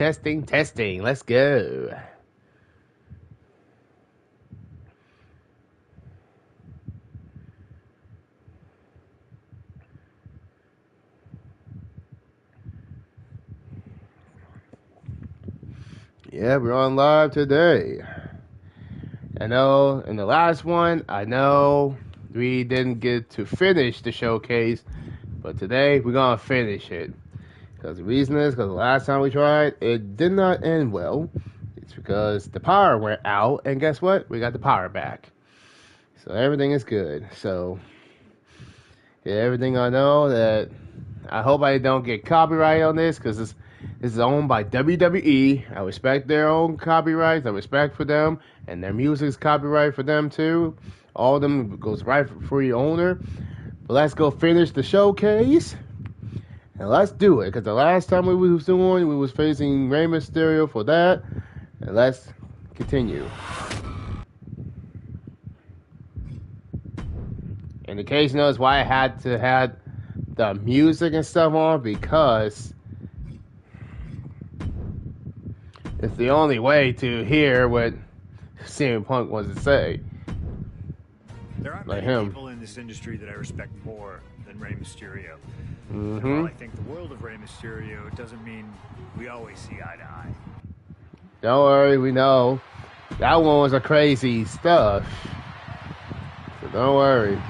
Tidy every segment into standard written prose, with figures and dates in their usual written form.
Testing, testing. Let's go. Yeah, we're on live today. I know in the last one, I know we didn't get to finish the showcase, but today we're going to finish it. Because the reason is because the last time we tried, it did not end well. It's because the power went out, and guess what? We got the power back. So everything is good. So, yeah, everything I know that I hope I don't get copyright on this because this is owned by WWE. I respect their own copyrights. I respect for them, and their music's copyright for them too. All of them goes right for your owner. But let's go finish the showcase. And let's do it, because the last time we was doing, we was facing Rey Mysterio for that. And let's continue. In the case you notice why I had to have the music and stuff on, because it's the only way to hear what CM Punk wants to say. There aren't like many him. people in this industry that I respect more than Rey Mysterio. Mm-hmm. And while I think the world of Rey Mysterio, it doesn't mean we always see eye to eye. Don't worry, we know. That one was a crazy stuff. So don't worry.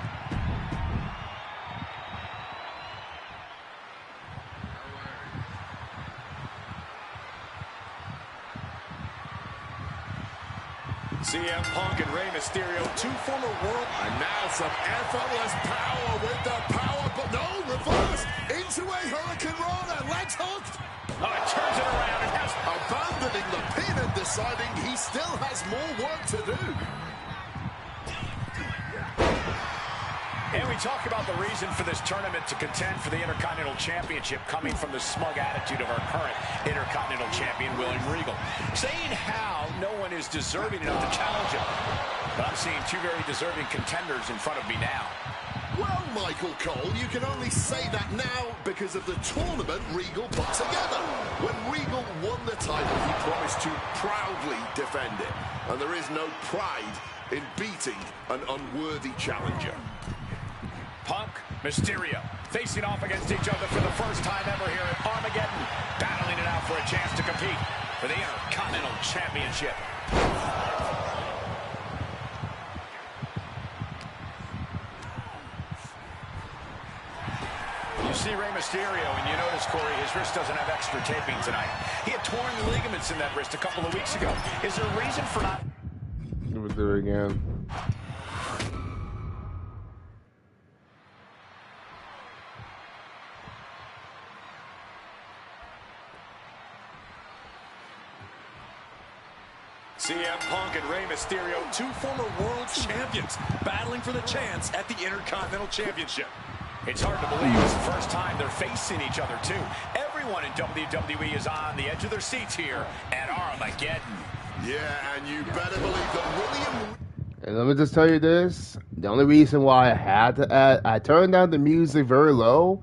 CM Punk and Rey Mysterio, two former world. And now some effortless power with the power, but no, reverse into a Hurricane Rana. Legs hooked. Oh, it turns it around and has Abandoning the pin and deciding he still has more work to do. And we talk about the reason for this tournament to contend for the Intercontinental Championship coming from the smug attitude of our current Intercontinental Champion, William Regal. Saying how no one is deserving enough to challenge him. But I'm seeing two very deserving contenders in front of me now. Well, Michael Cole, you can only say that now because of the tournament Regal put together. When Regal won the title, he promised to proudly defend it. And there is no pride in beating an unworthy challenger. Punk, Mysterio, facing off against each other for the first time ever here at Armageddon, battling it out for a chance to compete for the Intercontinental Championship. You see Rey Mysterio, and you notice, Corey, his wrist doesn't have extra taping tonight. He had torn ligaments in that wrist a couple of weeks ago. Is there a reason for not... We'll do it again. CM Punk and Rey Mysterio, two former world champions, battling for the chance at the Intercontinental Championship. It's hard to believe it's the first time they're facing each other, too. Everyone in WWE is on the edge of their seats here at Armageddon. Yeah, and you better believe that William... And let me just tell you this. The only reason why I had to add... I turned down the music very low,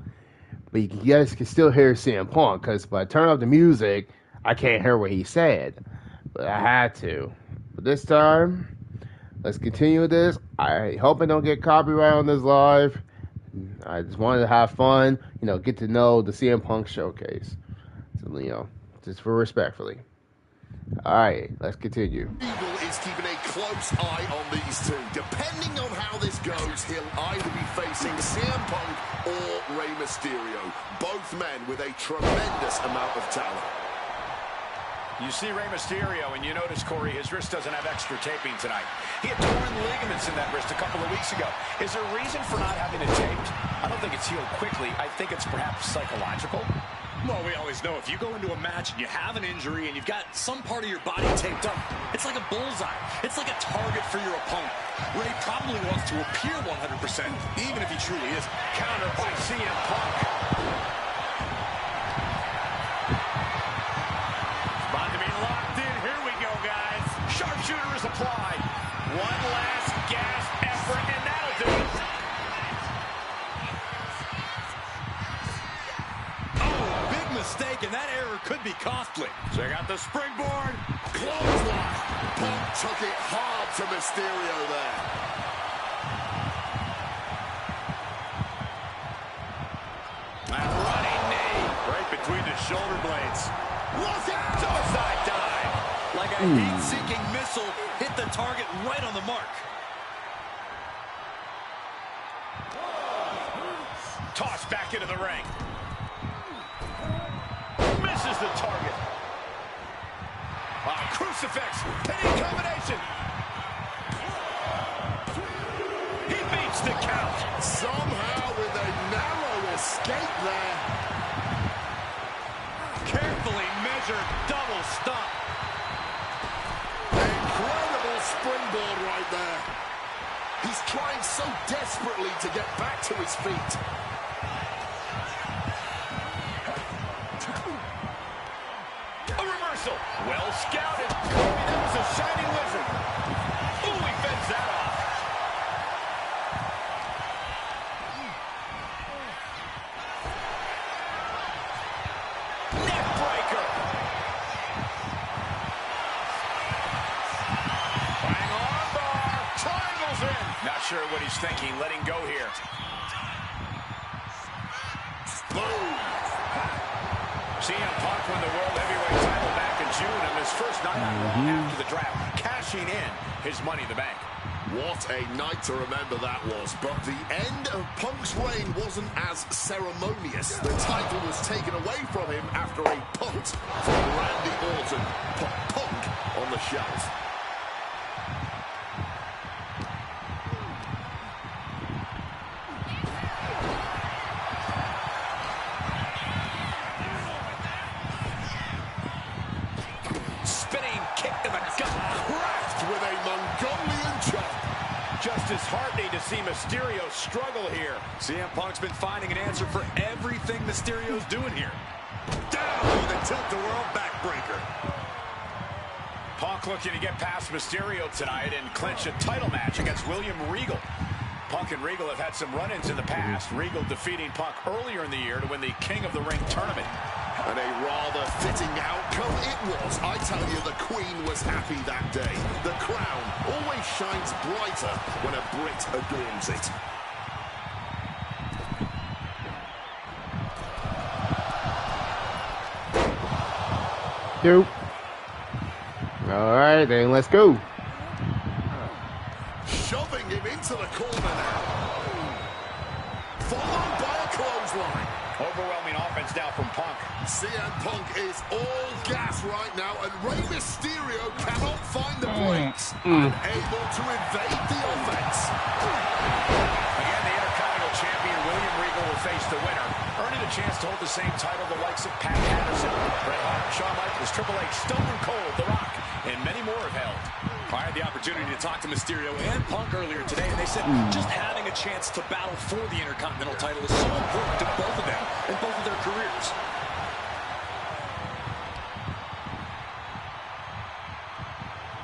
but you guys can still hear CM Punk, because if I turn off the music, I can't hear what he said. But I had to. But this time, let's continue with this. I hope I don't get copyright on this live. I just wanted to have fun, get to know the CM Punk showcase. So, just for respectfully. Alright, let's continue. Eagle is keeping a close eye on these two. Depending on how this goes, he'll either be facing CM Punk or Rey Mysterio. Both men with a tremendous amount of talent. You see Rey Mysterio, and you notice, Corey, his wrist doesn't have extra taping tonight. He had torn ligaments in that wrist a couple of weeks ago. Is there a reason for not having it taped? I don't think it's healed quickly. I think it's perhaps psychological. Well, we always know if you go into a match and you have an injury and you've got some part of your body taped up, it's like a bullseye. It's like a target for your opponent. Ray probably wants to appear 100%, even if he truly isn't. Counter by CM Punk. Sharpshooter is applied. One last gasp effort, and that'll do it. Oh, big mistake, and that error could be costly. So Check out the springboard. Clothesline. Punk took it hard to Mysterio there. That running knee right between the shoulder blades. Look out! Suicide dive. Like a heat-seeking missile, hit the target right on the mark. Tossed back into the ring. Misses the target. Crucifix. Pinning combination. He beats the count. Somehow with a narrow escape there. Carefully measured double stomp. Incredible springboard right there. He's trying so desperately to get back to his feet. A reversal. Well scouted. That was a shining wizard. Ooh, he fends that off. Neck breaker. Flying arm bar. Triangles in. Not sure what he's thinking. Letting go here. Boom. CM Punk won the World Heavyweight title back in June on his first night on Raw after the draft, cashing in his Money in the Bank. What a night to remember that was. But the end of Punk's reign wasn't as ceremonious. The title was taken away from him after a punt from Randy Orton. Put Punk on the shelf. Spinning kick to the gut. Cracked with a Mongolian chop. Just disheartening to see Mysterio struggle here. CM Punk's been finding an answer for everything Mysterio's doing here. Down with a tilt-the-world backbreaker. Punk looking to get past Mysterio tonight and clinch a title match against William Regal. Punk and Regal have had some run-ins in the past. Regal defeating Punk earlier in the year to win the King of the Ring tournament. And a rather fitting outcome it was. I tell you, the Queen was happy that day. The crown always shines brighter when a Brit adorns it. Nope. All right, then let's go. Shoving him into the corner now. Followed by a clothesline. Overwhelming offense now from Punk. CM Punk is all gas right now, and Rey Mysterio cannot find the brakes. Unable to evade the offense. Again, the Intercontinental Champion William Regal will face the winner, earning a chance to hold the same title the likes of Pat Patterson, Bret Hart, Shawn Michaels, Triple H, Stone Cold, The Rock, and many more have held. I had the opportunity to talk to Mysterio and Punk earlier today, and they said just having a chance to battle for the Intercontinental title is so important to both of them and both of their careers.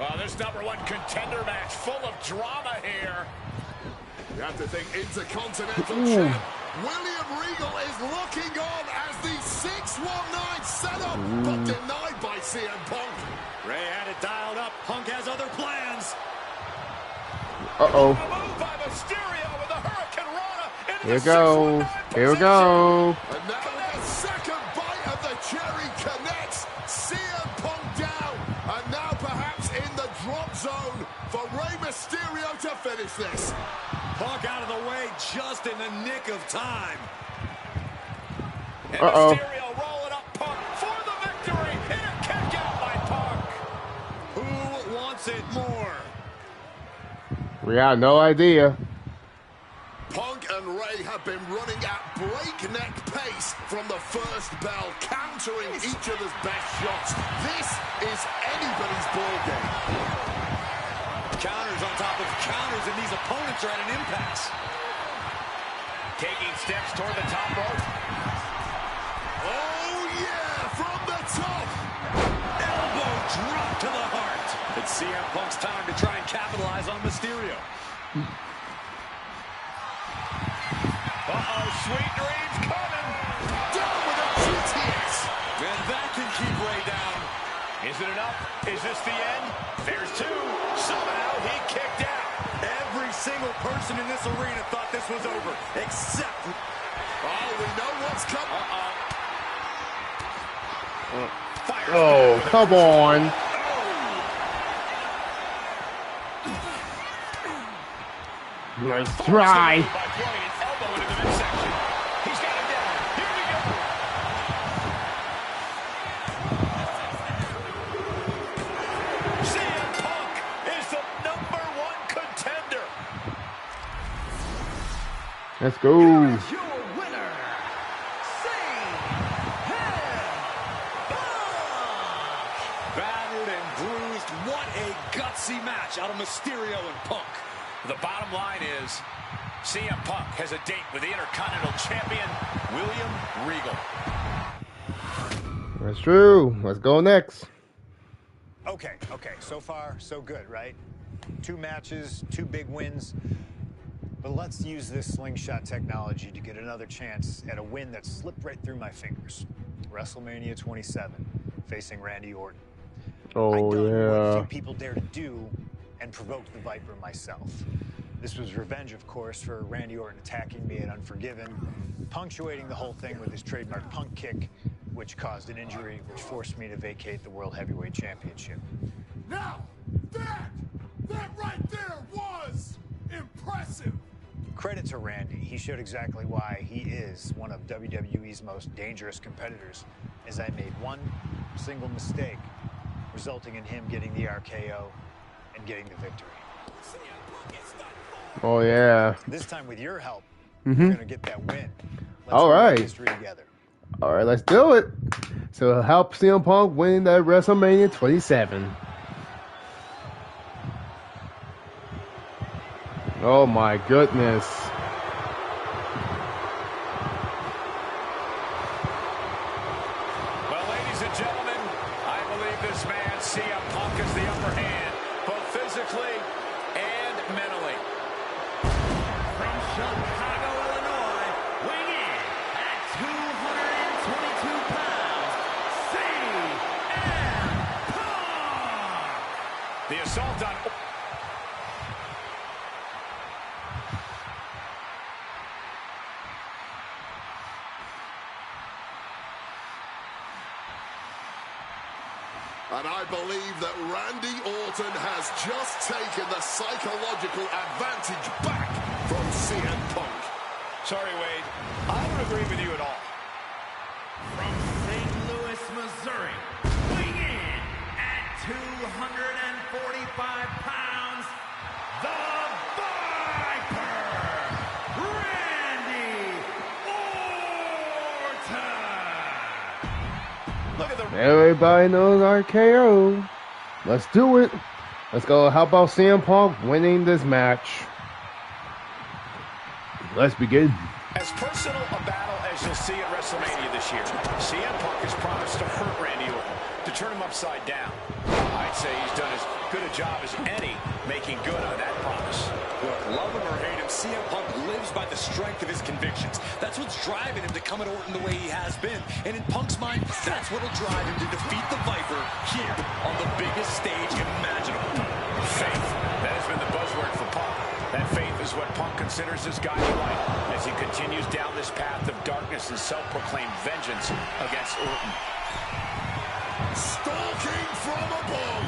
Well, this #1 contender match full of drama here. You have to think Intercontinental Champ. William Regal is looking on as the 619 setup, but denied by CM Punk. Ray had it dialed up. Punk has other plans. Uh-oh. A move by Mysterio with a Hurricane Rana into Here we the go. 619 Here we go. And now the second bite of the cherry connects. CM Punk down. And now perhaps in the drop zone for Rey Mysterio to finish this. Punk out of the way just in the nick of time. And Uh-oh. Mysterio rolling up Punk for the victory. And a kick out by Punk. Who wants it more? We got no idea. Punk and Rey have been running at breakneck pace from the first bell, countering each other's best shots. This is anybody's ballgame. Counters on top of counters, and these opponents are at an impasse. Taking steps toward the top rope. Oh, yeah, from the top. Elbow drop to the heart. It's CM Punk's time to try and capitalize on Mysterio. Uh-oh, sweet dreams coming. Down with a GTS. And that can keep Ray down. Is it enough? Is this the end? There's two. Somehow he kicked out. Every single person in this arena thought this was over, except... Oh, we know what's coming. Oh, come on. Nice try. By throwing an elbow into the midsection. He's got it down. Here we go. CM Punk is the #1 contender. Let's go. Here's your winner, CM Punk. Battered and bruised. What a gutsy match out of Mysterio and Punk. The bottom line is CM Punk has a date with the Intercontinental Champion, William Regal. That's true. Let's go next. Okay, so far, so good, right? 2 matches, 2 big wins. But let's use this slingshot technology to get another chance at a win that slipped right through my fingers. WrestleMania 27, facing Randy Orton. Oh, I done yeah. what few people dare to do and provoked the Viper myself. This was revenge, of course, for Randy Orton attacking me at Unforgiven, punctuating the whole thing with his trademark punk kick, which caused an injury, which forced me to vacate the World Heavyweight Championship. Now, that right there was impressive. Credit to Randy. He showed exactly why he is one of WWE's most dangerous competitors, as I made one single mistake, resulting in him getting the RKO and getting the victory. Oh, yeah. This time, with your help, Mhm. we're going to get that win. Let's All write right. history together. All right, let's do it. So help CM Punk win that WrestleMania 27. Oh my goodness. Well, ladies and gentlemen, I believe this man, CM Punk, has the upper hand, both physically and mentally. From Chicago, Illinois, weighing in at 222 pounds, CM Punk! The assault on... And I believe that Randy Orton has just taken the psychological advantage back from CM Punk. Sorry, Wade. I don't agree with you at all. From St. Louis, Missouri, weighing in at 245 pounds, the Viper, Randy Orton! Look at the... Everybody knows RKO. Let's do it. Let's go. How about CM Punk winning this match? Let's begin. As personal a battle as you'll see at WrestleMania this year, CM Punk has promised to hurt Randy Orton, to turn him upside down. I'd say he's done as good a job as any making good on that promise. Look, love him or hate him, CM Punk lives by the strength of his convictions. That's what's driving him to come at Orton the way he has been. And in Punk's mind, that's what'll drive him to defeat the Viper here on the biggest stage imaginable. Faith. That has been the buzzword for Punk. That faith is what Punk considers his guiding light as he continues down this path of darkness and self-proclaimed vengeance against Orton. Stalking from above.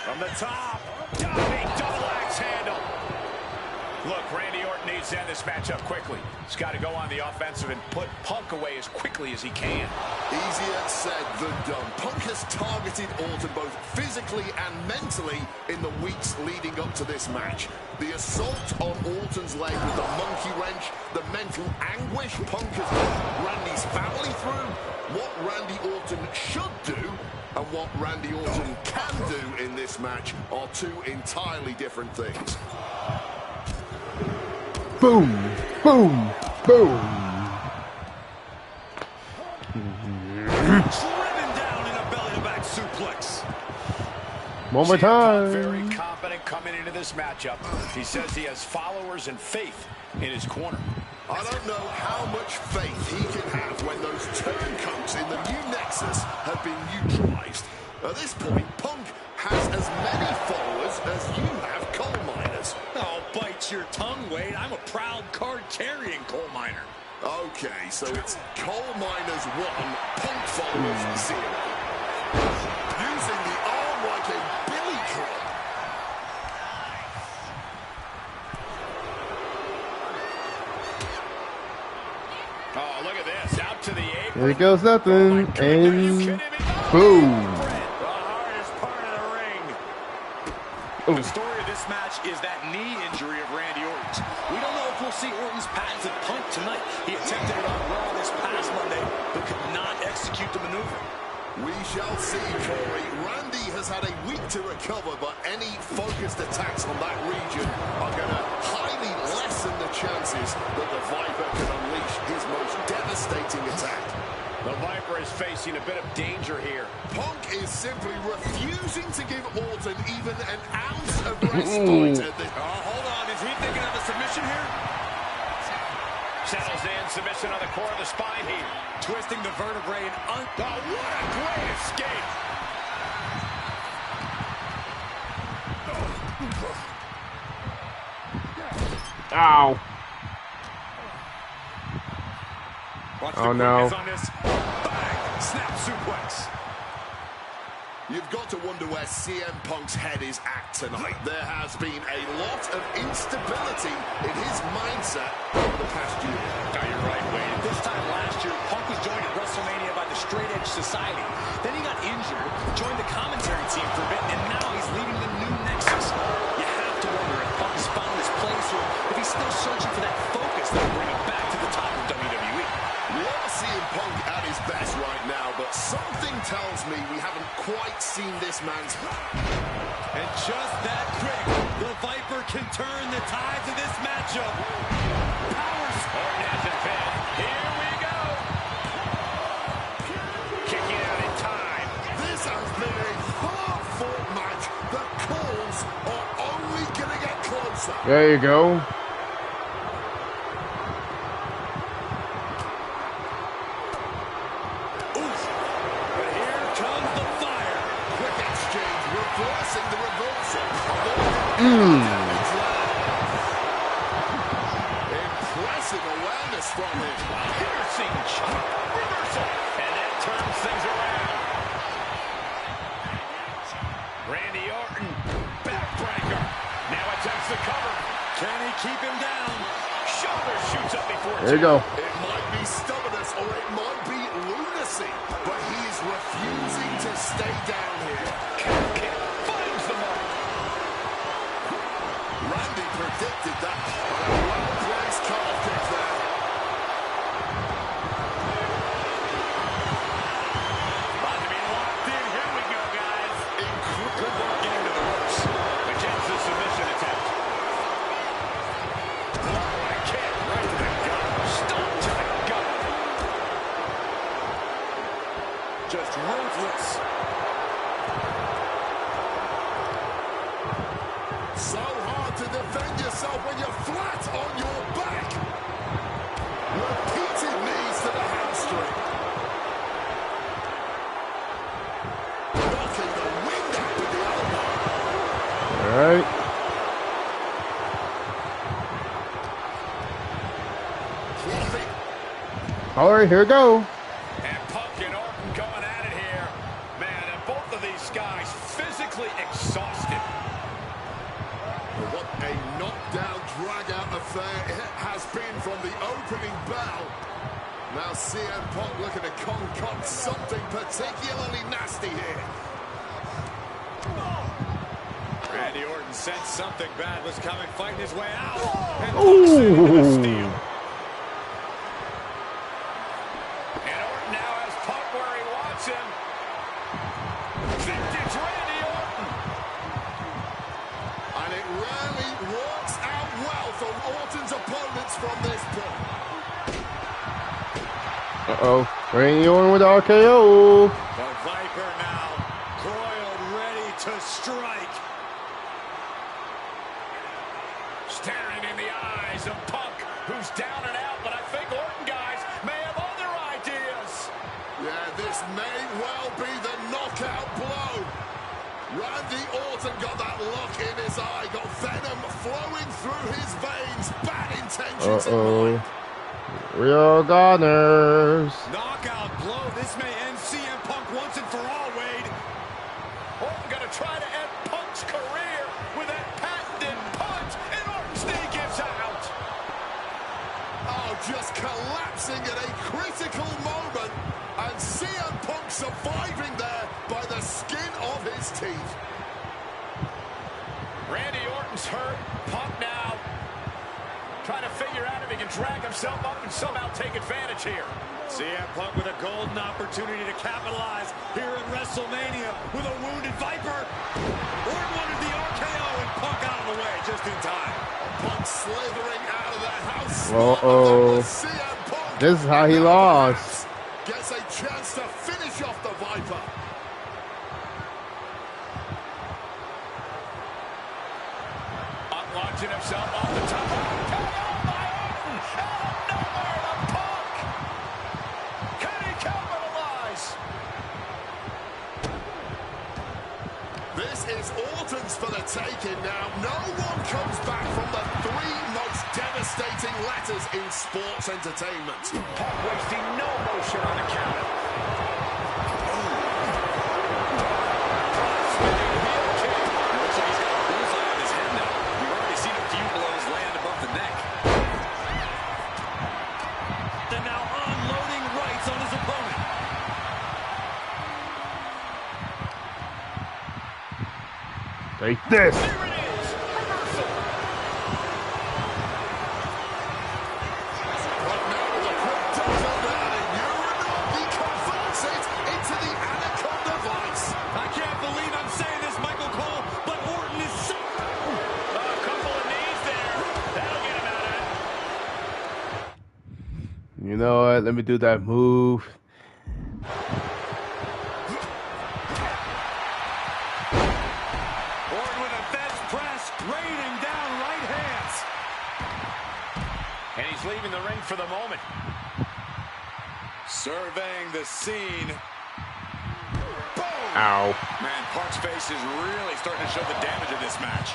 From the top, diving double axe handle. Look, Randy Orton needs to end this matchup quickly. He's got to go on the offensive and put Punk away as quickly as he can. Easier said than done. Punk has targeted Orton both physically and mentally in the weeks leading up to this match. The assault on Orton's leg with the monkey wrench, the mental anguish Punk has put Randy's family through, what Randy Orton should do and what Randy Orton can do in this match are two entirely different things. Boom, boom, boom. Driven down in a belly-to-back suplex. One more CM Punk very time. confident coming into this matchup. He says he has followers and faith in his corner. I don't know how much faith he can have when those turncoats in the new Nexus have been neutralized. At this point, Punk has as many followers as you have coal miners. Oh, bite your tongue, Wade. I'm a proud card-carrying coal miner. Okay, so it's coal miners 1, Punk followers 0. Using the arm like a billy club. Oh, look at this. Out to the apron. Here goes nothing. Oh, And boom. The hardest part of the ring. The story of this match is that knee injury of Randy Orton's. We don't know if we'll see Orton's patented Punk tonight. He attempted it on Raw this past Monday, but could not execute the maneuver. We shall see, Corey. Randy has had a week to recover, but any focused attacks on that region are going to highly lessen the chances that the Viper can unleash his most devastating attack. The Viper is facing a bit of danger here. Punk is simply refusing to give Orton even an ounce of respite at this. Oh, hold on. Is he thinking of a submission here? Settles in, submission on the core of the spine here. Twisting the vertebrae and oh, what a great escape. Ow. Watch Oh, the no. quickness on this. Bang! Snap suplex. You've got to wonder where CM Punk's head is at tonight. There has been a lot of instability in his mindset over the past year. No, you're right, Wade. This time last year, Punk was joined at WrestleMania by the Straight Edge Society. Then he got injured, joined the commentary team for a bit, and now he's leading the new Nexus. You have to wonder if Punk has found his place or if he's still searching for that focus that will bring him back to the top of WWE. We are seeing Punk at his best right now, but something tells me we haven't quite seen this man's... And just that quick, the Viper can turn the tides of this matchup. Powers. Orton has it pinned. Here we go. Kicking out in time. This has been a hard-fought match. The calls are only going to get closer. There you go. But here comes the fire. Quick exchange, reversing the reversal. Impressive awareness from him. Piercing chop. Reversal. And that turns things around. Randy Orton. Backbreaker. Now attempts the cover. Can he keep him down? Shoulder shoots up before There you go. It might be stubbornness or it might be lunacy, but he is refusing to stay down here. Kick. Finds the mark. Randy predicted that. A well-placed calf kick there. About to be locked in. Here we go, guys. Incredible. Good work getting to the ropes. Against the submission attempt. Oh, a kick right to the gut. Stomp to the gut. Just ruthless. So hard to defend yourself when you're flat on your back. Repeated knees to the hamstring. Knocking the wind out with the elbow. All right. Fluffy. All right, here we go. And Punk and Orton going at it here. Man, and both of these guys physically exhausted. What a knockdown, drag-out affair it has been from the opening bell. Now CM Punk looking to concoct something particularly nasty here. Randy Orton sensed something bad was coming, fighting his way out. And Ooh. steal. And Orton now has Punk where he wants him. Vintage Randy Orton. And it rarely works out well for Orton's opponents from this point. Uh-oh. Randy Orton with RKO. The Viper now, coiled, ready to strike. Staring in the eyes of Punk. who's down and out, but I think Orton, guys, may have other ideas. Yeah, this may well be the knockout blow. Randy Orton got that look in his eye, got venom flowing through his veins, bad intentions in mind. We are goners. Knockout blow. This may end CM Punk once and for all, Wade. Orton gonna try to end Punk's career with that patented punch, and Orton's knee gives out. Oh, just collapsing at a critical moment, and CM Punk surviving there by the skin of his teeth. Randy Orton's hurt. Punk now trying to figure out if he can drag himself up and somehow take advantage here. CM Punk with a golden opportunity to capitalize here in WrestleMania with a wounded Viper. Orton wanted the RKO and Punk out of the way just in time. Punk slithering out of the house. CM Punk. This is how he lost. Gets a chance to finish off the Viper. Launching himself off the top. KO by Orton. Out of nowhere to Punk. Can he capitalize? This is Orton's for the taking now. No one comes back from the three most devastating letters in sports entertainment. Punk wasting no motion on the counter. Take this. Here it is. Reversal. But now with a quick touch on that, and Uranagi converts it into the Anaconda Vice. I can't believe I'm saying this, Michael Cole, but Orton is so... A couple of knees there. That'll get him out of it. You know what? Let me do that move. Leaving the ring for the moment. Surveying the scene. Boom! Ow. Man, Punk's face is really starting to show the damage of this match.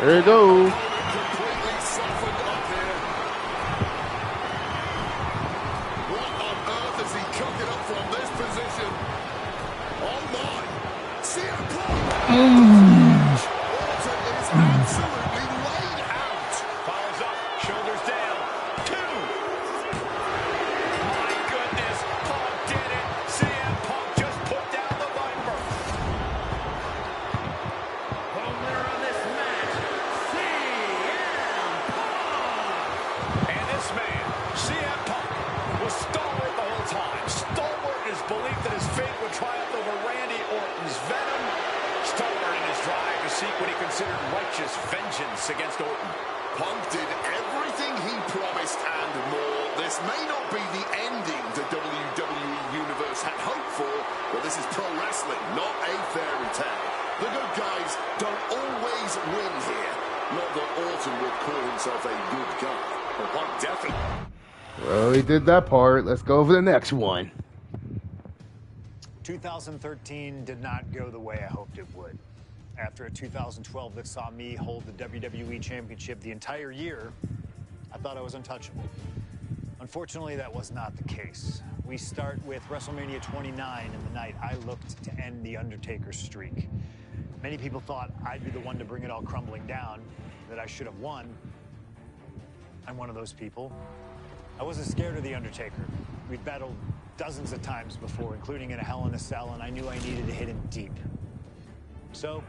There you go. Completely softened up here. What on earth is he cooking up from this position? Oh my! CM Punk! Orton is absolutely laid out. Follows up, shoulders down. 2. My goodness, Punk did it. CM Punk just put down the Viper. Winner of this match, CM Punk was stalwart the whole time. Stalwart in his belief that his fate would triumph over Randy Orton's venom. Stalwart in his drive to seek what he considered righteous vengeance against Orton. Punk did everything he promised and more. This may not be the ending the WWE Universe had hoped for, but this is pro wrestling, not a fairy tale. The good guys don't always win here. Not that Orton would call himself a good guy. But Punk definitely. Well, he did that part. Let's go for the next one. 2013 did not go the way I hoped it would. After a 2012 that saw me hold the WWE Championship the entire year, I thought I was untouchable. Unfortunately, that was not the case. We start with WrestleMania 29 and the night I looked to end The Undertaker's streak. Many people thought I'd be the one to bring it all crumbling down, that I should have won. I'm one of those people. I wasn't scared of The Undertaker. We'd battled dozens of times before, including in a Hell in a Cell, and I knew I needed to hit him deep. So,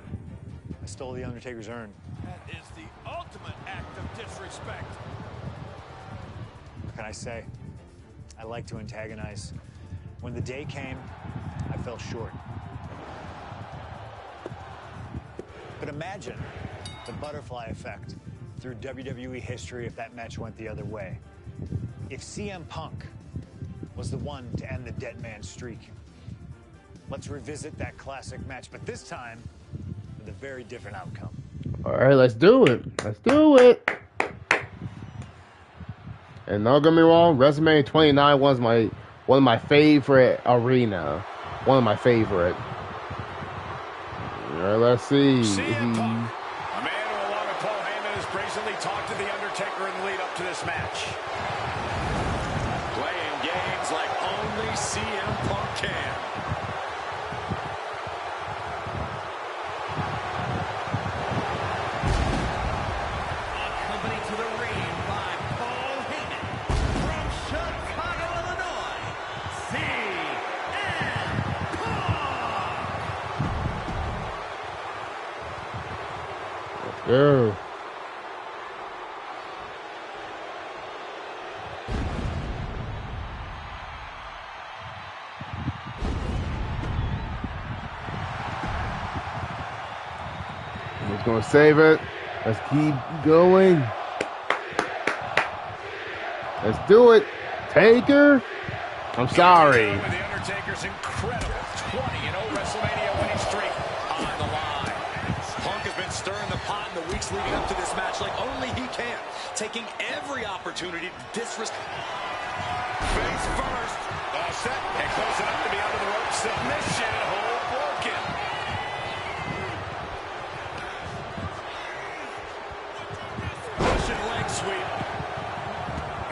I stole The Undertaker's urn. That is the ultimate act of disrespect. What can I say? I like to antagonize. When the day came, I fell short. But imagine the butterfly effect through WWE history if that match went the other way. If CM Punk was the one to end the dead man streak. Let's revisit that classic match, but this time with a very different outcome. All right, let's do it. Let's do it. And don't get me wrong, WrestleMania 29 was one of my favorite arena. One of my favorite. All right, let's see. CM Punk, a man who, along with Paul Heyman, has brazenly talked to The Undertaker in the lead up to this match. Playing games like only CM Punk can. Accompanied to the ring by Paul Heyman from Chicago, Illinois, CM Punk. Yeah. He's gonna save it. Let's keep going. Let's do it. Taker. I'm sorry. With The Undertaker's incredible 20-0 WrestleMania winning streak on the line. Punk has been stirring the pot in the weeks leading up to this match like only he can, taking every opportunity to disrespect. Face first. All set. And close enough to be under the rope. Submission hold broken. Russian leg sweep.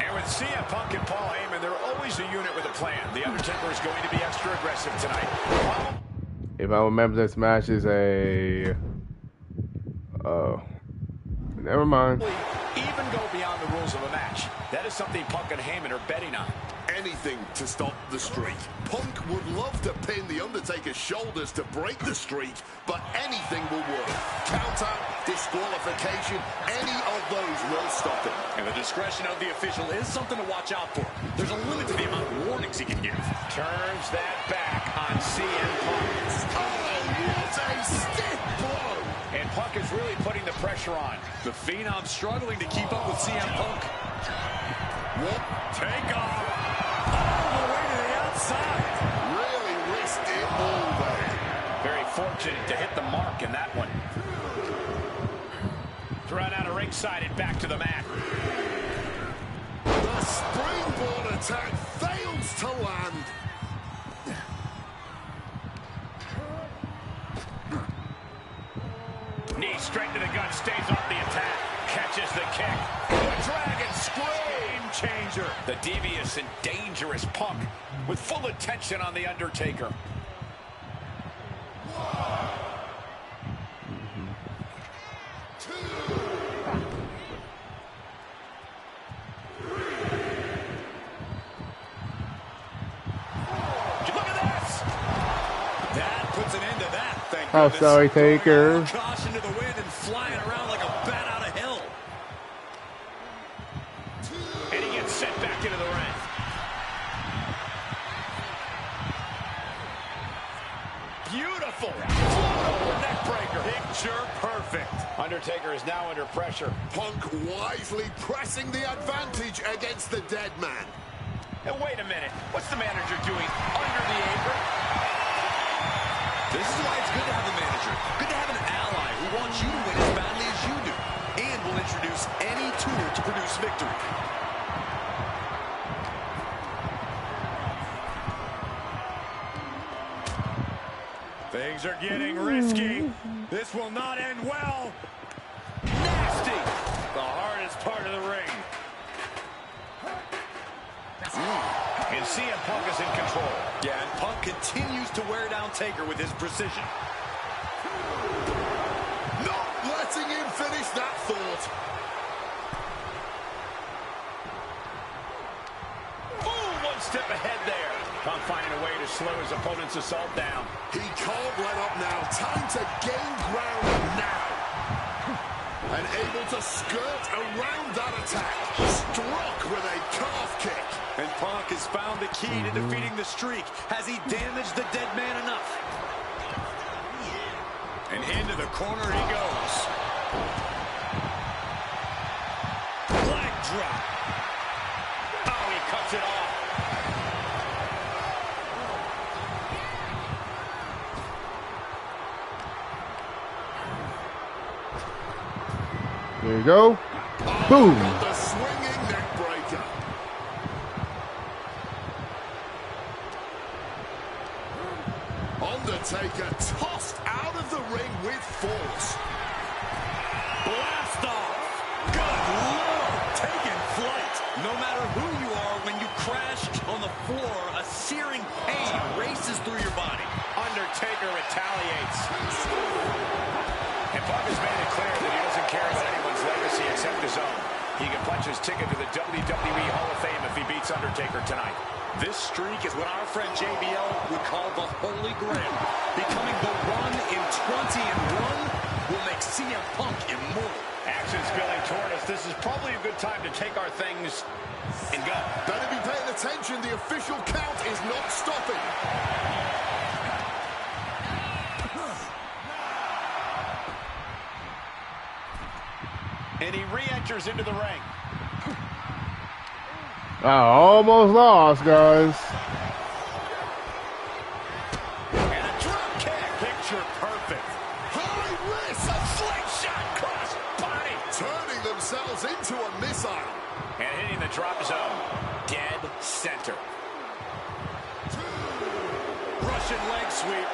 And with CM Punk and Paul Heyman, they're always a unit with a plan. The Undertaker is going to be extra aggressive tonight. If I remember, this match is a. Never mind. Even go beyond the rules of a match. That is something Punk and Heyman are betting on. Anything to stop the streak. Punk would love to pin The Undertaker's shoulders to break the streak, but anything will work. Count out, disqualification, any of those will stop it. And the discretion of the official is something to watch out for. There's a limit to the amount of warnings he can give. Turns that back on CM Punk. Oh, what a stiff blow! And Punk is really putting the pressure on. The Phenom struggling to keep up with CM Punk. What? Take off. All the way to the outside. Really risked it all there. Very fortunate to hit the mark in that one. Thrown out of ringside and back to the mat. The springboard attack fails to land. Knee straight to the gut, stays off the attack. Catches the kick. The Dragon Screw. Game changer. The devious and dangerous Punk with full attention on The Undertaker. Look at this. That puts an end to that, thank Oh, goodness. sorry, Taker. Caution to the wind and flying around like a bat out of hell. And he gets sent back into the ring. Beautiful. Float over neck breaker. Picture perfect. Undertaker is now under pressure. Punk wisely pressing the advantage against the dead man. And wait a minute. What's the manager doing under the apron? This is why it's good to have a manager. Good to have an ally who wants you to win as badly as you do. And will introduce any tool to produce victory. Things are getting risky. This will not end well. Nasty. The hardest part of the ring. And CM Punk is in control. Yeah, and Punk continues to wear down Taker with his precision. Not letting him finish that thought. Ooh, one step ahead there. Punk finding a way to slow his opponent's assault down. He can't let up now. Time to gain ground now. And able to skirt around that attack. Struck with a calf kick. And Punk has found the key to defeating the streak. Has he damaged the dead man enough? And into the corner he goes. Leg drop. Oh, he cuts it off. There you go. Boom. Got the swinging neck breaker. Undertaker tossed out of the ring with force. Blast off. Good Lord. Taking flight. No matter who you are, when you crash on the floor, a searing pain races through your body. Undertaker retaliates. And Punk has made it clear that he doesn't care about anyone's legacy except his own. He can punch his ticket to the WWE Hall of Fame if he beats Undertaker tonight. This streak is what our friend JBL would call the Holy Grail. Becoming the one in 20 and 1 will make CM Punk immortal. Action's spilling toward us. This is probably a good time to take our things and go. Better be paying attention. The official count is not stopping. And he re-enters into the ring. I almost lost, guys. And a drop kick. Picture perfect. High risk. A slingshot cross body. Turning themselves into a missile. And hitting the drop zone. Dead center. Russian leg sweep.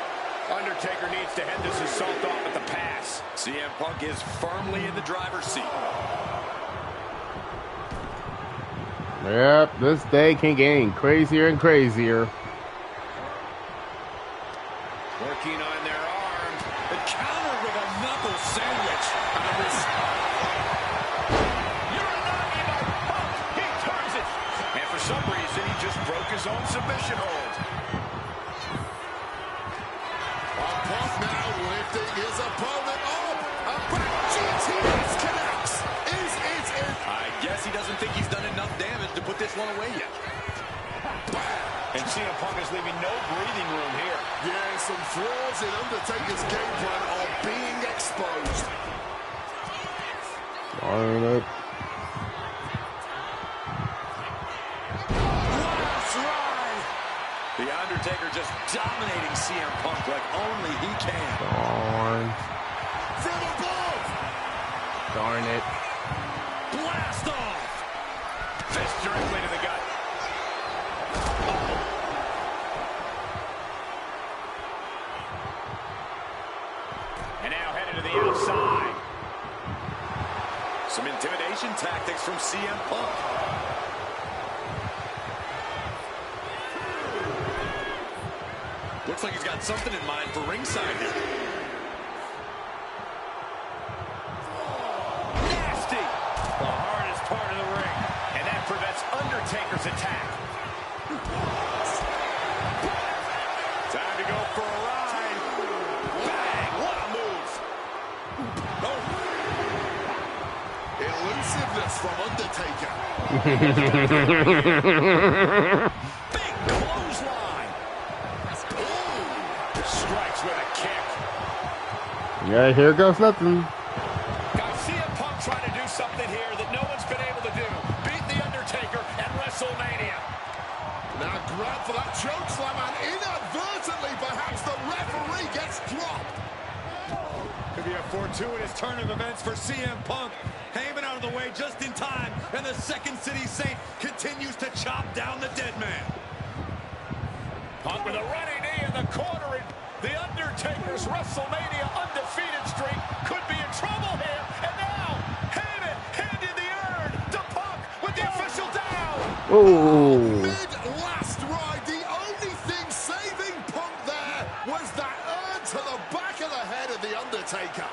Undertaker needs to head this assault off at the pass. CM Punk is firmly in the driver's seat. Yep, this day can get crazier and crazier. Working on their arm. The counter with a knuckle sandwich. Uranagi by Punk. He turns it. And for some reason, he just broke his own submission hold. Punk now lifting his opponent up. A back GTS connects. Is it in? I guess he doesn't think he's done enough damage to put this one away yet. And CM Punk is leaving no breathing room here. Yeah, some flaws in Undertaker's game plan are being exposed. Darn it. Last ride. The Undertaker just dominating CM Punk like only he can. Darn. From above. Darn it. Blast off. Fist directly to the gut. And now headed to the outside. Some intimidation tactics from CM Punk. Looks like he's got something in mind for ringside here. Nasty. The hardest part of the ring. And that prevents Undertaker's attack. Time to go for a ride. Bang! What a move. Elusiveness from Undertaker. Big clothesline. Ooh. Strikes with a kick. Yeah, here goes nothing. Garcia Punk trying to do something here that no one's been able to do. Beat The Undertaker at WrestleMania. Now grab for that choke slam, and inadvertently, perhaps the referee gets dropped. Could be a fortuitous turn of events for CM Punk. Heyman out of the way just in time, and the Second City Saint continues to chop down the dead man. Punk with a running knee in the corner, and The Undertaker's WrestleMania undefeated streak could be in trouble here. And now, Heyman handed the urn to Punk with the official down. Oh. Mid-last ride, the only thing saving Punk there was that urn to the back of the head of The Undertaker.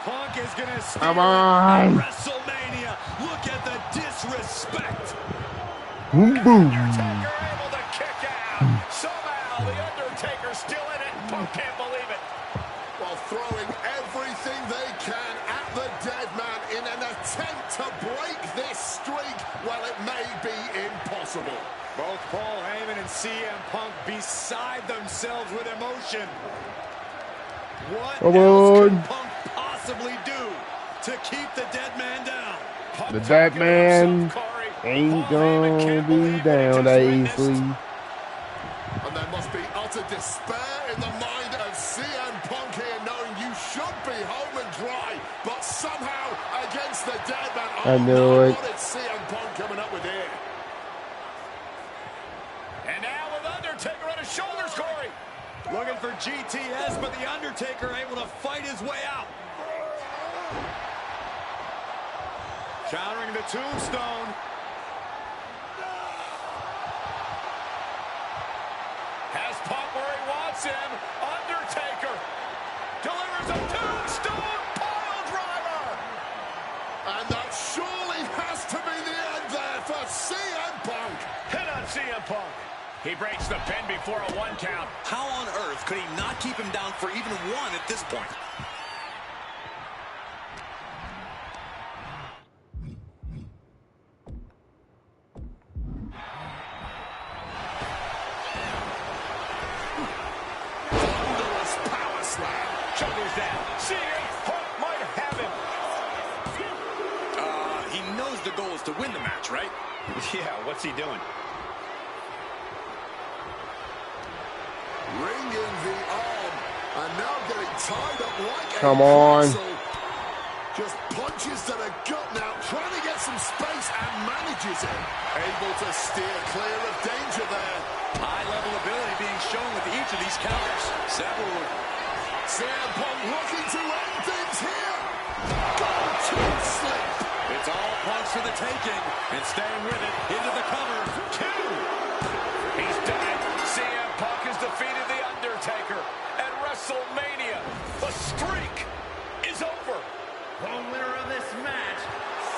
Punk is going to Come on. WrestleMania. Look at the disrespect. Boom, boom. Undertaker able to kick out. Somehow the Undertaker's still in it. Punk can't believe it. While throwing everything they can at the dead man in an attempt to break this streak, well, it may be impossible. Both Paul Heyman and CM Punk beside themselves with emotion. What else could Punk possibly do to keep the dead man down? The dead man ain't gonna be down that easily. And there must be utter despair in the mind of CM Punk here, knowing you should be home and dry, but somehow against the dead man. I knew it. What is CM Punk coming up with here? And now with Undertaker on his shoulders, Corey. Looking for GTS, but the Undertaker able to fight his way out. Countering the tombstone. Has Punk where he wants him. Undertaker delivers a tombstone pile driver. And that surely has to be the end there for CM Punk. Hit on CM Punk. He breaks the pin before a 1 count. How on earth could he not keep him down for even 1 at this point? Thunderous power slam. Shoulders down. CM Punk might have him. He knows the goal is to win the match, right? Yeah, what's he doing? Ringing the arm. And now getting tied up like Come a on. pretzel. Just punches to the gut now, trying to get some space and manages it. Able to steer clear of danger there. High level ability being shown with each of these counters. Several. CM Punk looking to end things here. Going to sleep. It's all Punk's for the taking, and staying with it into the cover. 2. He's done it. CM Punk has defeated The Undertaker at WrestleMania. The streak is over. The winner of this match,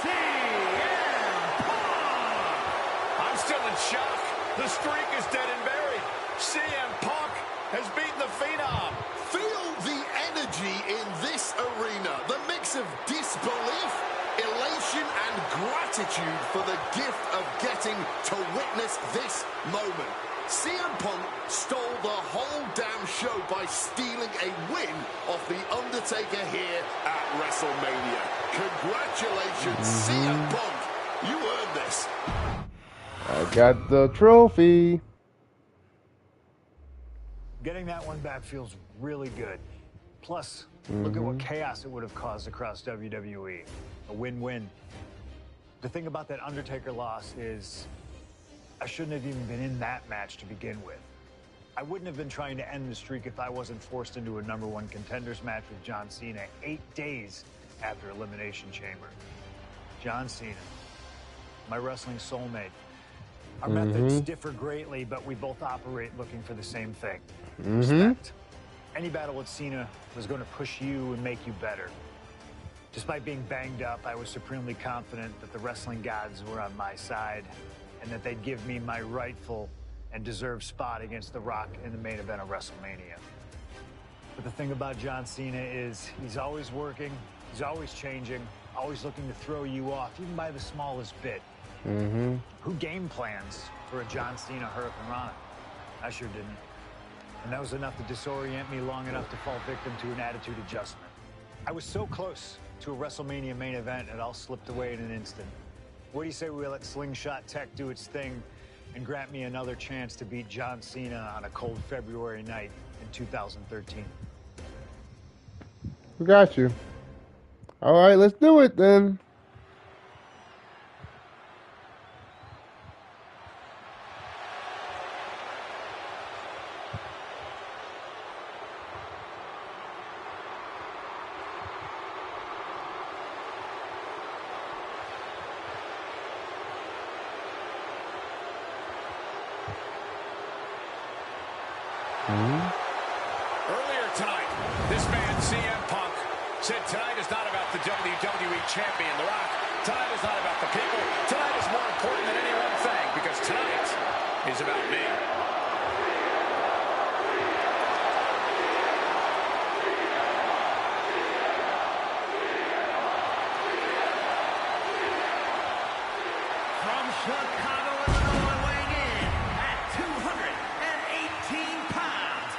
CM Punk! I'm still in shock. The streak is dead and buried. CM Punk has beaten the Phenom. Feel the energy in this arena. The mix of disbelief, elation, and gratitude for the gift of getting to witness this moment. CM Punk stole the whole damn show by stealing a win off The Undertaker here at WrestleMania. Congratulations, CM Punk. You earned this. I got the trophy. Getting that one back feels really good. Plus, look at what chaos it would have caused across WWE. A win-win. The thing about that Undertaker loss is I shouldn't have even been in that match to begin with. I wouldn't have been trying to end the streak if I wasn't forced into a #1 contenders match with John Cena 8 days after Elimination Chamber. John Cena, my wrestling soulmate. Our methods differ greatly, but we both operate looking for the same thing. Respect. Any battle with Cena was going to push you and make you better. Despite being banged up, I was supremely confident that the wrestling gods were on my side and that they'd give me my rightful and deserved spot against The Rock in the main event of WrestleMania. But the thing about John Cena is he's always working, he's always changing, always looking to throw you off, even by the smallest bit. Who game plans for a John Cena Hurricane Rana? I sure didn't. And that was enough to disorient me long enough to fall victim to an attitude adjustment. I was so close to a WrestleMania main event, it all slipped away in an instant. What do you say we let Slingshot Tech do its thing and grant me another chance to beat John Cena on a cold February night in 2013? We got you. All right, let's do it then. Earlier tonight, this man, CM Punk, said tonight is not about the WWE Champion, The Rock. Tonight is not about the people. Tonight is more important than any one thing, because Chicago, Illinois, weighing in at 218 pounds,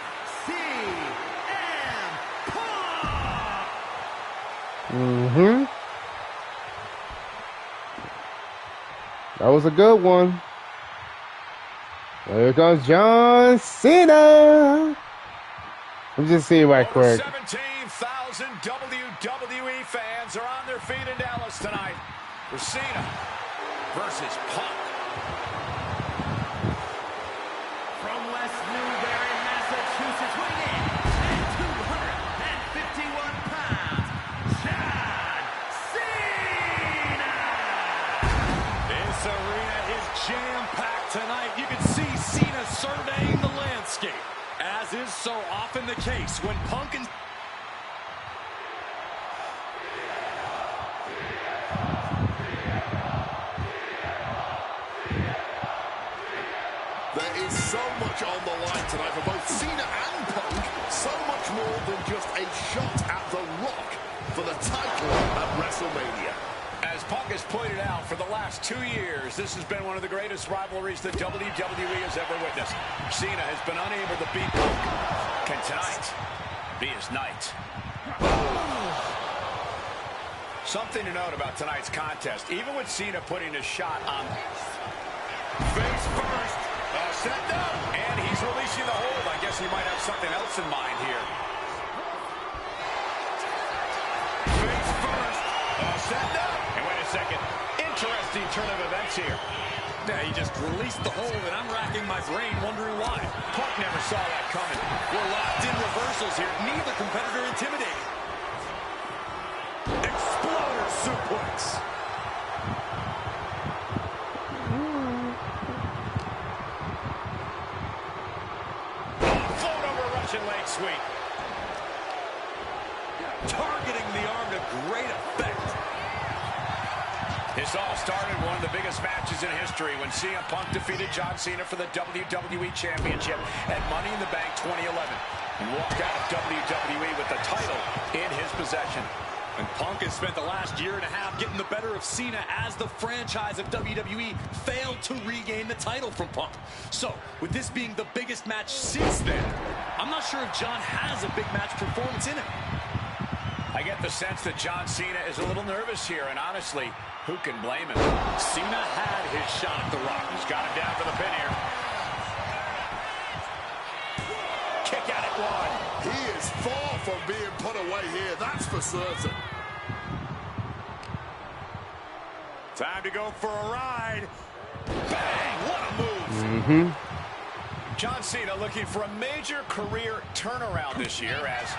CM Punk! That was a good one. Here comes John Cena. Let me just see right quick. 17,000 WWE fans are on their feet in Dallas tonight for Cena versus Punk. From West Newbury, Massachusetts, weighing in at 251 pounds, John Cena! This arena is jam-packed tonight. You can see Cena surveying the landscape, as is so often the case when Punk and... There is so much on the line tonight for both Cena and Punk. So much more than just a shot at The Rock for the title at WrestleMania. As Punk has pointed out, for the last 2 years, this has been one of the greatest rivalries that WWE has ever witnessed. Cena has been unable to beat Punk. Can tonight be his night? Something to note about tonight's contest. Even with Cena putting a shot on face first, set up, and he's releasing the hold. I guess he might have something else in mind here. Face first, set up. And wait a second, interesting turn of events here. Yeah, he just released the hold, and I'm racking my brain wondering why. Punk never saw that coming. We're locked in reversals here. Neither competitor intimidating. Exploder suplex. Float over Russian leg sweep. Targeting the arm to great effect. This all started one of the biggest matches in history when CM Punk defeated John Cena for the WWE Championship at Money in the Bank 2011 and walked out of WWE with the title in his possession. And Punk has spent the last year and a half getting the better of Cena as the franchise of WWE failed to regain the title from Punk. So, with this being the biggest match since then, I'm not sure if John has a big match performance in him. I get the sense that John Cena is a little nervous here, and honestly, who can blame him? Cena had his shot at The Rock. He's got him down for the pin here. Kick out at one. He is far from being put away here, that's for certain. Time to go for a ride. Bang! What a move! John Cena looking for a major career turnaround this year, as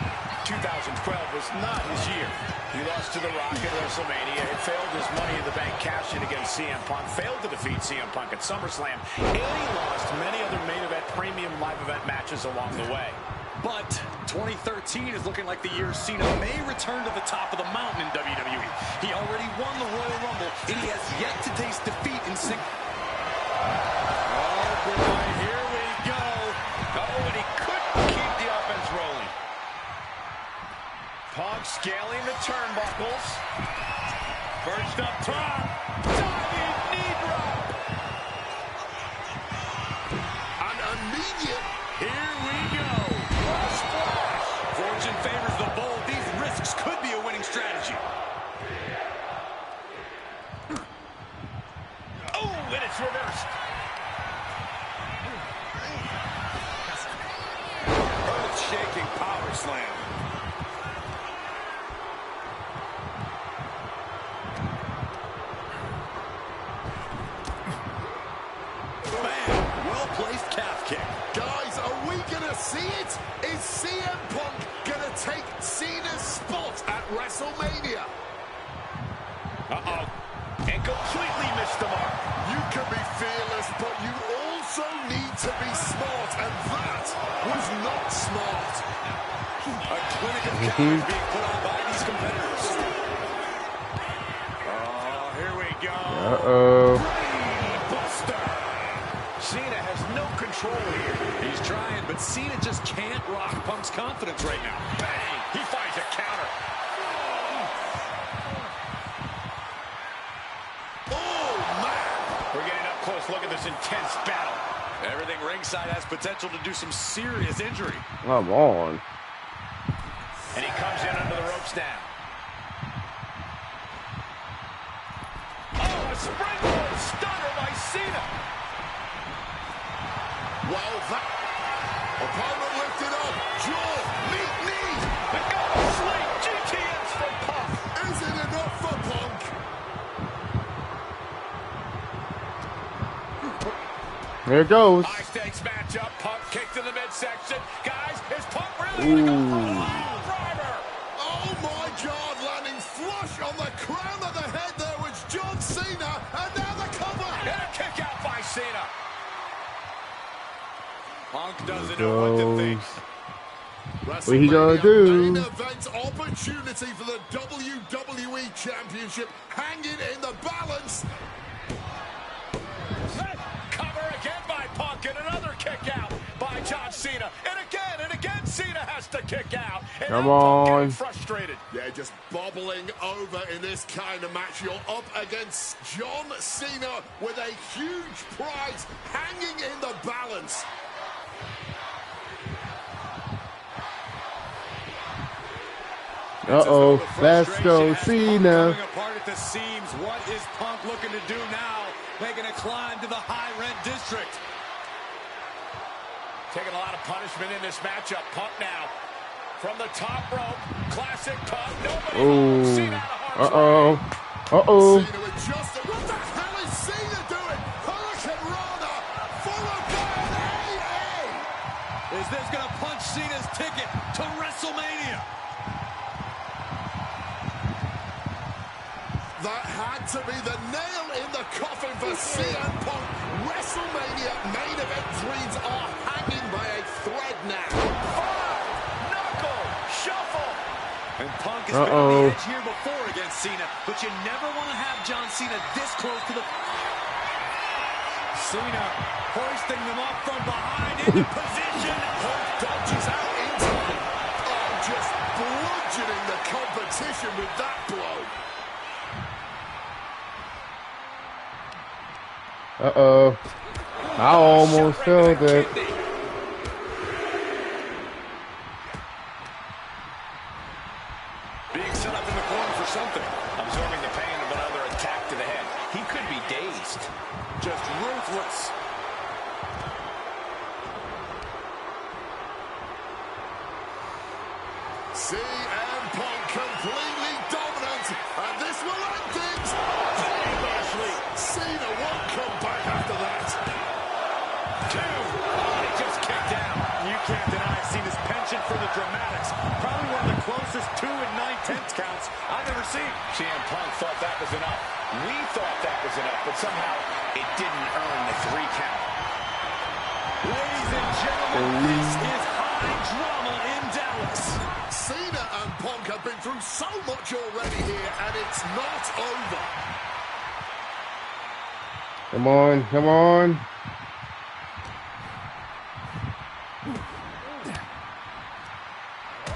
2012 was not his year. He lost to The Rock at WrestleMania. It failed his Money in the Bank cash-in against CM Punk. Failed to defeat CM Punk at SummerSlam. And he lost many other main event, premium live event matches along the way. But 2013 is looking like the year Cena may return to the top of the mountain in WWE. He already won the Royal Rumble, and he has yet to taste defeat in single. Oh, boy, here we go. Oh, and he couldn't keep the offense rolling. Punk scaling the turnbuckles. First up top. Diving knee drop. An immediate... Here we go. Splash. Fortune favors the bold. These risks could be a winning strategy. Oh, and it's reversed. Earth-shaking power slam. Man, well-placed calf kick. Guys, are we going to see it? Is CM Punk going to take Cena's spot at WrestleMania? Uh-oh. And completely missed the mark. You can be fearless, but you also need to be smart, and that was not smart. A clinic of counters being put on by these competitors. Oh, here we go. Buster. Cena has no control here. He's trying, but Cena just can't rock Punk's confidence right now. Bang. He finds a counter. Oh, man. We're getting up close. Look at this intense battle. Everything ringside has potential to do some serious injury. Come on. And he comes in under the ropes now. Oh, a springboard stunner by Cena. Well, that opponent lifted up. Jaw, meet knee. The golden sleep GTS from Punk. Is it enough for Punk? There it goes. High stakes matchup. Punk kicked in the midsection. Guys, is Punk really going to go for the line driver? Oh my God, landing flush on the crown of the head there was John Cena, and now the cover. And a kick out by Cena. Punk doesn't know what to think. What he gonna do? Main event opportunity for the WWE Championship hanging in the balance. Cover again by Punk and another kick out by John Cena. And again, Cena has to kick out. And Come now Punk on. getting frustrated. Yeah, just bobbling over in this kind of match. You're up against John Cena with a huge prize hanging in the balance. Uh-oh. Let's go, Cena. Coming apart at the seams. What is Punk looking to do now? Making a climb to the high rent district. Taking a lot of punishment in this matchup. Punk now from the top rope. Classic Punk. Nobody Oh. Cena out of harm's Uh-oh. way. Uh-oh. Cena adjusted. What the hell is Cena doing? Hurricane Rana followed by an AA. Is this going to punch Cena's ticket to WrestleMania? That had to be the nail in the coffin for CM Punk. WrestleMania main event dreams are hanging by a thread now. Knuckle shuffle. And Punk has been on the edge here before against Cena, but you never want to have John Cena this close to the... Cena hoisting them up from behind into position. Punk dodges out in time. Oh, just bludgeoning the competition with that blow. Uh-oh. I almost felt it. Being set up in the corner for something. Absorbing the pain of another attack to the head. He could be dazed. Just ruthless. CM Punk completely dominant, and this will end things. Cena won't come back after that. He just kicked out. You can't deny Cena's penchant for the dramatics. Probably one of the closest 2 9/10 counts I've ever seen. CM Punk thought that was enough. We thought that was enough, but somehow it didn't earn the 3 count. Ladies and gentlemen, this is high drama in Dallas. Cena and Punk have been through so much already here, and it's not over. Come on, come on.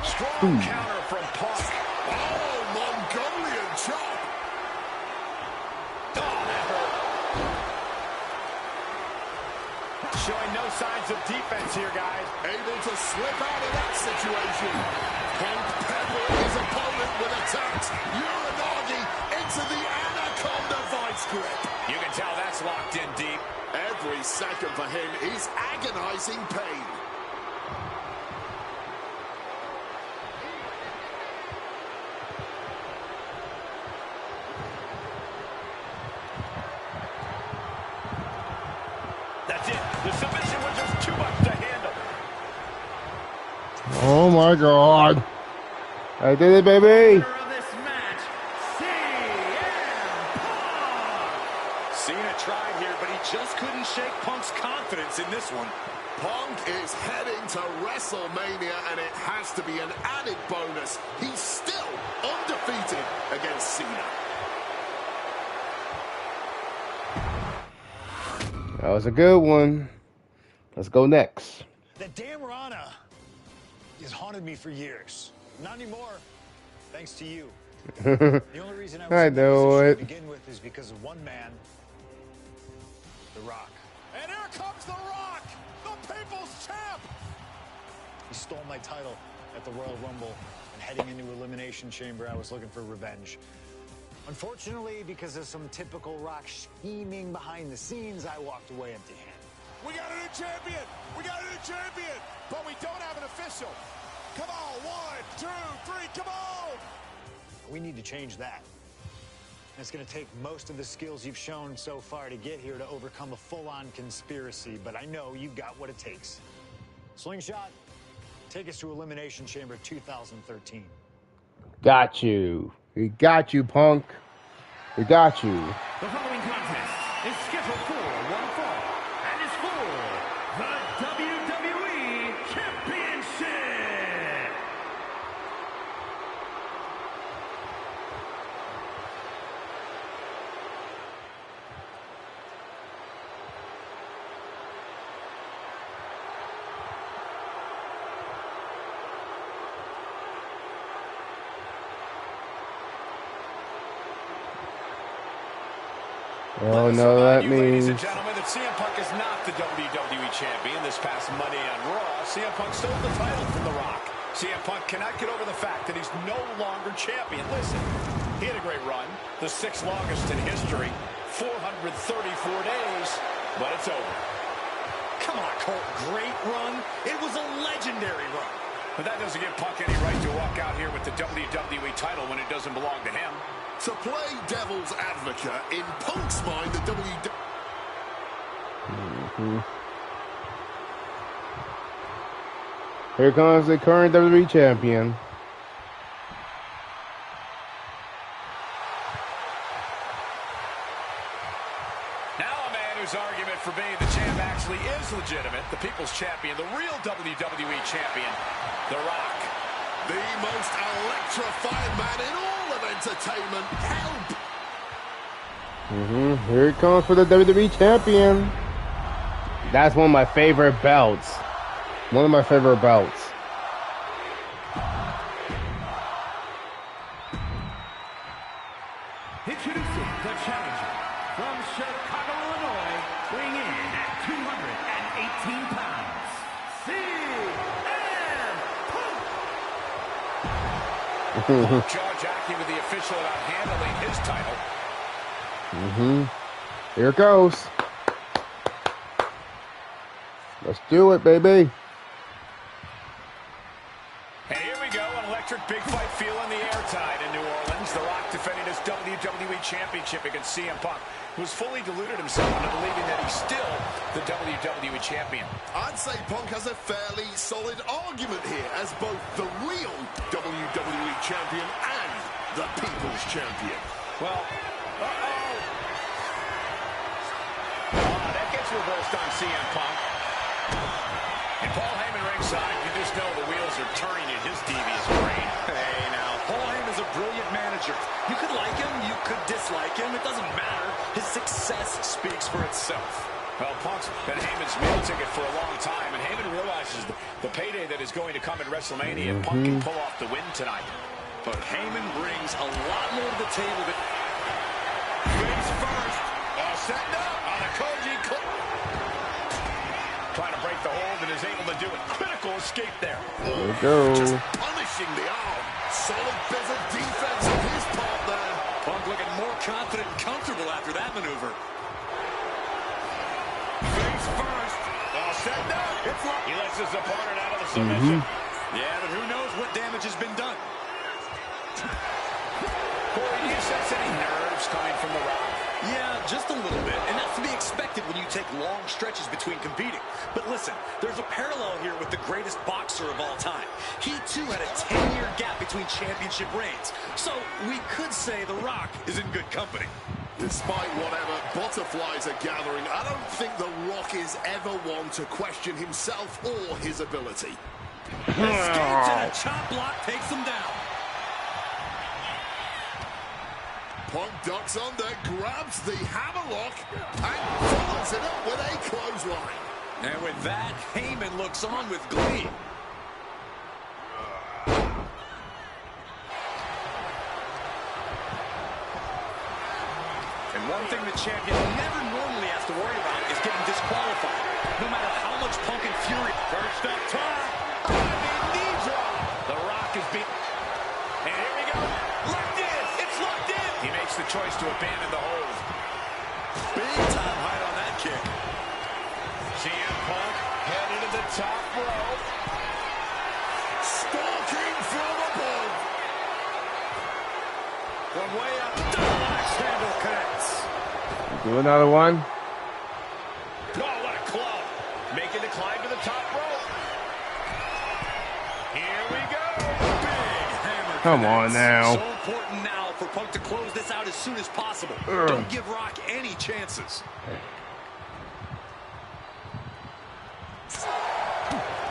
Strong counter from Punk. Oh, Mongolian chop. Oh, that hurt. Showing no signs of defense here, guys. Able to slip out of that situation. Punk peppering his opponent with attacks. Uranagi into the Anaconda vice grip. You can tell that's locked in deep. Every second for him is agonizing pain. That's it. The submission was just too much to handle. Oh my God. I did it, baby. Winner of this match, CM Punk. Cena tried here, but he just couldn't shake Punk's confidence in this one. Punk is heading to WrestleMania, and it has to be an added bonus. He's still undefeated against Cena. That was a good one. Let's go next. That damn Rana has haunted me for years. Not anymore, thanks to you. The only reason I was I in that know position it. to begin with is because of one man The Rock. And here comes The Rock, the People's Champ. He stole my title at the Royal Rumble, and heading into Elimination Chamber, I was looking for revenge. Unfortunately, because of some typical Rock scheming behind the scenes, I walked away empty-handed. We got a new champion. We got a new champion. But we don't have an official. Come on, 1, 2, 3, come on. We need to change that. It's going to take most of the skills you've shown so far to get here to overcome a full-on conspiracy, but I know you've got what it takes. Slingshot, take us to Elimination Chamber 2013. Got you. We got you, Punk. We got you. The following contest is scheduled for one fall and is for the WWE Championship. Oh no, that Ladies means and gentlemen, that CM Punk is not the WWE Champion. This past Monday on Raw, CM Punk stole the title from The Rock. CM Punk cannot get over the fact that he's no longer champion. Listen, he had a great run, the 6th longest in history, 434 days, but it's over. Come on, Colt. Great run. It was a legendary run. But that doesn't give Punk any right to walk out here with the WWE title when it doesn't belong to him. To play devil's advocate, in Punk's mind, the WWE... here comes the current WWE champion. Now a man whose argument for being the champ actually is legitimate. The People's Champion, the real WWE Champion, The Rock. The most electrifying man in all of entertainment. Help! Here it comes for the WWE champion. That's one of my favorite belts. One of my favorite belts. Introducing the challenger from Chicago, Illinois, weighing in at 218 pounds, CM Punk. Jaw-jacking with the official about handling his title. Here it goes. Let's do it, baby. And here we go, an electric big fight feel in the air tide in New Orleans. The Rock defending his WWE Championship against CM Punk, who's fully deluded himself into believing that he's still the WWE Champion. I'd say Punk has a fairly solid argument here as both the real WWE Champion and the People's Champion. Well, that gets reversed on CM Punk. And Paul Heyman ringside, you just know the wheels are turning in his devious brain. Hey, now, Paul Heyman's a brilliant manager. You could like him, you could dislike him. It doesn't matter. His success speaks for itself. Well, Punk's been Heyman's meal ticket for a long time, and Heyman realizes the payday that is going to come at WrestleMania, and Punk can pull off the win tonight. But Heyman brings a lot more to the table than... Face first. Setting up on a Koji. Trying to break the hold and is able to do it. Critical escape there. There we go. Just punishing the arm. Solid bit of defense on his part there. Punk looking more confident and comfortable after that maneuver. Face first. Setting up. He lets his opponent out of the submission. Yeah, but who knows what damage has been done. Corey, do you sense any nerves coming from The Rock? Yeah, just a little bit, and that's to be expected when you take long stretches between competing. But listen, there's a parallel here with the greatest boxer of all time. He, too, had a 10-year gap between championship reigns. So we could say The Rock is in good company. Despite whatever butterflies are gathering, I don't think The Rock is ever one to question himself or his ability. Escapes and a chop block takes him down. Punk ducks under, grabs the hammerlock, and follows it up with a clothesline. And with that, Heyman looks on with glee. And one thing the champion never normally has to worry about is disqualified. No matter how much Punk and Fury. First up top. Knee drop. The Rock is beat. And here we go. Locked in. It's locked in. He makes the choice to abandon the hold. Big time height on that kick. CM Punk headed to the top rope. Stalking from above. From way up. Double axe handle connects. Do another one. Oh, what a club. Making the climb to the top rope. Here we go. Big hammer. Come on now. So important now for Punk to close this out as soon as possible. Don't give Rock any chances.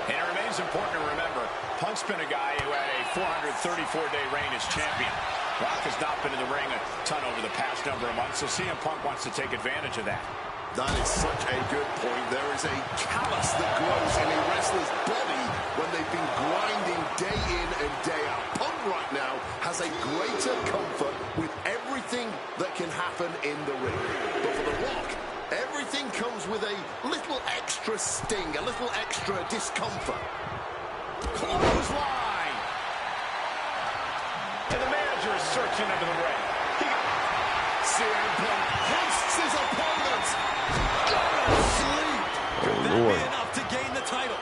And it remains important to remember, Punk's been a guy who had a 434-day reign as champion. Rock has not been in the ring a ton over the past number of months, so CM Punk wants to take advantage of that. That is such a good point. There is a callus that grows in a wrestler's body when they've been grinding day in and day out. Punk right now has a greater comfort with everything that can happen in the ring. But for The Rock, everything comes with a little extra sting, a little extra discomfort. Clothesline! And the manager is searching under the ring. CM Punk hoists his opponent. Go to sleep. Could that be enough to gain the title?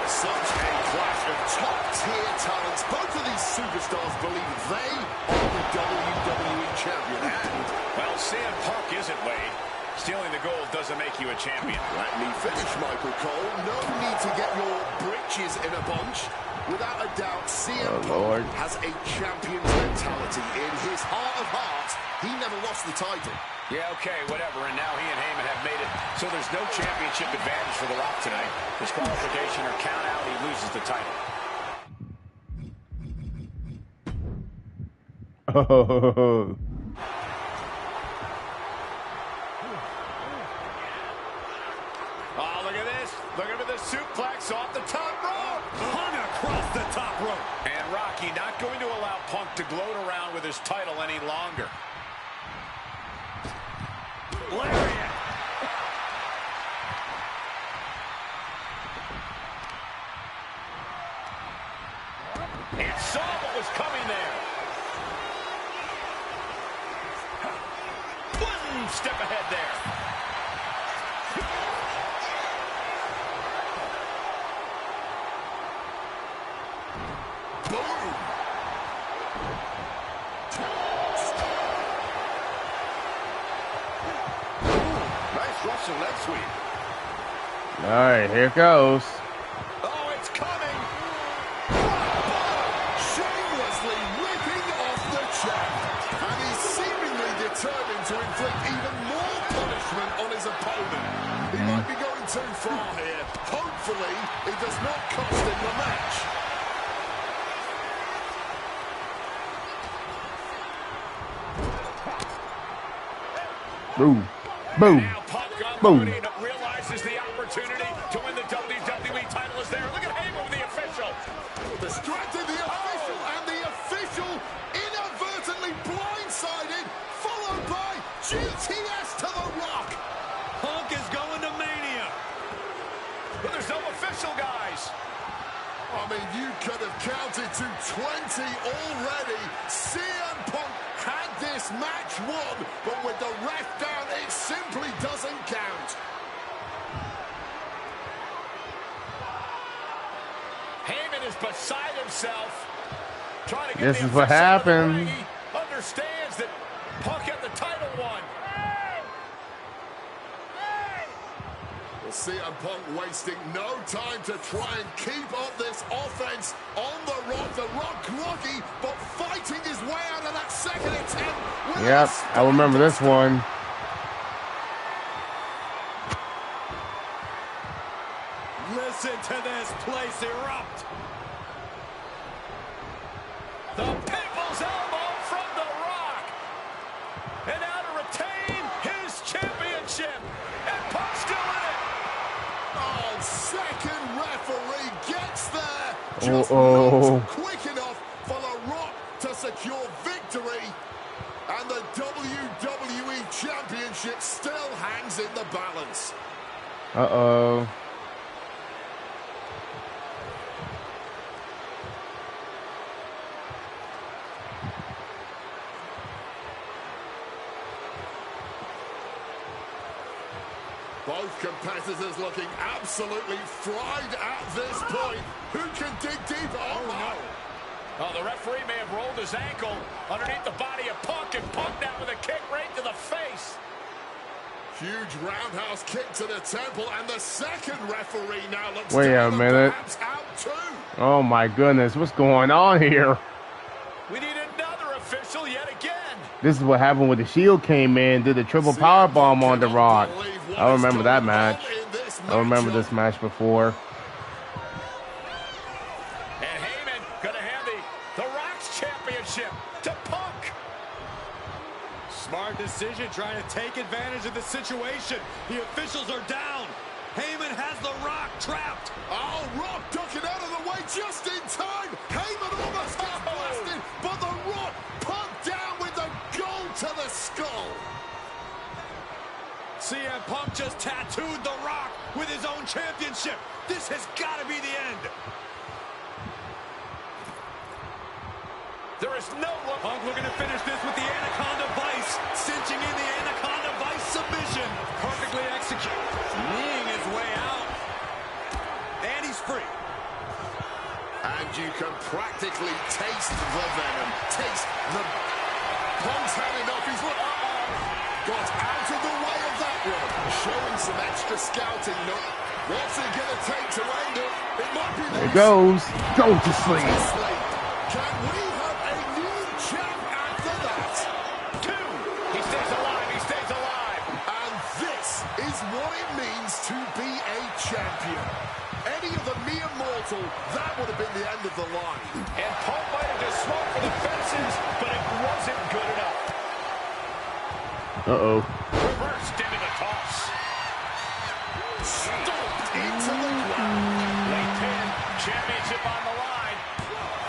Such a clash of top-tier talents. Both of these superstars believe they are the WWE champion. And, Well, CM Punk isn't, Wade. Stealing the gold doesn't make you a champion. let me finish, Michael Cole. No need to get your britches in a bunch. Without a doubt, CM Punk has a champion's mentality. In his heart of hearts, he never lost the title. Yeah, okay, whatever. And now he and Heyman have made it so there's no championship advantage for The Rock tonight. Disqualification or count out, he loses the title. Oh. Oh, look at this. Look at the suplex off the top rope. Hung across the top rope. And Rocky not going to allow Punk to gloat around with his title any longer. Lariat. It saw what was coming there. One step ahead there. Boom! Nice Russian leg sweep. All right, here it goes. Oh, it's coming. Shamelessly ripping off the champ. And he's seemingly determined to inflict even more punishment on his opponent. He might be going too far here. Hopefully, it does not cost him the match. Boom. Boom. Now Punk Boom. unloading, realizes the opportunity to win the WWE title is there. Look at Heyman with the official. Distracted the official, and the official inadvertently blindsided, followed by GTS to The Rock. Punk is going to Mania. But there's no official, guys. I mean, you could have counted to 20 already. CM Punk had this match won, but with the ref down, it simply doesn't count. Heyman is beside himself. Trying to get This the is what official out of the happened. ring. He understands that Punk had the title won. Well, CM Punk wasting no time to try and keep up this offense on The Rock. The Rock groggy, but fighting his way out of that second attempt. with Yep, a I remember this one. Listen to this place erupt. The people's elbow from The Rock. And now to retain his championship. And Punk's still in it. Oh, second referee gets there. Just Uh-oh. not quick enough for The Rock to secure victory. And the WWE Championship still in the balance. Uh-oh. Both competitors looking absolutely fried at this point. Who can dig deeper? Oh, no. Oh, the referee may have rolled his ankle underneath the body of Punk, and Punk now with a kick right to the face. Huge roundhouse kick to the temple, and the second referee now looks Wait a minute. perhaps out too. Oh my goodness, what's going on here? We need another official yet again. This is what happened when the Shield came in, did the triple power bomb on The Rock. I remember that match. I remember this match before. And Heyman gonna hand the Rock's championship to Punk. Smart decision, trying to take advantage of the situation. The officials are down. Heyman has the Rock trapped. Oh, Rock ducking out of the way just in time. Heyman almost got blasted, but the Rock pumped down with the gold to the skull. CM Punk just tattooed the Rock with his own championship. This has got to be the end. There is no look. Punk looking to finish this with the Anaconda Vice, cinching in the Anaconda Vice submission. Perfectly executed. Kneeing his way out. And he's free. And you can practically taste the venom. Taste the... Punk's had enough. He's got out of the way of that one. Showing some extra scouting. Look, what's it going to take to end it? It might be this. There it goes. Go to sleep. Can we have a new champ after that? Two. He stays alive. He stays alive. And this is what it means to be a champion. Any other mere mortal, that would have been the end of the line. And Punk might have just swung for the fences, but it wasn't good enough. Uh-oh. Reversed into the toss. Stomped into the ground. Late pin. Championship on the line.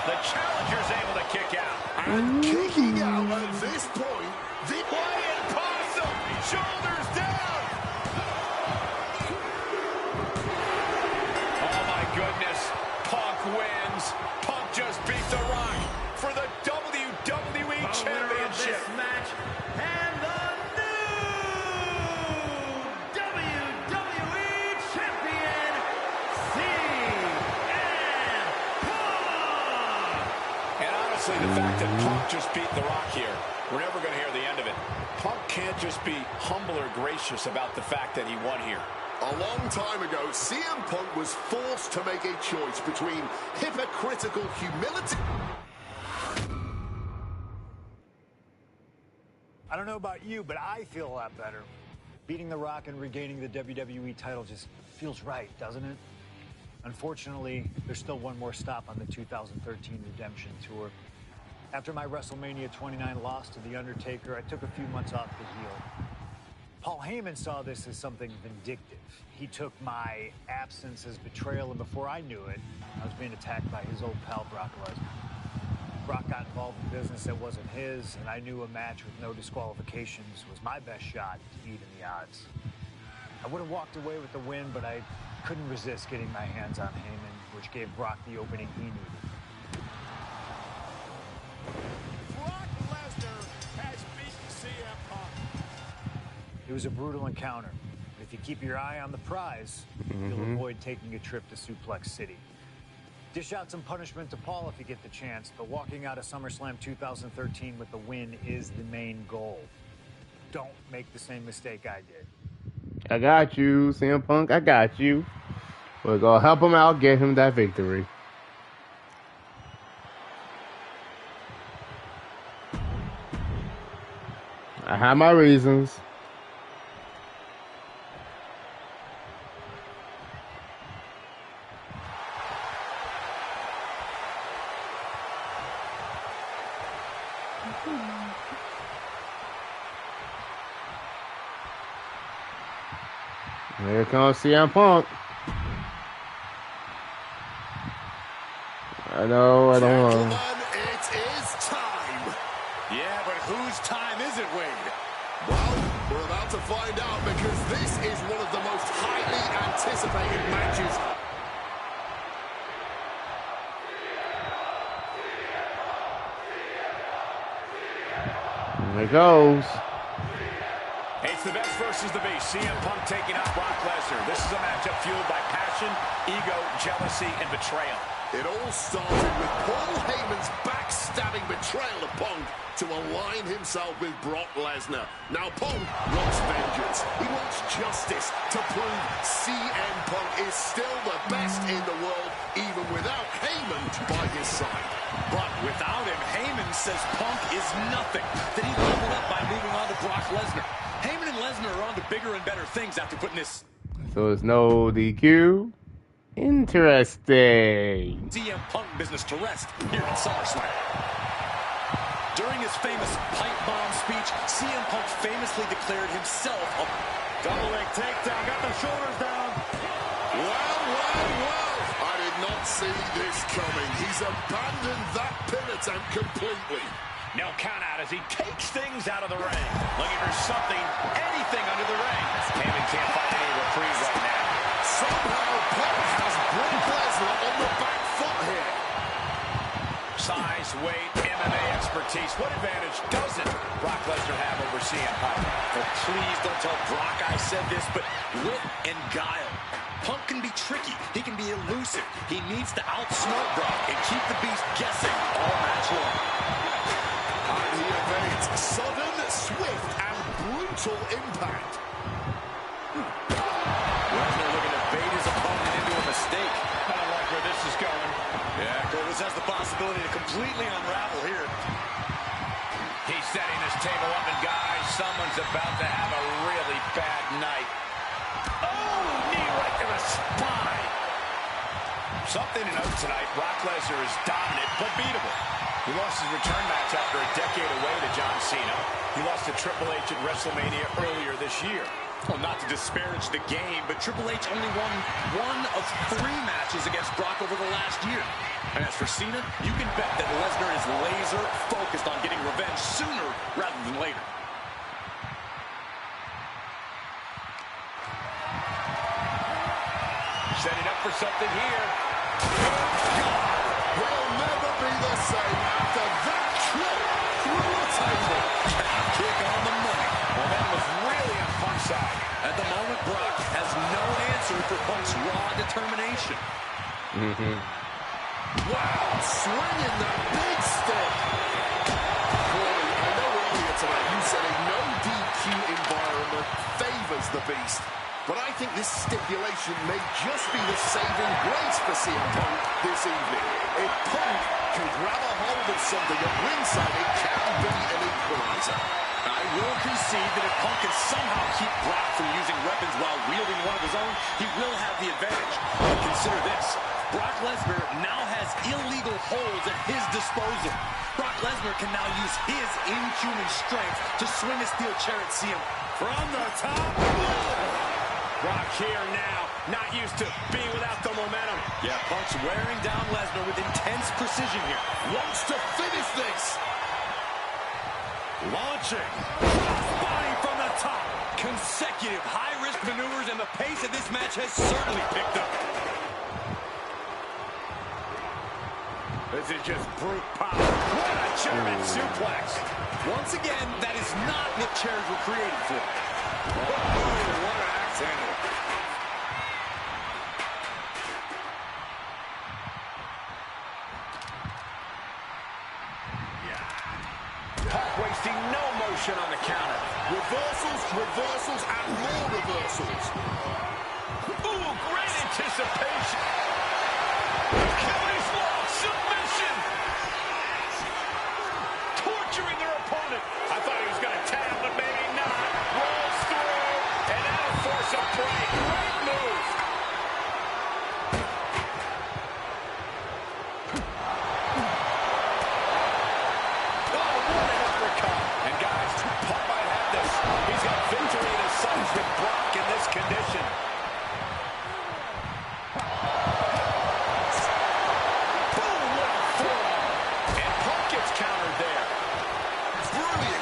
The challenger's able to kick out. And kicking out at this point, the Quiet Possum. Shoulders down. Oh, my goodness. Punk wins. Punk just beat The Rock for the WWE Championship. This match and the new WWE Champion, CM Punk. And honestly, the fact that Punk just beat The Rock here, we're never going to hear the end of it. Punk can't just be humble or gracious about the fact that he won here. A long time ago, CM Punk was forced to make a choice between hypocritical humility. I don't know about you, but I feel a lot better. Beating The Rock and regaining the WWE title just feels right, doesn't it? Unfortunately, there's still one more stop on the 2013 Redemption Tour. After my WrestleMania 29 loss to The Undertaker, I took a few months off to heal. Paul Heyman saw this as something vindictive. He took my absence as betrayal, and before I knew it, I was being attacked by his old pal, Brock Lesnar. Brock got involved in business that wasn't his, and I knew a match with no disqualifications was my best shot to even the odds. I would have walked away with the win, but I couldn't resist getting my hands on Heyman, which gave Brock the opening he needed. Brock Lesnar has beaten CM Punk. It was a brutal encounter. If you keep your eye on the prize, you'll avoid taking a trip to Suplex City. Dish out some punishment to Paul if you get the chance, but walking out of SummerSlam 2013 with the win is the main goal. Don't make the same mistake I did. I got you, CM Punk. I got you. We're going to help him out, get him that victory. I have my reasons. Here comes CM Punk. I know, I don't know. Gentlemen, it is time. Yeah, but whose time is it, Wade? Well, We're about to find out because this is one of the most highly anticipated matches. There it goes. It's the best versus the beast. CM Punk taking out Brock Lesnar. This is a matchup fueled by passion, ego, jealousy, and betrayal. It all started with Paul Heyman's backstabbing betrayal of Punk to align himself with Brock Lesnar. Now Punk wants vengeance. He wants justice to prove CM Punk is still the best in the world, even without Heyman by his side. But without him, Heyman says Punk is nothing. That he leveled up by moving on to Brock Lesnar. Heyman and Lesnar are on to bigger and better things after putting this So there's no DQ. Interesting. CM Punk business to rest here at SummerSlam. During his famous pipe bomb speech, CM Punk famously declared himself a double leg takedown, got the shoulders down. Well. I did not see this coming. He's abandoned that pin attempt completely. No count out as he takes things out of the ring. Looking for something, anything under the ring. Heyman can't find any reprieve right now. Somehow Punk has Brock Lesnar on the back foot here. Size, weight, MMA expertise. What advantage doesn't Brock Lesnar have over CM Punk? Oh, please don't tell Brock I said this, but wit and guile. Punk can be tricky. He can be elusive. He needs to outsmart Brock and keep the beast guessing all match long. And he evades sudden, swift, and brutal impact. Lesnar looking to bait his opponent into a mistake. I don't like where this is going. Yeah, Curtis has the possibility to completely unravel here. He's setting this table up, and guys, someone's about to have a really bad night. Oh, knee right to the spine. Something to note tonight, Brock Lesnar is dominant, but beatable. He lost his return match after a decade away to John Cena. He lost to Triple H at WrestleMania earlier this year. Well, not to disparage the game, but Triple H only won one of 3 matches against Brock over the last year. And as for Cena, you can bet that Lesnar is laser focused on getting revenge sooner rather than later. Setting up for something here. He'll never be the same after that trip through the table. Kick on the money. Well, that was really on Punk's side. At the moment, Brock has no answer for Punk's raw determination. Wow, swinging that big stick. Corey, I know earlier tonight you said a no DQ environment favors the beast. But I think this stipulation may just be the saving grace for CM Punk this evening. If Punk can grab a hold of something at ringside, it can be an equalizer. I will concede that if Punk can somehow keep Brock from using weapons while wielding one of his own, he will have the advantage. But consider this. Brock Lesnar now has illegal holds at his disposal. Brock Lesnar can now use his inhuman strength to swing a steel chair at CM. From the top. Brock here now, not used to being without the momentum. Yeah, Punk's wearing down Lesnar with intense precision here. Wants to finish this. Launching. Crossbody from the top. Consecutive high-risk maneuvers, and the pace of this match has certainly picked up. This is just brute power. What a German suplex. Once again, that is not what chairs were created for. Oh, what an axe handle. Punk wasting no motion on the counter. Reversals, and more reversals. Ooh, great anticipation. Achilles lock submission. Torturing their opponent. I thought he was going to tap, but maybe not. Rolls through, and that'll force a break. Great move. Oh, what an uppercut. And guys, Punk might have this. He's got victory in his sights with Brock in this condition.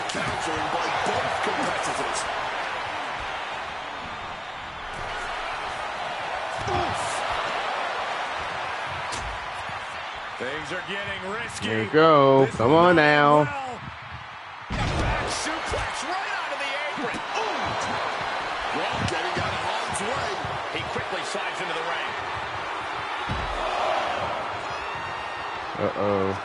Countering by both competitors. Things are getting risky. There you go. Come on now. Back suplex right onto the apron. Ooh. Well, getting out of harm's way. He quickly slides into the ring. Uh-oh.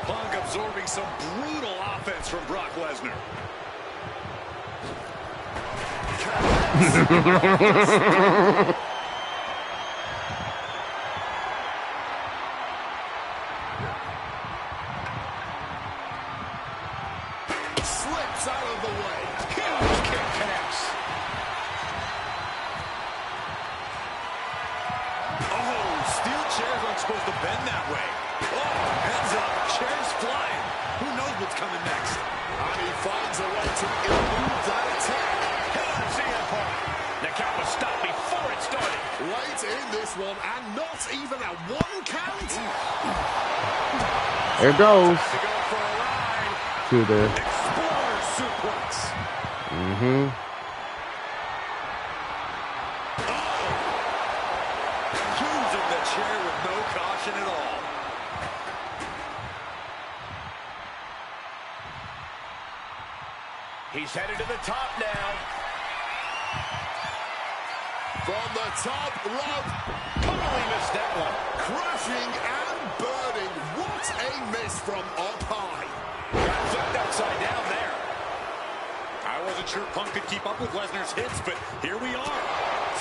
Punk absorbing some brutal offense from Brock Lesnar. Slips out of the way. Huge kick connects. Oh, steel chairs aren't supposed to bend that way. Oh, heads up, chairs flying. Who knows what's coming next? And he finds a way to elude that attack. Hit on CM Punk. The count was stopped before it started. Late in this one, and not even a 1 count. There it goes. To go for a ride. To the... Explorer suplex. Mm-hmm. Using the chair with no caution at all. He's headed to the top now. From the top rope. Totally missed that one. Crashing and burning. What a miss from up high. Got flipped upside down there. I wasn't sure Punk could keep up with Lesnar's hits, but here we are.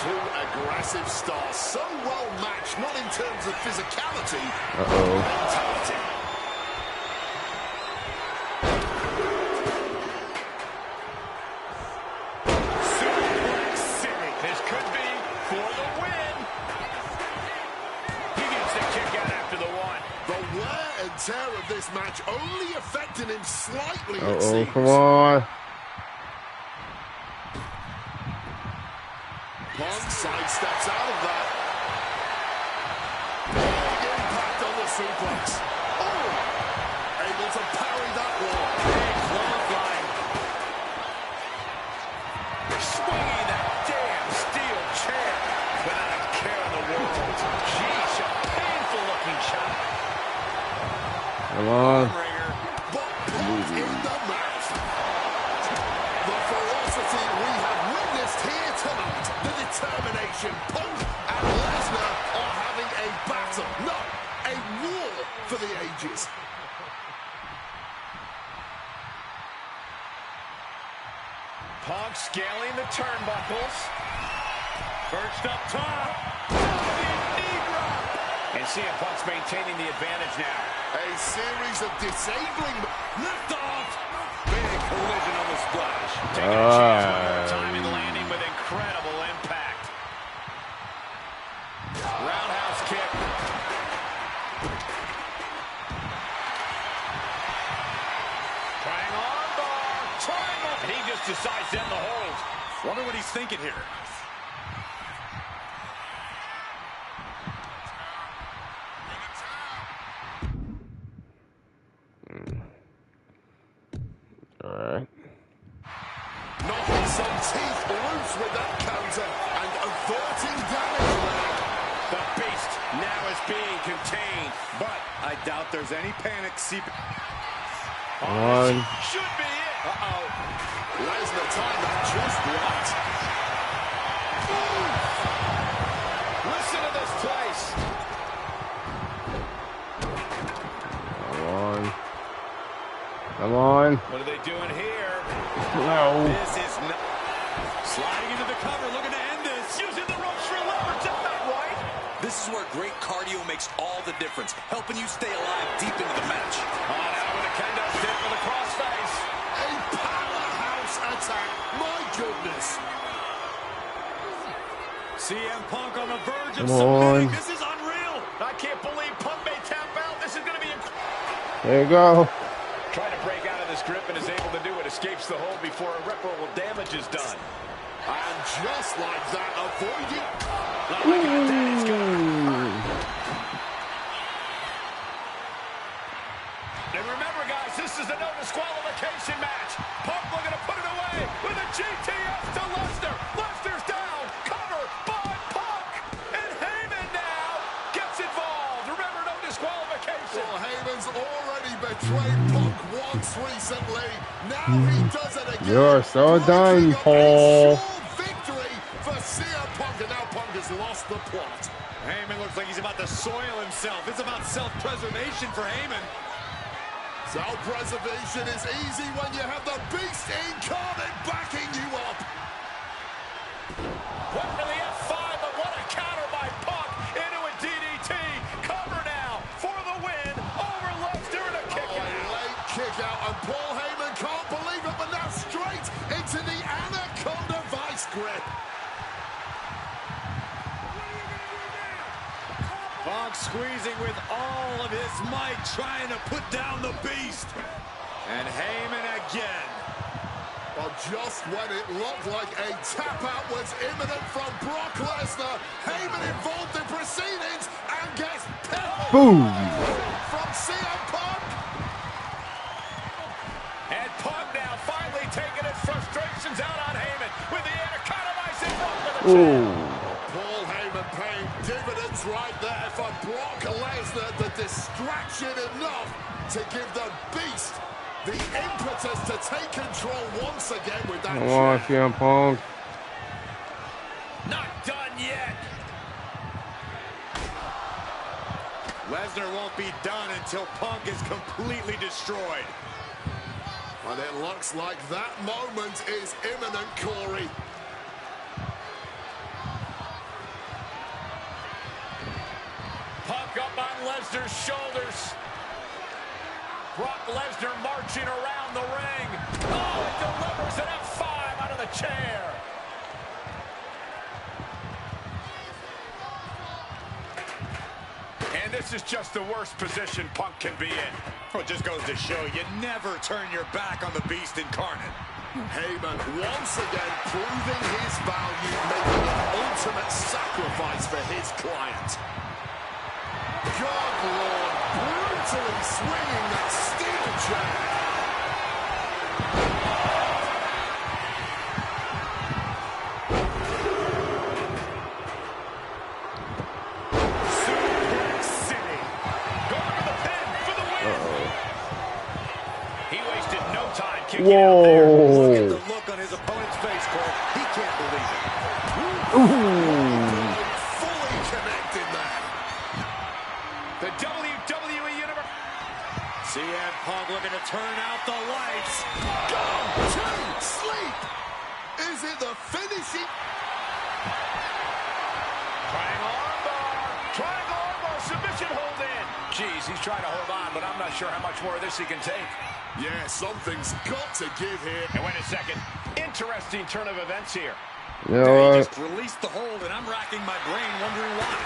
Two aggressive stars. So well matched, not in terms of physicality. Uh-oh. Mentality. Suplex City. This could be for the win. He gets the kick out after the one. The wear and tear of this match only affecting him slightly, it Uh-oh, seems. come on. Punk sidesteps out of that. Big impact on the suplex. Oh! Able to parry that one. Big clothesline. Swinging that damn steel chair without a care in the world. Jeez, a painful looking shot. Come on. Ringer. But Punk in the match. The ferocity we have witnessed here tonight. The determination. Punk and Lesnar are having a battle. No, a war for the ages. Punk scaling the turnbuckles. First up top. Knee drop. And CM Punk's maintaining the advantage now. A series of disabling... Lift off. Big collision on the splash. Taking a chance one more time and landing with incredible impact. Roundhouse kick. Trying on bar. Triangle. And he just decides to end the hold. Wonder what he's thinking here. Alright. Knocking some teeth loose with that counter and averting damage there. The beast now is being contained. But I doubt there's any panic seeping. Come on. Should be it. Uh-oh. Lesnar timed that just right. Listen to this place. Come on. Come on. What are they doing here? No. This is not... Sliding into the cover, looking to end this. Using the ropes for leverage. That's not right. This is where great cardio makes all the difference, helping you stay alive deep into the match. On out with a kendo stick with a crossface. A powerhouse attack. My goodness. CM Punk on the verge of Come on. submitting. This is unreal. I can't believe Punk may tap out. This is going to be There you go. trying to break out of this grip and is able to do it. Escapes the hold before irreparable damage is done. And just like that, avoiding... And remember, guys, this is a no disqualification match. Punk looking to put it away with a GTS to Lesnar. Lesnar's down. Well, Heyman's already betrayed Punk once recently. Now he does it again. You're so done, Paul. Victory for CM Punk, and now Punk has lost the plot. Heyman looks like he's about to soil himself. It's about self-preservation for Heyman. Self-preservation is easy when you have the Beast incarnate backing you up. Went for the F5, but what a counter by Punk into a DDT. Cover now for the win over Lesnar and a kick out. A late kick out, and Paul Heyman can't believe it, but now straight into the Anaconda Vice grip. Punk squeezing with all of his might, trying to put down the Beast. And Heyman again. Well, just when it looked like a tap-out was imminent from Brock Lesnar, Heyman involved in proceedings and gets peppered. Boom. From CM Punk. And Punk now finally taking his frustrations out on Heyman with the Anaconda Vice in front of the chair. Paul Heyman paying dividends right there for Brock Lesnar. The distraction enough to give the Beast the impetus to take control once again with that. Come on, CM Punk. Not done yet. Lesnar won't be done until Punk is completely destroyed. And it looks like that moment is imminent, Corey. Punk up on Lesnar's shoulders. Brock Lesnar marching around the ring. Oh, he delivers an F5 out of the chair. And this is just the worst position Punk can be in. Well, it just goes to show you never turn your back on the Beast incarnate. Heyman once again proving his value, making an ultimate sacrifice for his client. Good Lord, brutally swinging that steel chair. Suplex City. Going for the pin for the win. He wasted no time kicking out there. Look at the look on his opponent's face, Cole. He can't believe it. Fully connected there. The WWE Universe. CM Punk looking to turn out the lights. Go to sleep. Is it the finishing? Triangle armbar. Triangle armbar. Submission hold in. Jeez, he's trying to hold on, but I'm not sure how much more of this he can take. Yeah, something's got to give here. And wait a second. Interesting turn of events here. You know He what? just released the hold, and I'm racking my brain wondering why.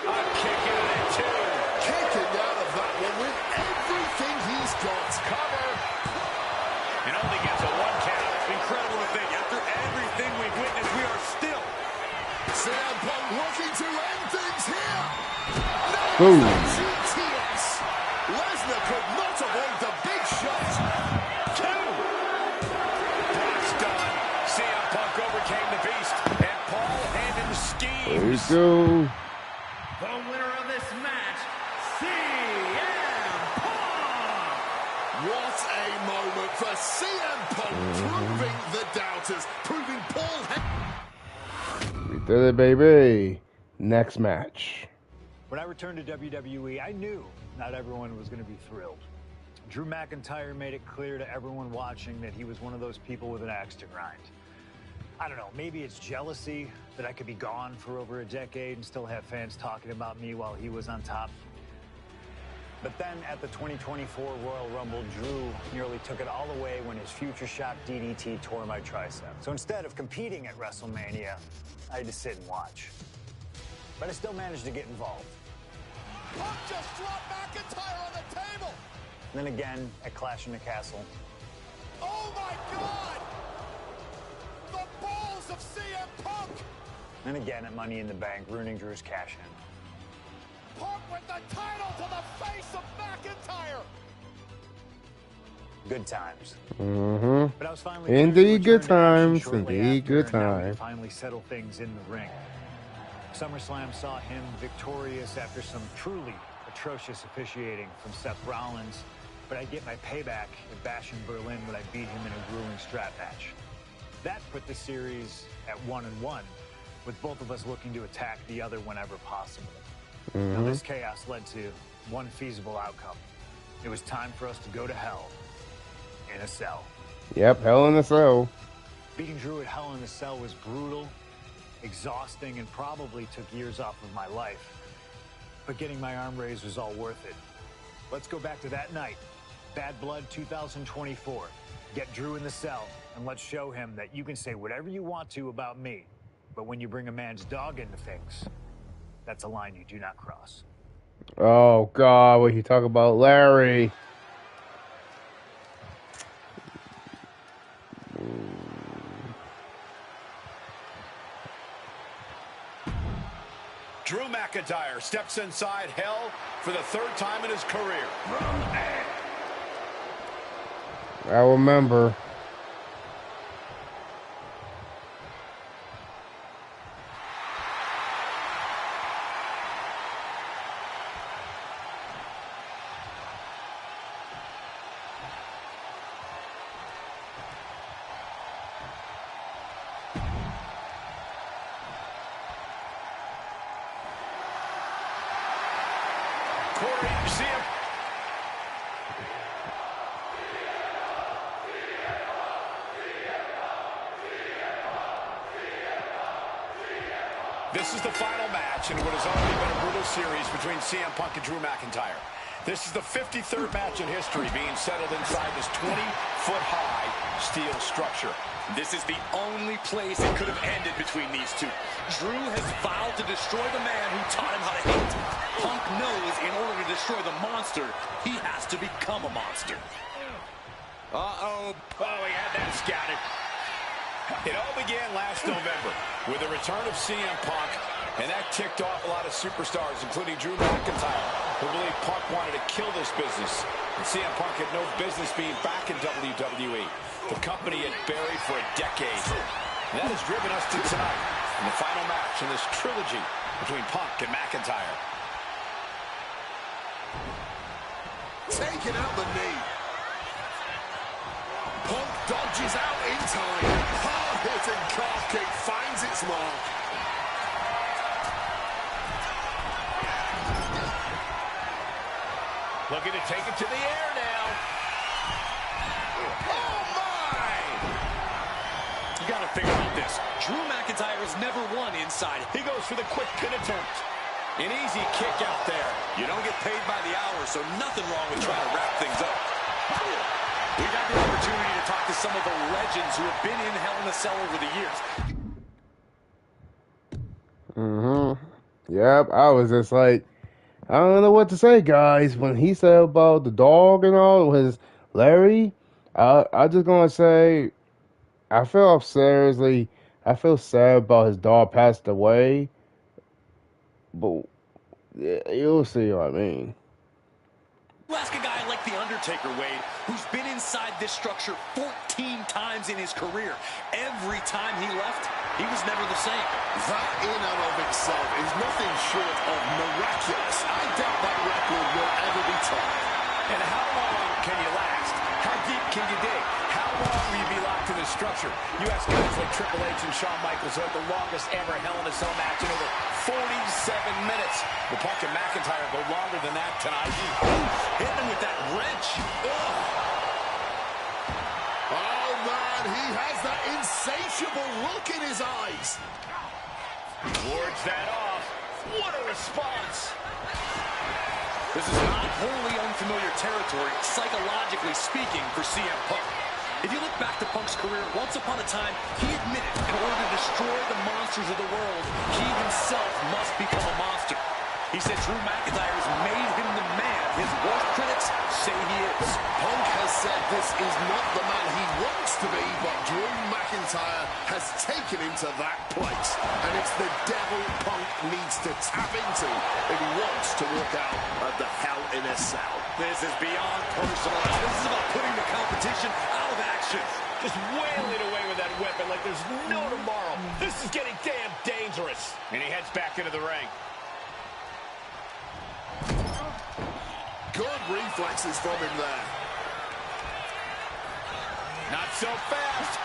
A kick out at two. Kicking out of that one with everything he's got. Cover. And only gets a one count. Incredible to think. After everything we've witnessed, we are still. CM Punk looking to end things here. Boom. GTS. Lesnar could not avoid the big shot. Two. That's done. CM Punk overcame the Beast. And Paul Heyman There we schemes. go. The winner of this match, CM Punk! What a moment for CM Punk, proving the doubters, proving Paul Heyman. We did it, baby. Next match. When I returned to WWE, I knew not everyone was going to be thrilled. Drew McIntyre made it clear to everyone watching that he was one of those people with an axe to grind. I don't know, maybe it's jealousy that I could be gone for over a decade and still have fans talking about me while he was on top. But then at the 2024 Royal Rumble, Drew nearly took it all away when his future shock DDT tore my tricep. So instead of competing at WrestleMania, I had to sit and watch. But I still managed to get involved. Punk just dropped McIntyre on the table. Then again at Clash in the Castle. Oh my God! The balls of CM Punk! Then again at Money in the Bank, ruining Drew's cash-in. Punk with the title to the face of McIntyre! Good times. Mm-hmm. But I was finally Indeed, good return to action times. shortly Indeed, after, good and now we times. finally settle things in the ring. SummerSlam saw him victorious after some truly atrocious officiating from Seth Rollins, but I'd get my payback at Bash in Berlin when I beat him in a grueling strap match. That put the series at 1-1, with both of us looking to attack the other whenever possible. Now, this chaos led to one feasible outcome. It was time for us to go to hell in a cell. Yep, Hell in a Cell. Beating Drew at Hell in a Cell was brutal, exhausting, and probably took years off of my life. But getting my arm raised was all worth it. Let's go back to that night, Bad Blood 2024. Get Drew in the cell, and let's show him that you can say whatever you want to about me, but when you bring a man's dog into things, that's a line you do not cross. Oh, God, what you talk about Larry. Drew McIntyre steps inside Hell for the third time in his career. I remember. Corey, you see him. This is the final match in what has already been a brutal series between CM Punk and Drew McIntyre. This is the 53rd match in history being settled inside this 20-foot-high steel structure. This is the only place it could have ended between these two. Drew has vowed to destroy the man who taught him how to hate. Punk knows in order to destroy the monster, he has to become a monster. Uh-oh. Oh, he had that scouted. It all began last November with the return of CM Punk, and that ticked off a lot of superstars, including Drew McIntyre, who believed Punk wanted to kill this business. And CM Punk had no business being back in WWE. The company had buried for a decade. And that has driven us to tonight, in the final match in this trilogy between Punk and McIntyre. Taking out the knee. Punk dodges out in time. Hard-hitting calf kick finds its mark. Looking to take it to the air now. Oh, my! You gotta figure out this. Drew McIntyre has never won inside. He goes for the quick pin attempt. An easy kick out there. You don't get paid by the hour, so nothing wrong with trying to wrap things up. We got the opportunity to talk to some of the legends who have been in Hell in a Cell over the years. Yep, I was just like, I don't know what to say, guys. When he said about the dog and all, his Larry, I just gonna say, I feel sad about his dog passed away. But yeah, you'll see what I mean. Ask a guy like The Undertaker, Wade, who's been inside this structure 14 times in his career. Every time he left, he was never the same. That in and of itself is nothing short of miraculous. I doubt that record will ever be topped. And how long can you last? How deep can you dig? How long will you be locked in this structure? You ask guys like Triple H and Shawn Michaels who had the longest ever Hell in a Cell match in over 47 minutes. Well, Punk and McIntyre go longer than that tonight. Hit him with that wrench. Oh, man, he has that insatiable look in his eyes. Wards that off. What a response. This is not wholly unfamiliar territory, psychologically speaking, for CM Punk. If you look back to Punk's career, once upon a time, he admitted in order to destroy the monsters of the world, he himself must become a monster. He said Drew McIntyre has made him the man his worst critics say he is. Punk has said this is not the man he wants to be, but Drew McIntyre has taken him to that place. And it's the devil Punk needs to tap into if he wants to walk out of the Hell in a Cell. This is beyond personal. This is about putting the competition out of action. just wailing away with that weapon like there's no tomorrow. This is getting damn dangerous. And he heads back into the ring. Good reflexes from him there. Not so fast.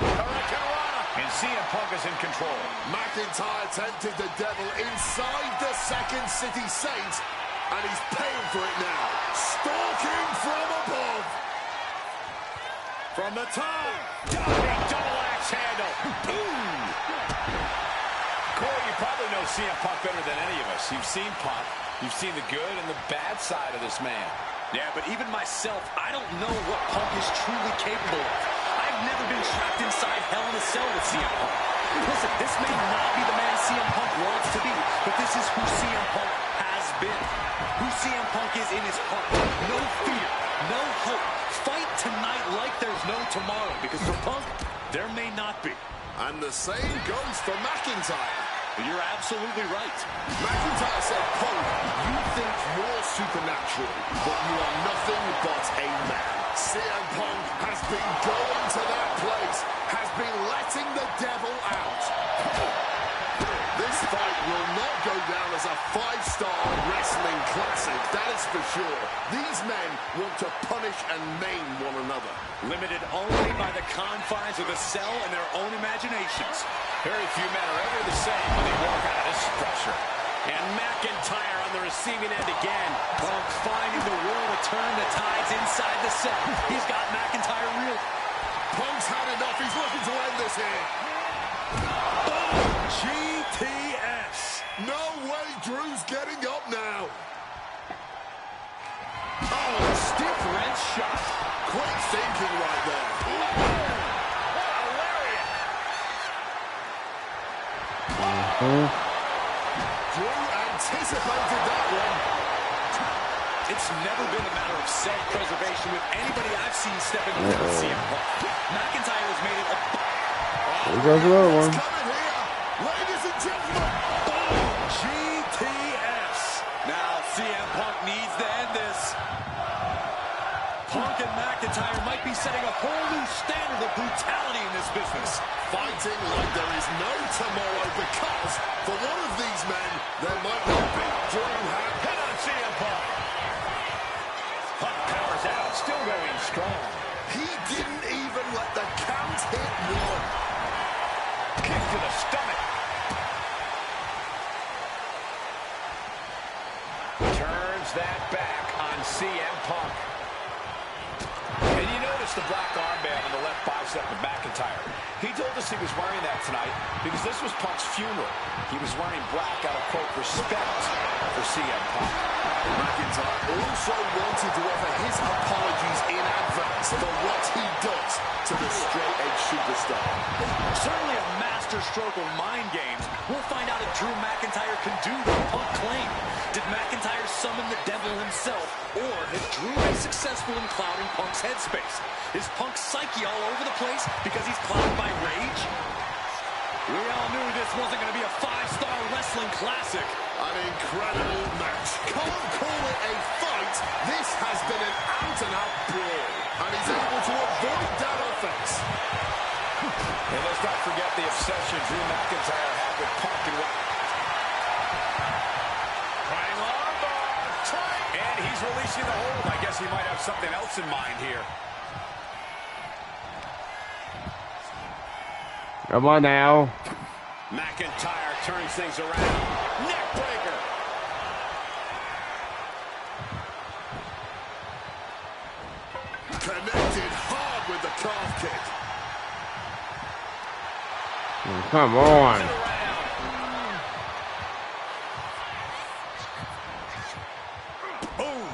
Hurricanrana. And CM Punk is in control. McIntyre tempted the devil inside the Second City Saints, and he's paying for it now. Stalking from above. From the top. Diving double axe handle. Boom. Corey, you probably know CM Punk better than any of us. You've seen Punk. You've seen the good and the bad side of this man. Yeah, but even myself, I don't know what Punk is truly capable of. I've never been trapped inside Hell in a Cell with CM Punk. Listen, this may not be the man CM Punk wants to be, but this is who CM Punk has been. Who CM Punk is in his heart. No fear, no hope. Fight tonight like there's no tomorrow, because for Punk, there may not be. And the same goes for McIntyre. You're absolutely right. McIntyre said, Punk, you think you're supernatural, but you are nothing but a man. CM Punk has been going to that place, has been letting the devil out. This fight will not go down as a 5-star wrestling classic, that is for sure. These men want to punish and maim one another. Limited only by the confines of the cell and their own imaginations. Very few men are ever the same when they walk out of this structure. And McIntyre on the receiving end again. Punk finding the will to turn the tides inside the cell. He's got McIntyre real. Punk's had enough. He's looking to end this here. GTS. No way Drew's getting up now. Oh, stiff wrench shot. Quick thinking right there. Drew anticipated that one. It's never been a matter of self-preservation with anybody I've seen step into the CM Punk. McIntyre has made it a... There goes another one. Coming here. Ladies and gentlemen. GTS. Now CM Punk needs to end this. Punk and McIntyre might be setting a whole new standard of brutality in this business. Fighting like there is no tomorrow, because for one of these men, there might not be. Drew had Hit on CM Punk. Punk powers out, still going strong. He didn't even let the count hit one. Kick to the stomach. Turns that back on CM Punk. And you notice the black armband on the left bicep of McIntyre. He told us he was wearing that tonight because this was Punk's funeral. He was wearing black out of, quote, respect for CM Punk. McIntyre also wanted to offer his apologies in advance for what he does to the straight-edge superstar. Certainly a master stroke of mind games. We'll find out if Drew McIntyre can do what Punk claimed. Did McIntyre summon the devil himself, or has Drew been successful in clouding Punk's headspace? Is Punk's psyche all over the place because he's clouded by rage? We all knew this wasn't going to be a 5-star wrestling classic. An incredible match. Can't call it a fight. This has been an out-and-out brawl. And he's able to avoid that offense. And let's not forget the obsession Drew McIntyre had with Punk and trying armbar. And he's releasing the hold. I guess he might have something else in mind here. Come on now. McIntyre turns things around. Neck breaker. Connected hard with the calf kick. Come on. Boom.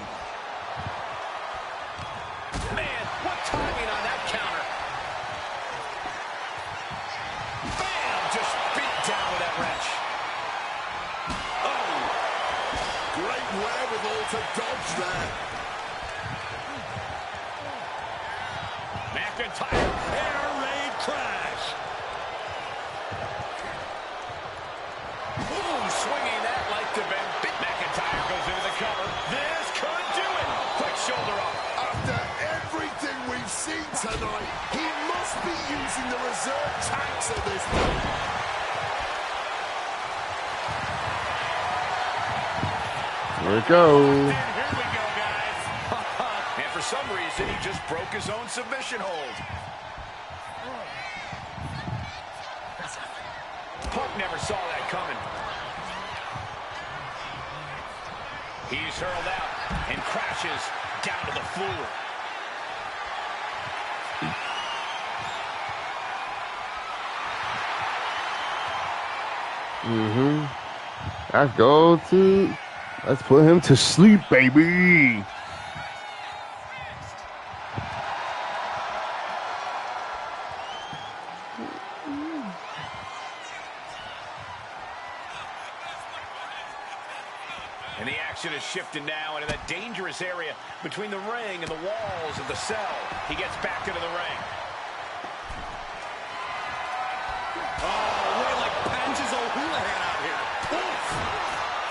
Man, what timing on that counter. Bam! Just beat down with that wrench. Oh! Great wherewithal to dodge there. McIntyre, air raid crash. Boom, swinging that like the bend. McIntyre goes into the cover. This could do it. Quick shoulder up. After everything we've seen tonight, he must using the reserve tanks at this point. Here we go. Here we go, guys. And for some reason, he just broke his own submission hold. Punk never saw that coming. He's hurled out and crashes down to the floor. Let's go to. Let's put him to sleep, baby. And the action is shifting now into that dangerous area between the ring and the walls of the cell. He gets back into the ring. Oh, way like Patches O'Houlihan out here. Oof.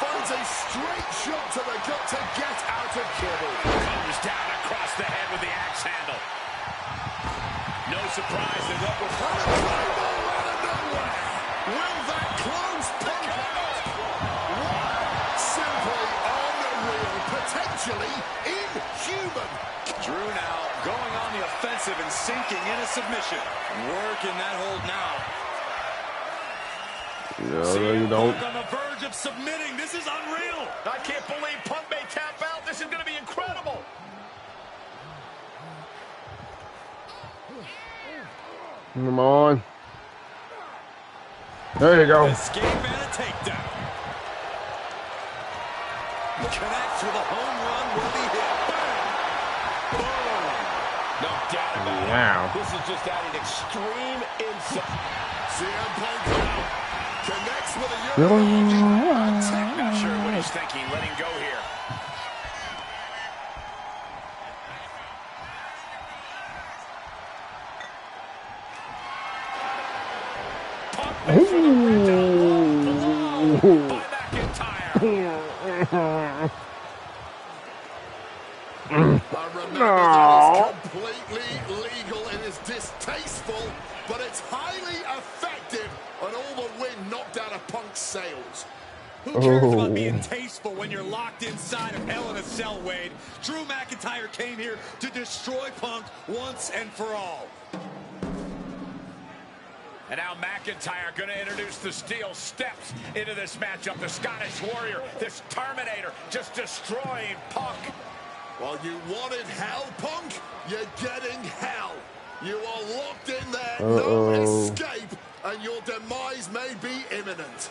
Finds a straight shot to the gut to get out of trouble. Comes down across the head with the axe handle. No surprise that what was And a claymore out of nowhere. Will that close Punk out? Simply unreal. Potentially inhuman. Drew now going on the offensive and sinking in a submission. Working that hold now. No, you don't. Punk on the verge of submitting. This is unreal. I can't believe Punk may tap out. This is going to be incredible. Come on. There you go. Escape and a takedown. Connects with a home run worthy hit. Bang! Boom! No doubt about it. Wow. This is just adding extreme insight. CM Punk now connects with a European attack. Not sure what he's thinking. Let him go here. Punk makes for the red down. Blow by McIntyre. Remember, that is completely legal. It is distasteful, but it's highly effective, and all the wind knocked out of Punk's sails. Who cares about being tasteful when you're locked inside of Hell in a Cell, Wade? Drew McIntyre came here to destroy Punk once and for all. And now McIntyre going to introduce the steel steps into this matchup. The Scottish Warrior, this Terminator, just destroying Punk. Well, you wanted hell, Punk? You're getting hell. You are locked in there, no escape, and your demise may be imminent.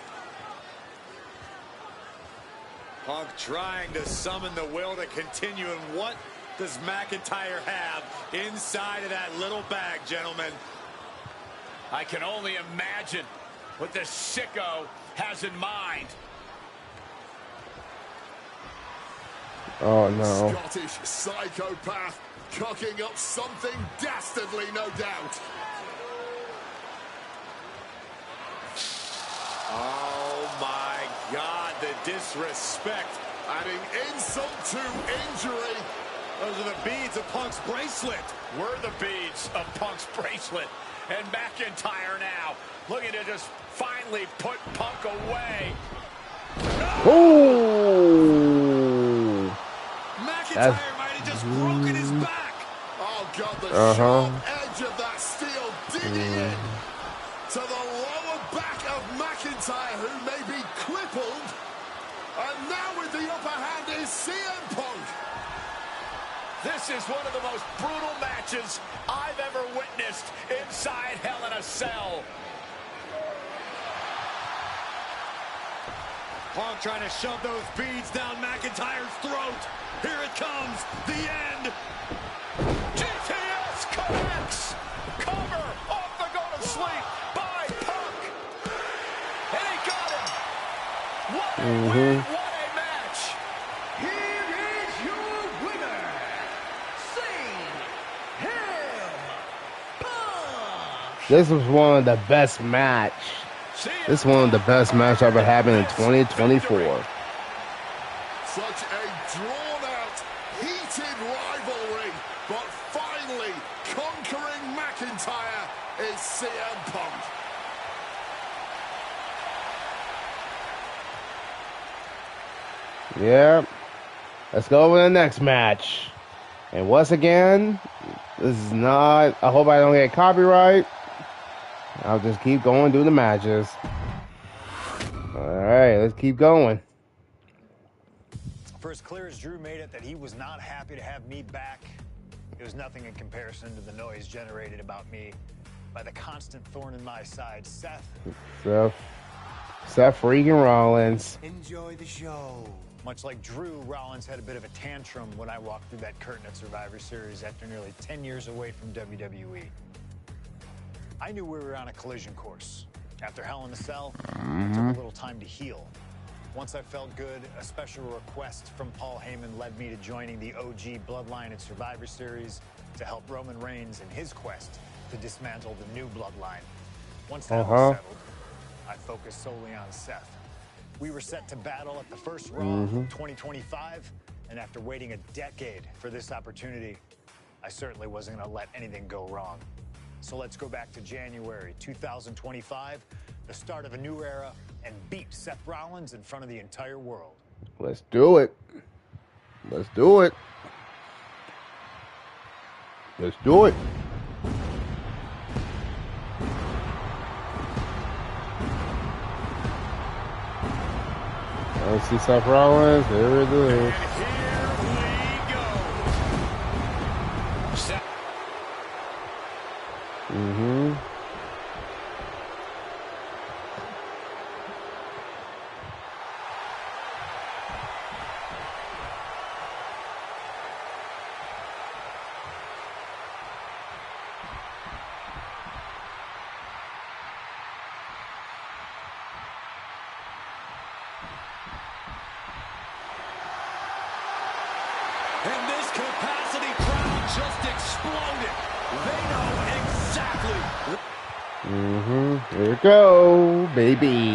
Punk trying to summon the will to continue, and what does McIntyre have inside of that little bag, gentlemen? I can only imagine what this sicko has in mind. Oh no. Scottish psychopath cooking up something dastardly, no doubt. Oh my God, the disrespect. Adding insult to injury. Those are the beads of Punk's bracelet. We're the beads of Punk's bracelet. And McIntyre now looking to just finally put Punk away. Oh! McIntyre might have just broken his back. Oh, God, the sharp edge of that steel digging in to the lower back of McIntyre, who may be crippled. And now with the upper hand is CM Punk. This is one of the most brutal matches I've ever witnessed inside Hell in a Cell. Punk trying to shove those beads down McIntyre's throat. Here it comes, the end. GTS connects. Cover off the go to sleep by Punk. And he got him. What a win, what a match. Here is your winner, Punk. This was one of the best match. This is one of the best match ever happened in 2024. Such a drawn-out, heated rivalry, but finally conquering McIntyre is CM Punk. Yeah. Let's go over to the next match. And once again, this is not... I hope I don't get copyright. I'll just keep going through the matches. Alright, let's keep going. For as clear as Drew made it that he was not happy to have me back, it was nothing in comparison to the noise generated about me by the constant thorn in my side, Seth freaking Rollins. Enjoy the show. Much like Drew, Rollins had a bit of a tantrum when I walked through that curtain at Survivor Series after nearly 10 years away from WWE. I knew we were on a collision course. After Hell in a Cell, it took a little time to heal. Once I felt good, a special request from Paul Heyman led me to joining the OG Bloodline at Survivor Series to help Roman Reigns in his quest to dismantle the new Bloodline. Once that was settled, I focused solely on Seth. We were set to battle at the first Raw of 2025, and after waiting a decade for this opportunity, I certainly wasn't going to let anything go wrong. So let's go back to January 2025, the start of a new era, and beat Seth Rollins in front of the entire world. Let's do it. Let's do it. Let's do it. Let's see Seth Rollins. There it is. And this capacity crowd just exploded. They know exactly. Here we go, baby.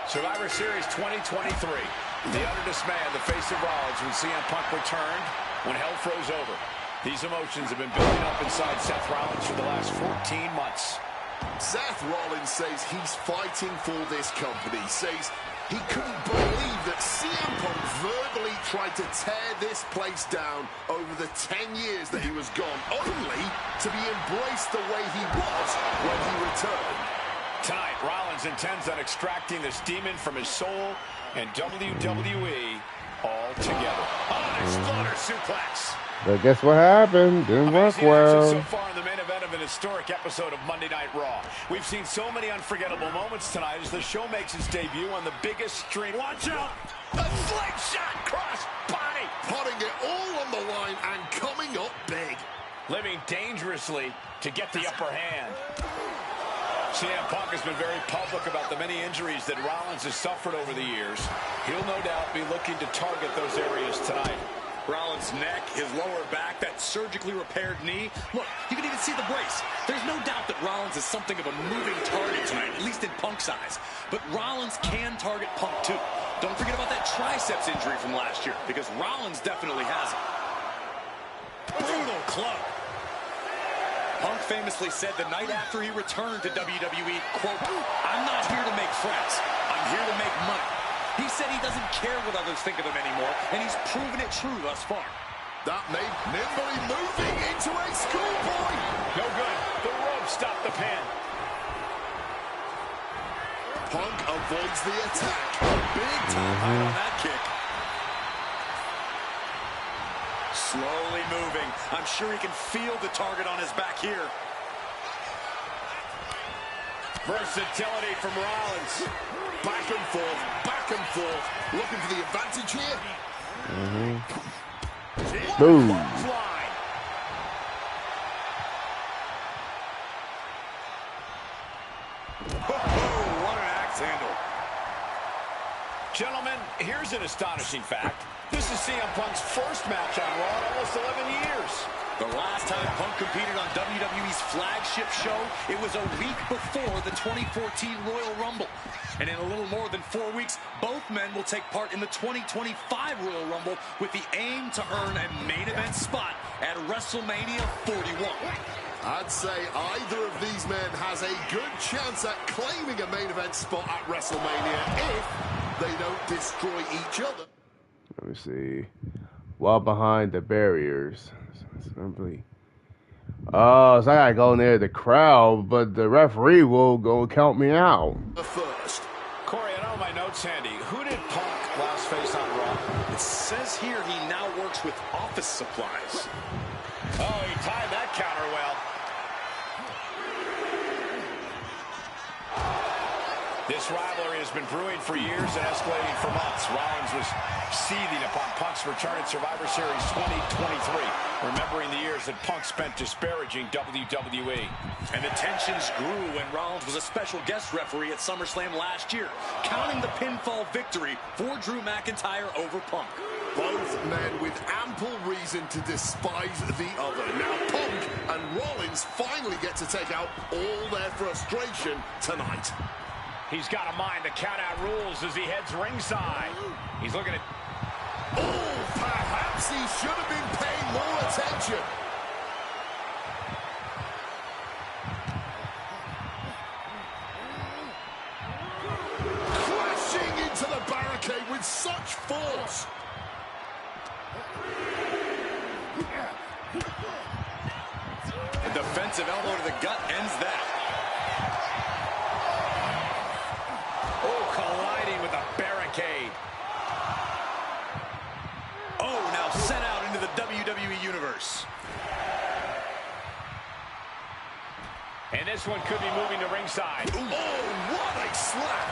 Survivor Series 2023. The utter dismay on the face of Rollins when CM Punk returned, when hell froze over. These emotions have been building up inside Seth Rollins for the last 14 months. Seth Rollins says he's fighting for this company, says he couldn't believe that CM Punk verbally tried to tear this place down over the 10 years that he was gone, only to be embraced the way he was when he returned. Tonight, Rollins intends on extracting this demon from his soul and WWE altogether. Exploder suplex. But guess what happened? Didn't work well. So far in the main event of an historic episode of Monday Night Raw. We've seen so many unforgettable moments tonight as the show makes its debut on the biggest stream. Watch out! A slingshot cross body! Putting it all on the line and coming up big. Living dangerously to get the upper hand. CM Punk has been very public about the many injuries that Rollins has suffered over the years. He'll no doubt be looking to target those areas tonight. Rollins' neck, his lower back, that surgically repaired knee. Look, you can even see the brace. There's no doubt that Rollins is something of a moving target tonight, at least in Punk's eyes. But Rollins can target Punk too. Don't forget about that triceps injury from last year, because Rollins definitely has it. Brutal club. Punk famously said the night after he returned to WWE, quote, "I'm not here to make friends. I'm here to make money." He said he doesn't care what others think of him anymore, and he's proven it true thus far. That made nimbly moving into a schoolboy. No good. The rope stopped the pin. Punk avoids the attack. Big time high on that kick. Slowly moving. I'm sure he can feel the target on his back here. Versatility from Rollins. Back and forth, looking for the advantage here. Boom. Oh, what an axe handle. Gentlemen, here's an astonishing fact. This is CM Punk's first match on Raw in almost 11 years. The last time Punk competed on WWE's flagship show, it was a week before the 2014 Royal Rumble. And in a little more than 4 weeks, both men will take part in the 2025 Royal Rumble with the aim to earn a main event spot at WrestleMania 41. I'd say either of these men has a good chance at claiming a main event spot at WrestleMania if they don't destroy each other. Let me see. While behind the barriers. Simply. Oh, so I gotta go near the crowd, but the referee will go count me out. First. Corey, I don't have my notes handy. Who did Punk last face on Raw? It says here he now works with office supplies. Oh, he timed that counter well. This rivalry has been brewing for years and escalating for months. Rollins was seething upon Punk's return at Survivor Series 2023, remembering the years that Punk spent disparaging WWE. And the tensions grew when Rollins was a special guest referee at SummerSlam last year, counting the pinfall victory for Drew McIntyre over Punk. Both men with ample reason to despise the other. Now Punk and Rollins finally get to take out all their frustration tonight. He's got to mind the count-out rules as he heads ringside. He's looking at... Oh, perhaps he should have been paying more attention. Crashing into the barricade with such force. A defensive elbow to the gut ends that. Oh, colliding with a barricade. Oh, now sent out into the WWE Universe. And this one could be moving to ringside. Oh, what a slap.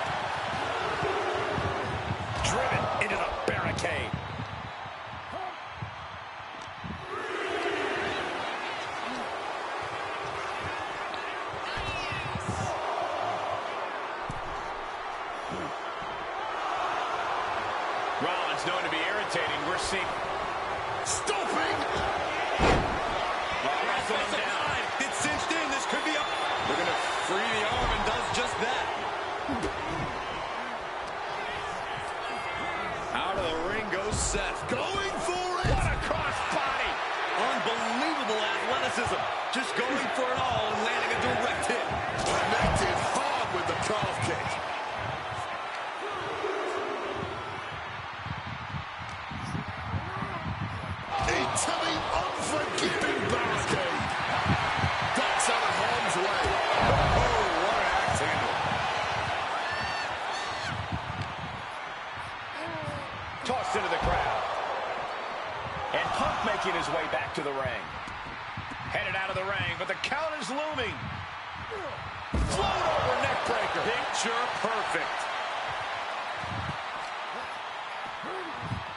Driven into the barricade. Rollins known to be irritating. We're seeing... Stopping. Wrestling him down. It's cinched in. This could be up. They're going to free the arm and does just that. Out of the ring goes Seth. Going for it. What a cross body. Unbelievable athleticism. Just going for it all and landing a direct hit. Connected hard with the calf kick. Into the unforgiving barricade. That's out of harm's way. Oh, what an axe handle. Tossed into the crowd. And Punk making his way back to the ring. Headed out of the ring, but the count is looming. Float over neck breaker. Picture perfect.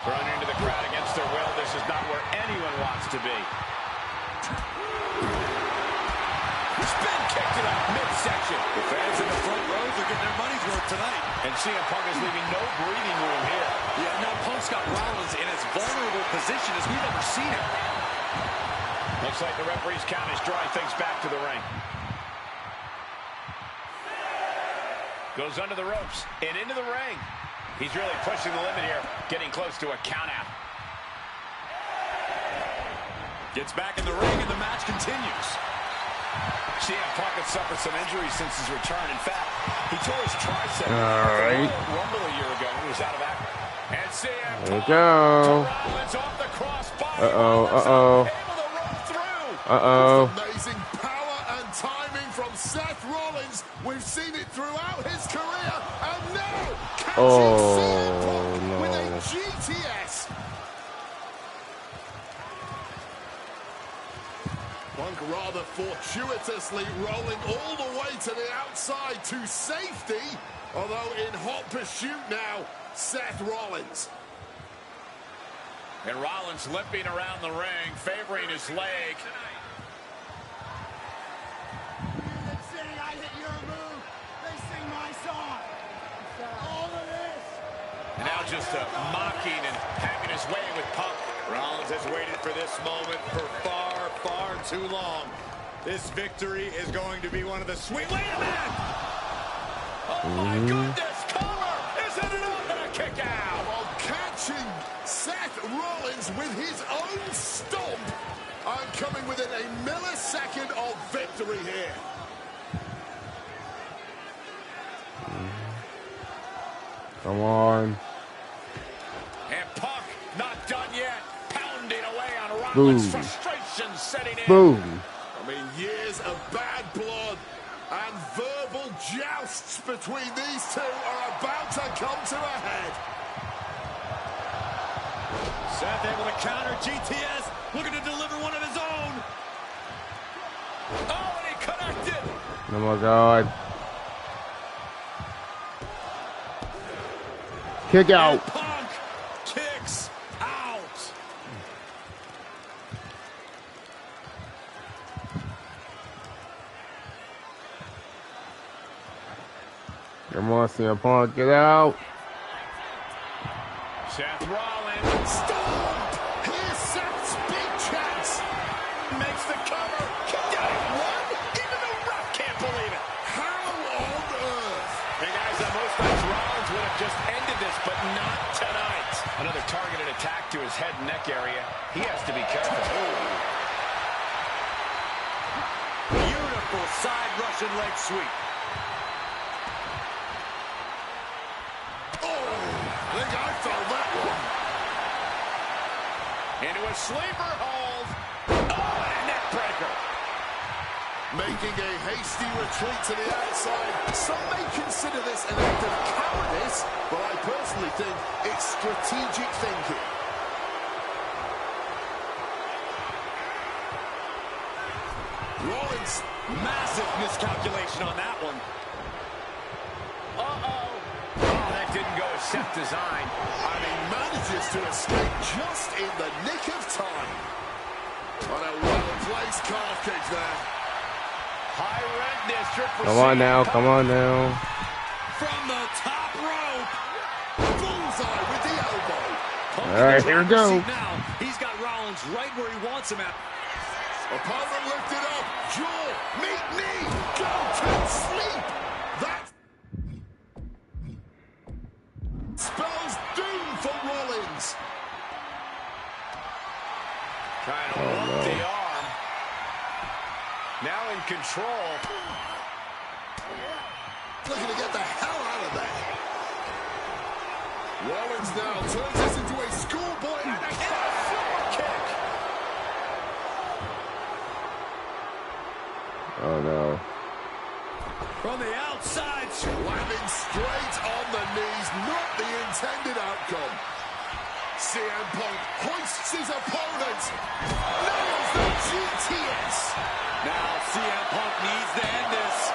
Thrown into the crowd against their will. This is not where anyone wants to be. Spin kicked it up midsection. The fans in the front rows are getting their money's worth tonight. And CM Punk is leaving no breathing room here. Yeah, now Punk's got Rollins in as vulnerable position as we've ever seen him. Looks like the referee's count is drawing things back to the ring. Goes under the ropes and into the ring. He's really pushing the limit here, getting close to a count out. Gets back in the ring and the match continues. CM Punk had suffered some injuries since his return. In fact, he tore his tricep All right. at the Royal Rumble a year ago when he was out of action. And CM There we Punk go. to Rollins off the crossbody. Uh-oh. Able to roll through. Uh-oh. Amazing power and timing from Seth Rollins. We've seen it throughout his career. And now, catching CM Punk with a no. GTS. Punk rather fortuitously rolling all the way to the outside to safety. Although in hot pursuit now, Seth Rollins. And Rollins limping around the ring, favoring his leg. just mocking and having his way with Punk. Rollins has waited for this moment for far, far too long. This victory is going to be one of the sweet... Wait a minute! Oh, my goodness! Cover! Is it enough? And a kick out! Well, catching Seth Rollins with his own stomp. I'm coming within a millisecond of victory here. Come on. And Punk not done yet. Pounding away on Rollins. Frustration setting in. Boom. I mean, years of bad blood and verbal jousts between these two are about to come to a head. Seth able to counter GTS, looking to deliver one of his own. Oh, and he connected. Oh my God. Kick out. And Punk kicks out. Come on, CM Punk, get out. Seth Rollins. Stomp! Here's Seth's big chance. Makes the cover. Kick out at one. Even the ref can't believe it. How on earth? Hey guys, most times Rollins would have just ended this, but not tonight. Another targeted attack to his head and neck area. He has to be careful. Beautiful side Russian leg sweep. I think I felt that one. Into a sleeper hold. Oh, and a neck breaker. Making a hasty retreat to the outside. Some may consider this an act of cowardice, but I personally think it's strategic thinking. Rollins. Massive miscalculation on that one. Uh-oh. Oh, that didn't go as Seth designed. And he manages to escape just in the nick of time. On a well-placed calf kick there. High red district for Come on now, come on now. From the top rope. Bullseye with the elbow. All right, here we go. Now, he's got Rollins right where he wants him at. Opponent lifted up. Jaw. Meet knee. Go to sleep. That spells doom for Rollins. Trying to work the arm. Now in control. Looking to get the hell out of there. Rollins now turns this into a schoolboy and a super kick. Oh no. From the outside. Landing straight on the knees, not the intended outcome. CM Punk hoists his opponent. Nails the GTS. Now CM Punk needs to end this.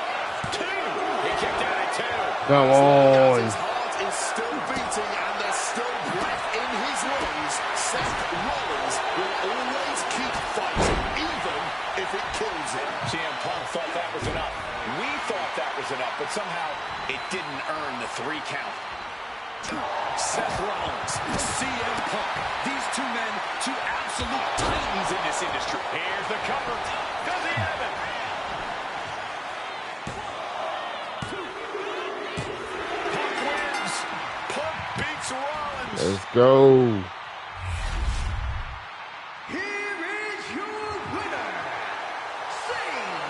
Two. He kicked out at two. Come on. His heart is still beating and there's still breath in his lungs. Seth Rollins will always keep fighting, even if it kills him. CM Punk thought that was enough. We thought that was enough, but somehow it didn't earn the 3 count. Seth Rollins, CM Punk. These two men, two absolute titans in this industry. Here's the cover. Does he have it? Punk wins. Punk beats Rollins. Let's go. Here is your winner, CM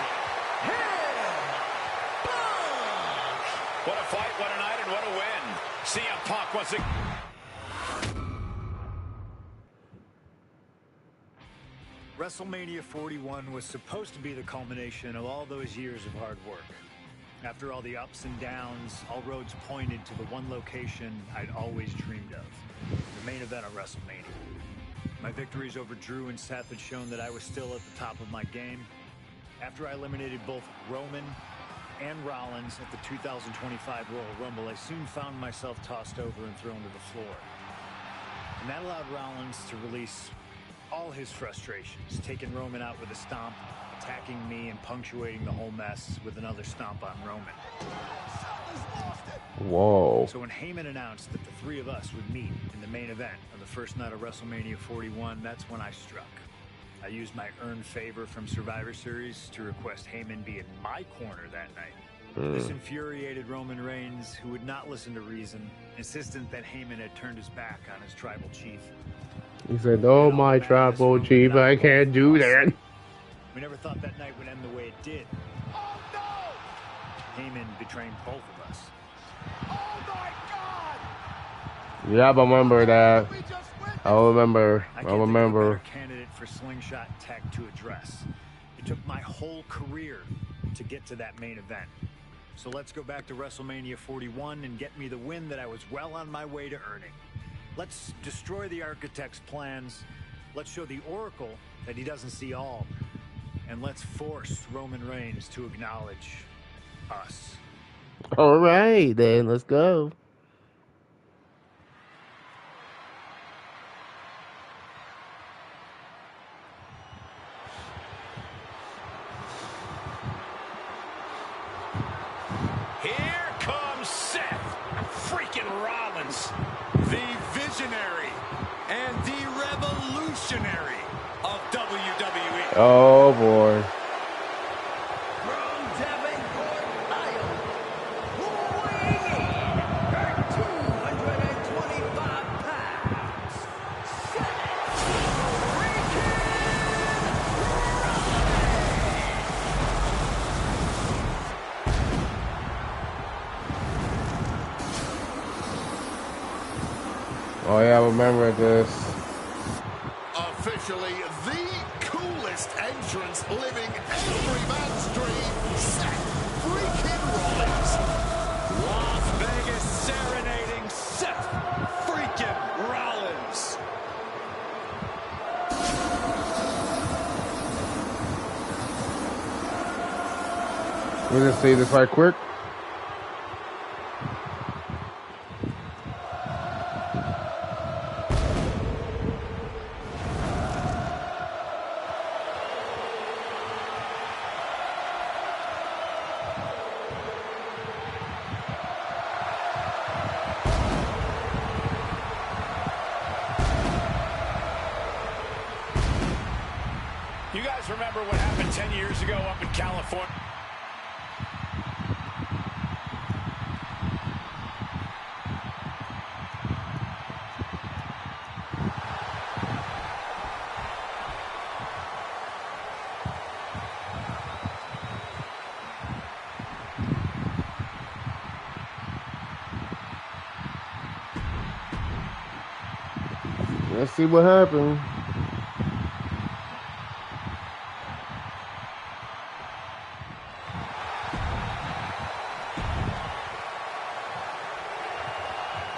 Punk. What a fight, what a night, and what a win. CM Punk was a... WrestleMania 41 was supposed to be the culmination of all those years of hard work. After all the ups and downs, all roads pointed to the one location I'd always dreamed of, the main event of WrestleMania. My victories over Drew and Seth had shown that I was still at the top of my game. After I eliminated both Roman and Rollins at the 2025 Royal Rumble, I soon found myself tossed over and thrown to the floor. And that allowed Rollins to release all his frustrations, taking Roman out with a stomp, attacking me, and punctuating the whole mess with another stomp on Roman. Whoa. So when Heyman announced that the three of us would meet in the main event of the first night of WrestleMania 41, that's when I struck. I used my earned favor from Survivor Series to request Heyman be in my corner that night. This infuriated Roman Reigns, who would not listen to reason, insistent that Heyman had turned his back on his tribal chief. He said, "Oh, my tribal chief, I can't do that." We never thought that night would end the way it did. Oh, no! Heyman betraying both of us. Oh, my God! Yeah, I remember that. We just witnessed. I remember. I I can't think of a remember. better candidate for slingshot tech to address. It took my whole career to get to that main event. So let's go back to WrestleMania 41 and get me the win that I was well on my way to earning. Let's destroy the Architect's plans. Let's show the Oracle that he doesn't see all. And let's force Roman Reigns to acknowledge us. All right, then let's go. Here comes Seth freaking Rollins, The visionary and the revolutionary of WWE. Oh boy. From Davenport, Iowa, weighing in at 225 pounds, Seth freaking Oh yeah, I remember this. Officially the coolest entrance living every man's dream, Seth freaking Rollins. Las Vegas serenading Seth freaking Rollins. We'll just see this right quick. You guys remember what happened 10 years ago up in California? Let's see what happened.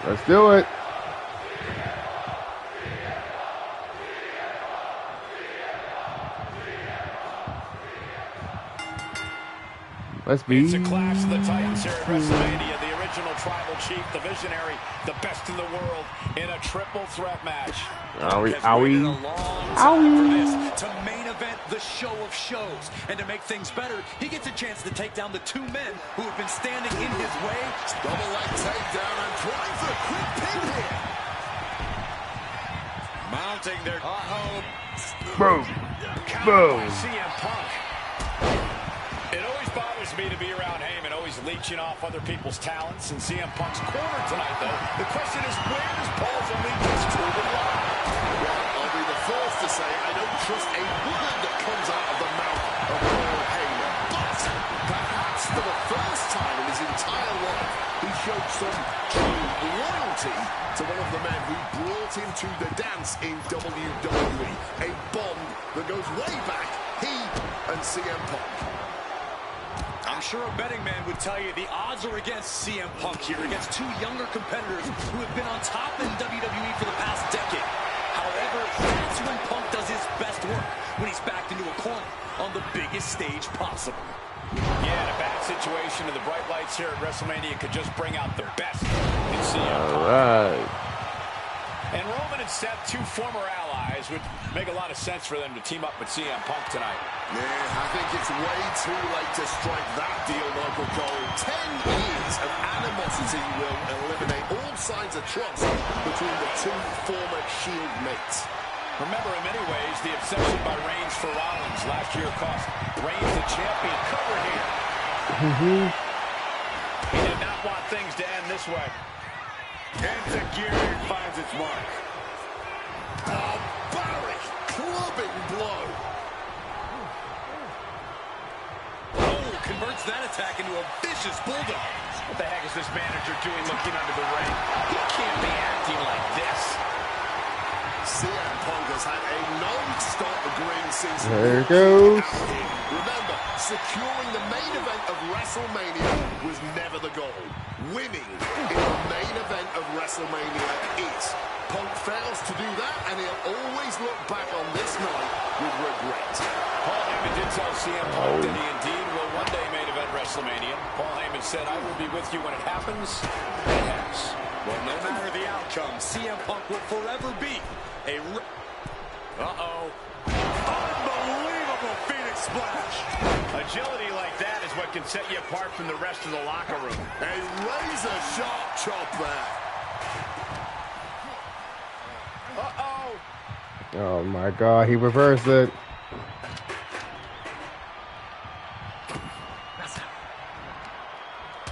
Let's do it. Let's be. It's a clash of the Titans here at WrestleMania. The original tribal chief, the visionary, the best in the world in a triple threat match. Are we? Has waited a long time for this to main event the show of shows. And to make things better, he gets a chance to take down the two men who have been standing in his way. Double leg takedown and trying for a quick pin here. Mounting their home. Boom. Countered Boom. by CM Punk. It always bothers me to be around Heyman, always leeching off other people's talents. In CM Punk's corner tonight, though, the question is, where does Paul's allegiance truly lie? Well, I'll be the first to say I don't trust a word that comes out of the mouth of Paul Heyman. But perhaps for the first time in his entire life, he showed some true loyalty to one of the men who brought him to the dance in WWE. A bond that goes way back, he and CM Punk. I'm sure a betting man would tell you the odds are against CM Punk here, against two younger competitors who have been on top in WWE for the past decade. However, that's when Punk does his best work, when he's backed into a corner on the biggest stage possible. Yeah, in a bad situation, and the bright lights here at WrestleMania could just bring out the best in CM Punk. All right. And Roman and Seth, two former allies, would make a lot of sense for them to team up with CM Punk tonight. Yeah, I think it's way too late to strike that deal, Michael Cole. 10 years of animosity provides a trust between the two former Shield mates. Remember, in many ways, the obsession by Reigns for Rollins last year cost Reigns the champion. Cover here. He did not want things to end this way. Enzuigiri finds its mark. Oh, Barry, clubbing blow. Oh, converts that attack into a vicious bulldog. What the heck is this manager doing looking under the ring? He can't be acting like this. CM Punk has had a non-stop grin since There it goes. Remember, securing the main event of WrestleMania was never the goal. Winning in the main event of WrestleMania is. Punk fails to do that, and he'll always look back on this night with regret. Paul Heyman did tell CM Punk that he indeed will one day main event WrestleMania. Paul Heyman said, "I will be with you when it happens." And it has. Well, no matter the outcome, CM Punk will forever be a... Uh-oh. Unbelievable Phoenix Splash. Agility like that is what can set you apart from the rest of the locker room. A razor-sharp chop there. Uh-oh. Oh my God, he reversed it.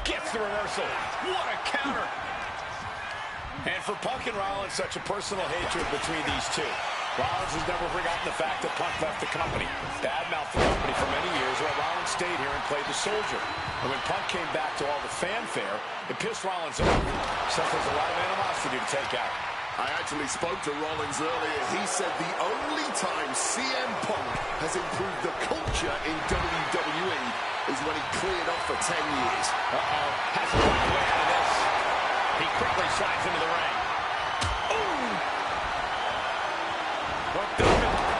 Gets the reversal. What a counter. And for Punk and Rollins, such a personal hatred between these two. Rollins has never forgotten the fact that Punk left the company, badmouthed the company for many years, while Rollins stayed here and played the soldier. And when Punk came back to all the fanfare, it pissed Rollins off. So there's a lot of animosity to take out. I actually spoke to Rollins earlier. He said the only time CM Punk has improved the culture in WWE is when he cleared up for 10 years. Uh-oh. Has to find a way out of this. He quickly slides into the ring. Oh!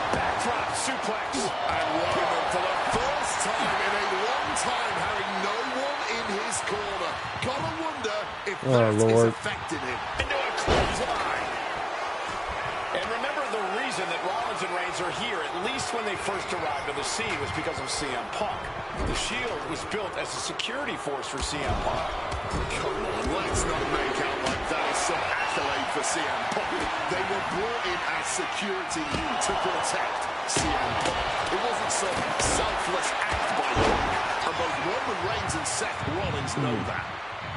Backdrop suplex. And Roman, for the first time in a long time, having no one in his corner. Gotta wonder if that is affecting him. Into a clothesline. And remember, the reason that Rollins and Reigns are here, at least when they first arrived on the scene, was because of CM Punk. The Shield was built as a security force for CM Punk. Come on, let's not make out like that is some accolade for CM Punk. They were brought in as security to protect CM Punk. It wasn't some selfless act by him. And both Roman Reigns and Seth Rollins know that.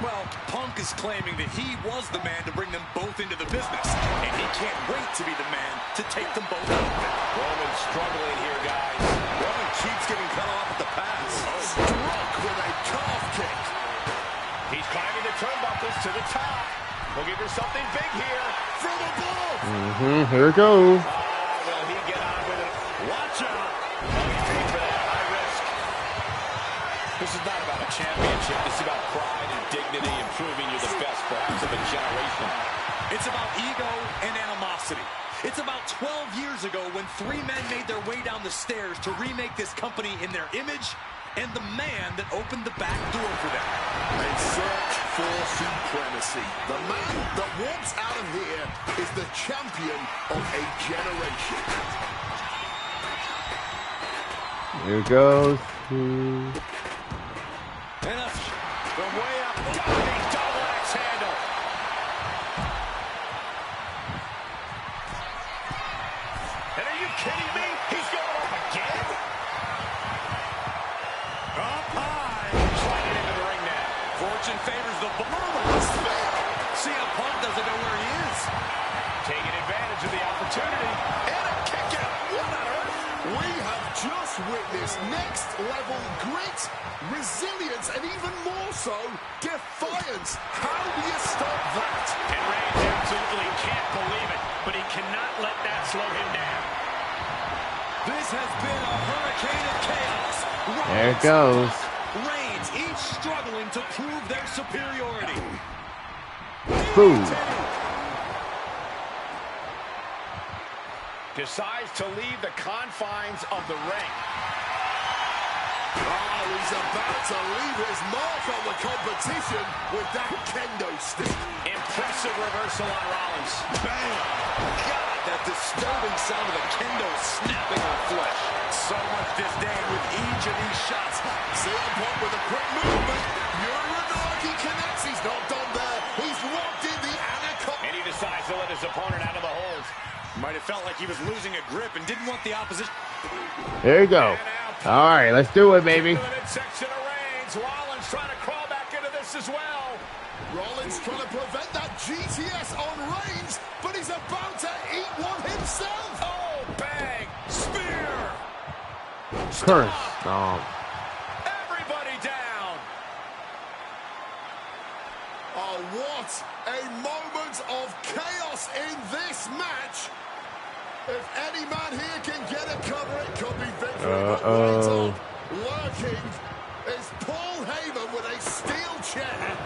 Well, Punk is claiming that he was the man to bring them both into the business, and he can't wait to be the man to take them both out of it. Roman's struggling here, guys. Roman keeps getting cut off at the pass. Struck with a calf kick. He's climbing the turnbuckles to the top. Looking for something big here. From above. Here it goes. Will he get on with it? Watch out. He's paid for that high risk. This is not about a championship. This is about pride and dignity and proving you're the best, perhaps, of a generation. It's about ego and animosity. It's about 12 years ago when three men made their way down the stairs to remake this company in their image, and the man that opened the back door for them. A search for supremacy. The man that walks out of here is the champion of a generation. Here it goes. Enough from way up. Diving double axe handle. And are you kidding me? He's going up again? Up high. Sliding into the ring now. Fortune favors the CM Punk doesn't know where he is. Taking advantage of the opportunity. And a kick out. What on earth? We have just witnessed next level grit, resilience, and even more so, defiance. How do you stop that? And Reigns absolutely can't believe it, but he cannot let that slow him down. This has been a hurricane of chaos. There it goes. Reigns, each struggling to prove their superiority. Boom. Decides to leave the confines of the ring. Oh, he's about to leave his mark on the competition with that kendo stick. Impressive reversal on Rollins. Bam! God, that disturbing sound of the kendo snapping on flesh. So much disdain with each of these shots. CM Punk with a quick movement. Uranagi connects. He's not done there. He's locked in the Anaconda Might have felt like he was losing a grip and didn't want the opposition. There you go. All right, let's do it, baby. Midsection of Reigns. Rollins trying to crawl back into this as well. Rollins trying to prevent that GTS on Reigns, but he's about to eat one himself. Oh, bang. Spear. Curse. Oh. Everybody down. Oh, what a moment of chaos in this match. If any man here can get a cover, it could be victory. Uh-oh. Lurking is Paul Heyman with a steel chair.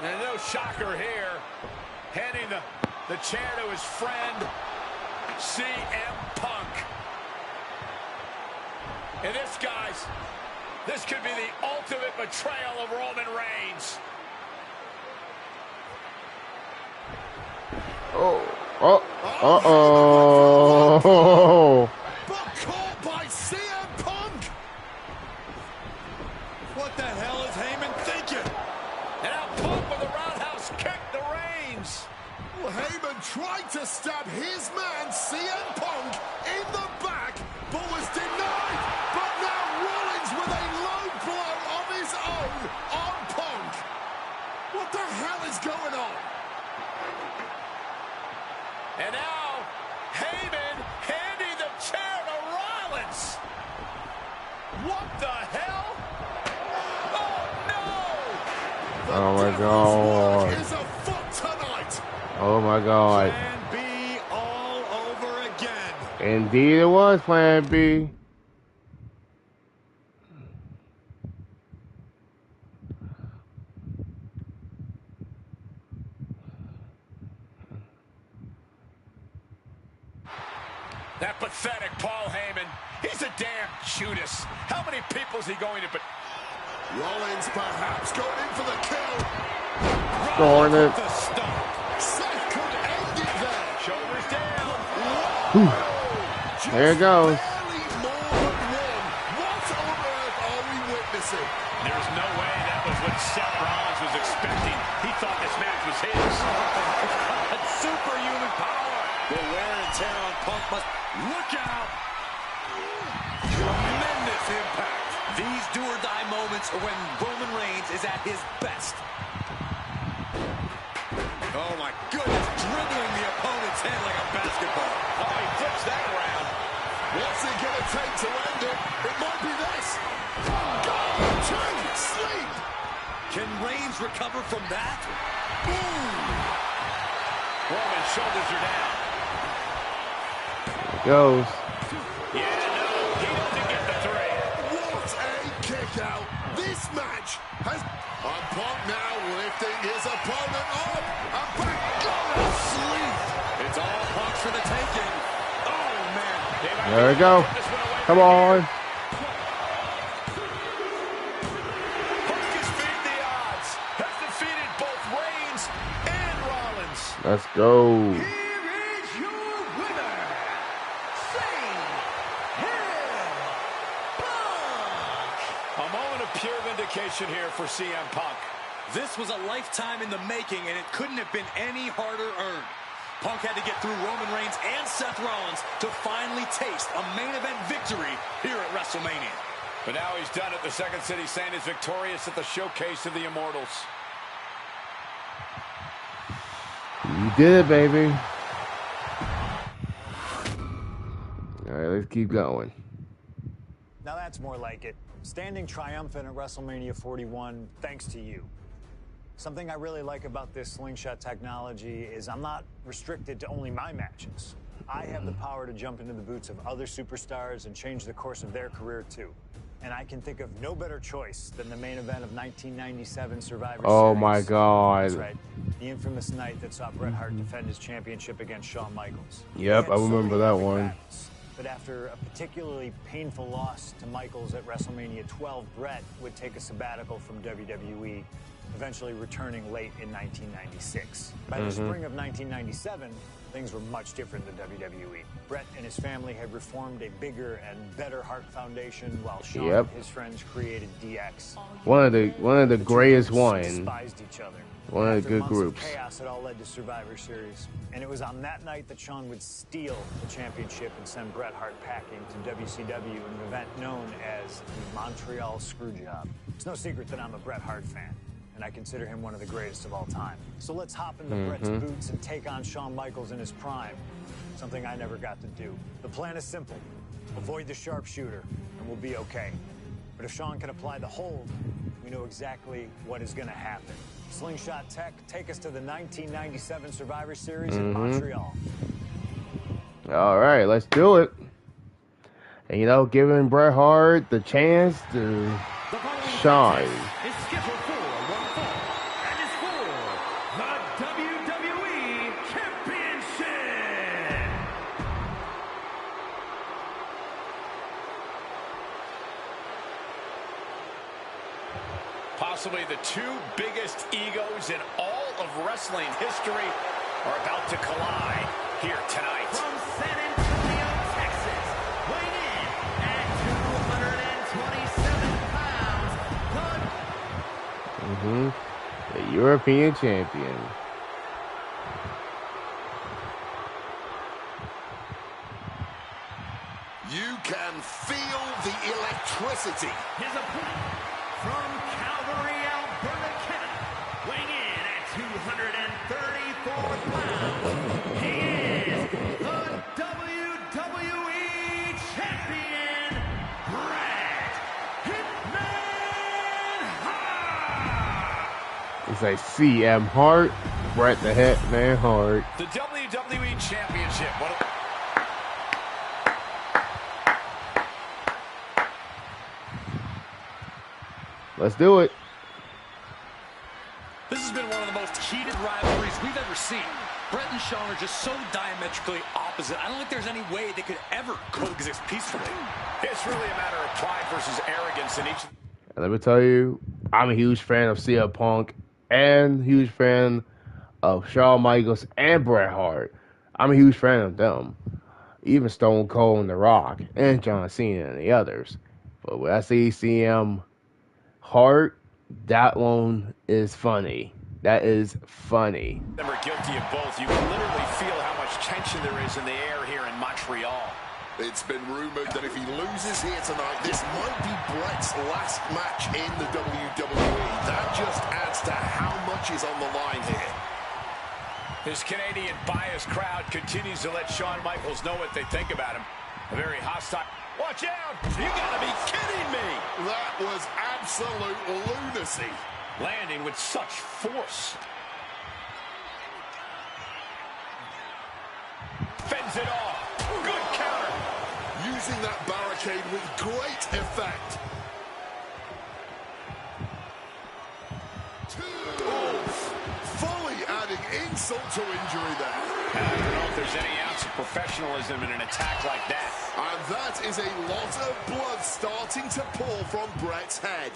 And no shocker here. Handing the chair to his friend, CM Punk. And this, guys, this could be the ultimate betrayal of Roman Reigns. Oh. Oh. Uh-oh. But caught by CM Punk. What the hell is Heyman thinking? And now Punk with a roundhouse kick to Reigns. Well, Heyman tried to stab his man, CM Punk, in the back, but was denied. But now Rollins with a low blow of his own on Punk. What the hell is going on? And now Heyman handing the chair to Rollins. What the hell? Oh, no! Oh, my God. Is afoot tonight. Oh, my God. Plan B all over again. Indeed it was Plan B. That pathetic Paul Heyman. He's a damn Judas. How many people is he going to... Rollins perhaps going in for the kill. Darn it. The stump. Seth could end it there. Shoulders down. There it goes. Barely more than one. What on earth are we witnessing? There's no way that was what Seth Rollins was expecting. He thought this match was his. Superhuman power. The wear and tear on Punk must... Look out! Tremendous impact. These do-or-die moments are when Roman Reigns is at his best. Oh, my goodness. Dribbling the opponent's head like a basketball. Oh, he flips that around. What's it going to take to end it? It might be this. Go to sleep. Can Reigns recover from that? Roman's shoulders are down. It goes. Yeah, no, he doesn't get the three. What a kick out. This match has... And Punk now lifting his opponent up. And back. Go to sleep. It's all Punk's for the taking. Oh, man. There we go. Come on. Punk has beaten the odds. Has defeated both Reigns and Rollins. Let's go. Here is your winner, A moment of pure vindication here for CM Punk. This was a lifetime in the making, and it couldn't have been any harder earned. Punk had to get through Roman Reigns and Seth Rollins to finally taste a main event victory here at WrestleMania. But now he's done it. The Second City Saint is victorious at the Showcase of the Immortals. You did it, baby. All right, let's keep going. Now that's more like it. Standing triumphant at WrestleMania 41 thanks to you. Something I really like about this slingshot technology is I'm not restricted to only my matches. I have the power to jump into the boots of other superstars and change the course of their career too. And I can think of no better choice than the main event of 1997 Survivor Oh Series. my God. That's right. The infamous night that saw Bret Hart defend his championship against Shawn Michaels. Yep, They I had so remember many that epic one. battles. But after a particularly painful loss to Michaels at WrestleMania 12, Bret would take a sabbatical from WWE, eventually returning late in 1996. By the spring of 1997, things were much different than WWE. Bret and his family had reformed a bigger and better Hart Foundation, while Shawn Yep. and his friends created DX. One of the greatest Two groups ones. despised each other. One of the After good months groups. of chaos, it all led to Survivor Series. And it was on that night that Shawn would steal the championship and send Bret Hart packing to WCW in an event known as the Montreal Screwjob. It's no secret that I'm a Bret Hart fan, and I consider him one of the greatest of all time. So let's hop into Bret's boots and take on Shawn Michaels in his prime, something I never got to do. The plan is simple. Avoid the sharpshooter, and we'll be okay. But if Shawn can apply the hold, we know exactly what is going to happen. Slingshot Tech, take us to the 1997 Survivor Series in Montreal. All right, let's do it. And, you know, giving Bret Hart the chance to shine. Is scheduled for one fall and is for the WWE Championship. Possibly the two biggest egos in all of wrestling history are about to collide here tonight. From San Antonio, Texas, weighing in at 227 pounds, The European champion. You can feel the electricity. his opponent from Calgary, Alberta, Canada, weighing in at 234 pounds, he is the WWE Champion, Bret Hitman Hart. It's like CM Hart, Bret the Hitman Hart. The WWE Championship. One of Let's do it. This has been one of the most heated rivalries we've ever seen. Bret and Shawn are just so diametrically opposite. I don't think there's any way they could ever coexist peacefully. It's really a matter of pride versus arrogance in each. And let me tell you, I'm a huge fan of CM Punk and huge fan of Shawn Michaels and Bret Hart. I'm a huge fan of them. Even Stone Cold and The Rock and John Cena and the others. But when I see CM Hart, that one is funny. That is funny. Them are guilty of both. You can literally feel how much tension there is in the air here in Montreal. It's been rumored that if he loses here tonight, this might be Bret's last match in the WWE. That just adds to how much is on the line here. This Canadian biased crowd continues to let Shawn Michaels know what they think about him. A very hostile. Watch out! You gotta be kidding me! That was absolute lunacy. Landing with such force. Fends it off. Good counter. Using that barricade with great effect. Fully adding insult to injury there. I don't know if there's any ounce of professionalism in an attack like that. And that is a lot of blood starting to pour from Bret's head.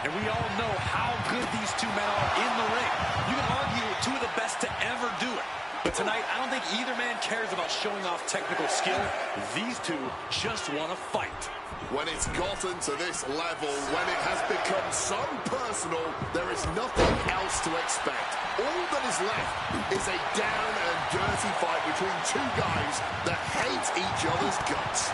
And we all know how good these two men are in the ring. You can argue two of the best to ever do it. But tonight, I don't think either man cares about showing off technical skill. These two just want to fight. When it's gotten to this level, when it has become so personal, there is nothing else to expect. All that is left is a down and dirty fight between two guys that hate each other's guts.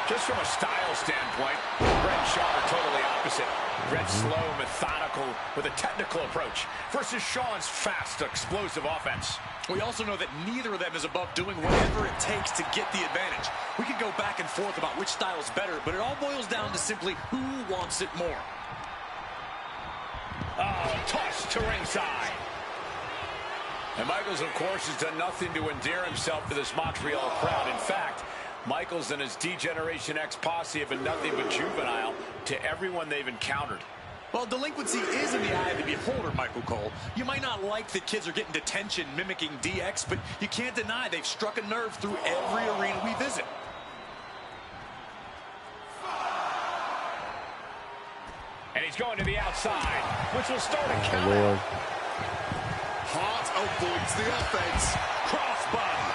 Just from a style standpoint, Bret and Shawn are totally opposite. Bret's slow, methodical, with a technical approach, versus Shawn's fast, explosive offense. We also know that neither of them is above doing whatever it takes to get the advantage. We could go back and forth about which style is better, but it all boils down to simply who wants it more. Oh, toss to ringside. And Michaels, of course, has done nothing to endear himself to this Montreal crowd. In fact, Michaels and his D-Generation X posse have been nothing but juvenile to everyone they've encountered. Well, delinquency is in the eye of the beholder, Michael Cole. You might not like that kids are getting detention mimicking DX, but you can't deny they've struck a nerve through every arena we visit. And he's going to the outside, which will start a counter. Hart avoids the offense. Crossbody.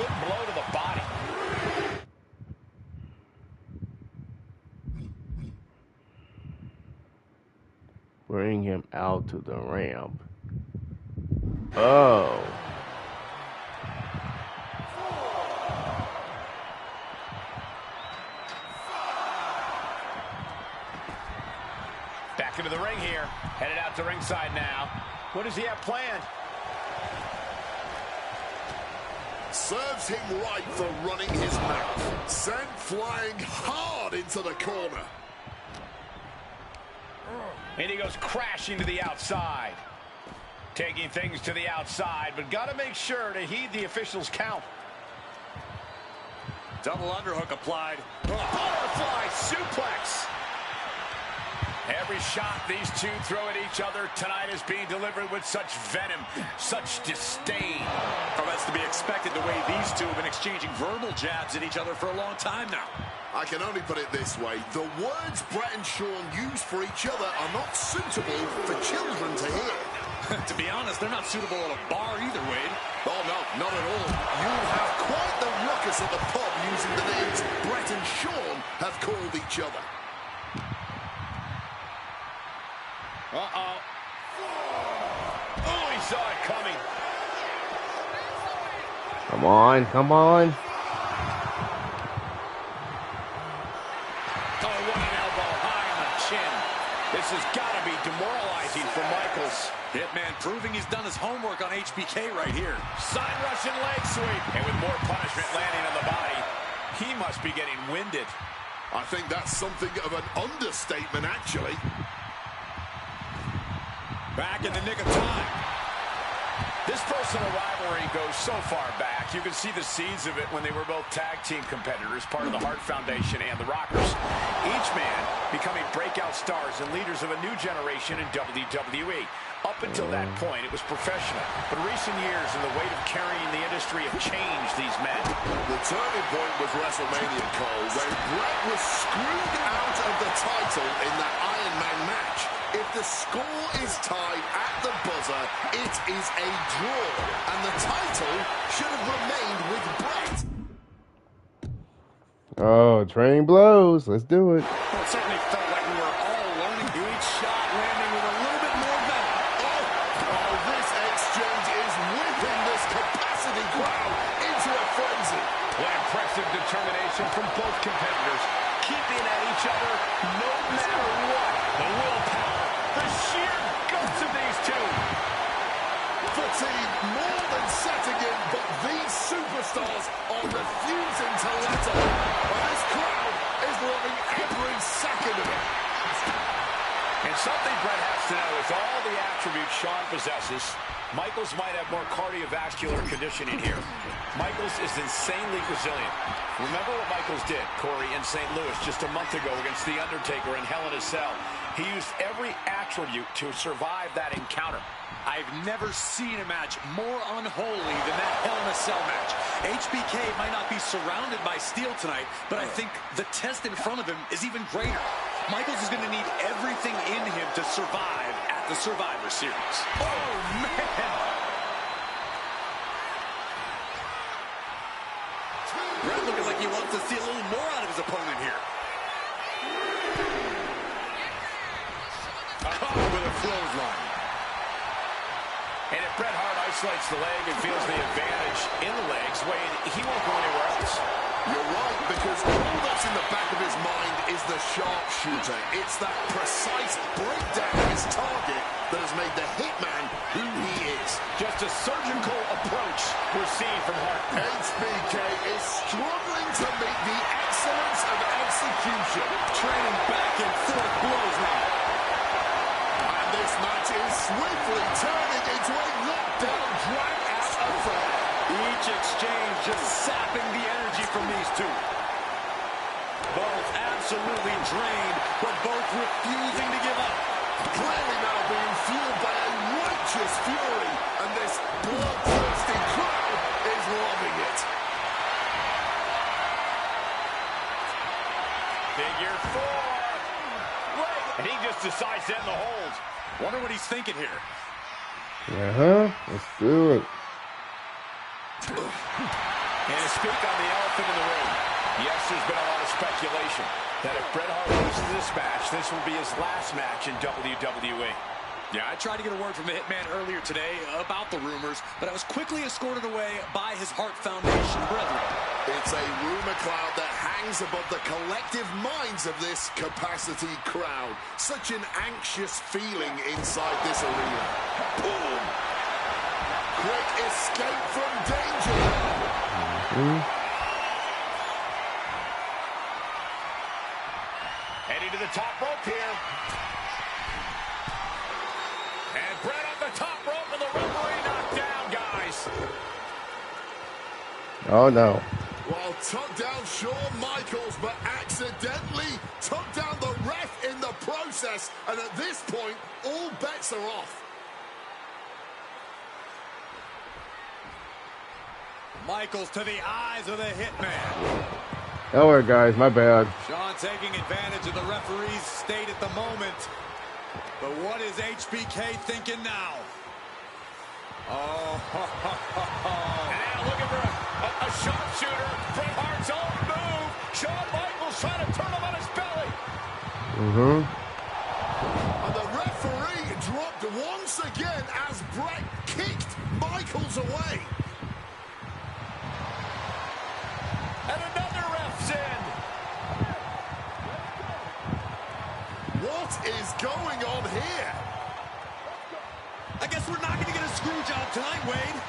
good blow to the body. Bring him out to the ramp. Oh. Back into the ring here. Headed out to ringside now. What does he have planned? Serves him right for running his mouth. Sent flying hard into the corner. And he goes crashing to the outside. Taking things to the outside, but got to make sure to heed the officials' count. Double underhook applied. Butterfly suplex. Every shot these two throw at each other tonight is being delivered with such venom, such disdain. Oh, that's to be expected the way these two have been exchanging verbal jabs at each other for a long time now. I can only put it this way. The words Brett and Sean use for each other are not suitable for children to hear. To be honest, they're not suitable at a bar either, Wade. Oh, no, not at all. You'll have quite the ruckus at the pub using the names Brett and Sean have called each other. Uh-oh. Oh, he saw it coming. Come on, come on. Oh, what an elbow high on the chin. This has got to be demoralizing for Michaels. Hitman proving he's done his homework on HBK right here. Side Russian leg sweep. And with more punishment landing on the body, he must be getting winded. I think that's something of an understatement, actually. Back in the nick of time. This personal rivalry goes so far back. You can see the seeds of it when they were both tag team competitors, part of the Hart Foundation and the Rockers. Each man becoming breakout stars and leaders of a new generation in WWE. Up until that point, it was professional. But recent years and the weight of carrying the industry have changed these men. The turning point was WrestleMania, Cole, when Brett was screwed out of the title in that Iron Man match. If the score is tied at the buzzer, it is a draw, and the title should have remained with Brett. Oh, train blows. Let's do it. Well, it certainly felt like we were all learning. Each shot landing with a little bit more venom. Oh, this exchange is whipping this capacity crowd into a frenzy. What impressive determination from both competitors, keeping at each other no matter what. The willpower, the sheer guts of these two. Fatigue more than setting in, but these superstars are refusing to let up. And this crowd is loving every second of it. And something Brett has to know is all the attributes Sean possesses, Michaels might have more cardiovascular conditioning here. Michaels is insanely resilient. Remember what Michaels did, Corey, in St. Louis just a month ago against The Undertaker in Hell in a Cell. He used every attribute to survive that encounter. I've never seen a match more unholy than that Hell in a Cell match. HBK might not be surrounded by steel tonight, but I think the test in front of him is even greater. Michaels is going to need everything in him to survive at the Survivor Series. Oh, man! Brett looking like he wants to see a little more out of his opponent here. Caught with a clothesline. And if Bret Hart isolates the leg and feels the advantage in the legs, Wade, he won't go anywhere else. You're right, because all that's in the back of his mind is the sharpshooter. It's that precise breakdown of his target that has made the Hitman who he is. Just a surgical approach we're seeing from Hart. HBK is struggling to meet the excellence of execution. Training back and forth blows now. And this match is swiftly turning into a knockdown, drag-out affair. Each exchange just sapping the energy from these two. Both absolutely drained, but both refusing to give up. Clearly now being fueled by a righteous fury, and this bloodthirsty crowd is loving it. Figure four. Wait. And he just decides to end the hold. Wonder what he's thinking here. Uh-huh. Let's do it. And speculation that if Bret Hart loses this match, this will be his last match in WWE. Yeah, I tried to get a word from the Hitman earlier today about the rumors, but I was quickly escorted away by his Hart Foundation brethren. It's a rumor cloud that hangs above the collective minds of this capacity crowd. Such an anxious feeling inside this arena. Boom! Quick escape from danger. Heading to the top rope here. And Bret on the top rope and the referee knocked down, guys. Oh no. Well, took down Shawn Michaels, but accidentally took down the ref in the process. And at this point, all bets are off. Michaels to the eyes of the Hitman. Don't worry, guys. My bad. Shawn taking advantage of the referee's state at the moment. But what is HBK thinking now? Oh, and now looking for a sharpshooter. Bret Hart's own move. Shawn Michaels trying to turn him on his belly. And the referee dropped once again as Bret kicked Michaels away. And another ref's in. What is going on here? I guess we're not going to get a screw job tonight, Wade.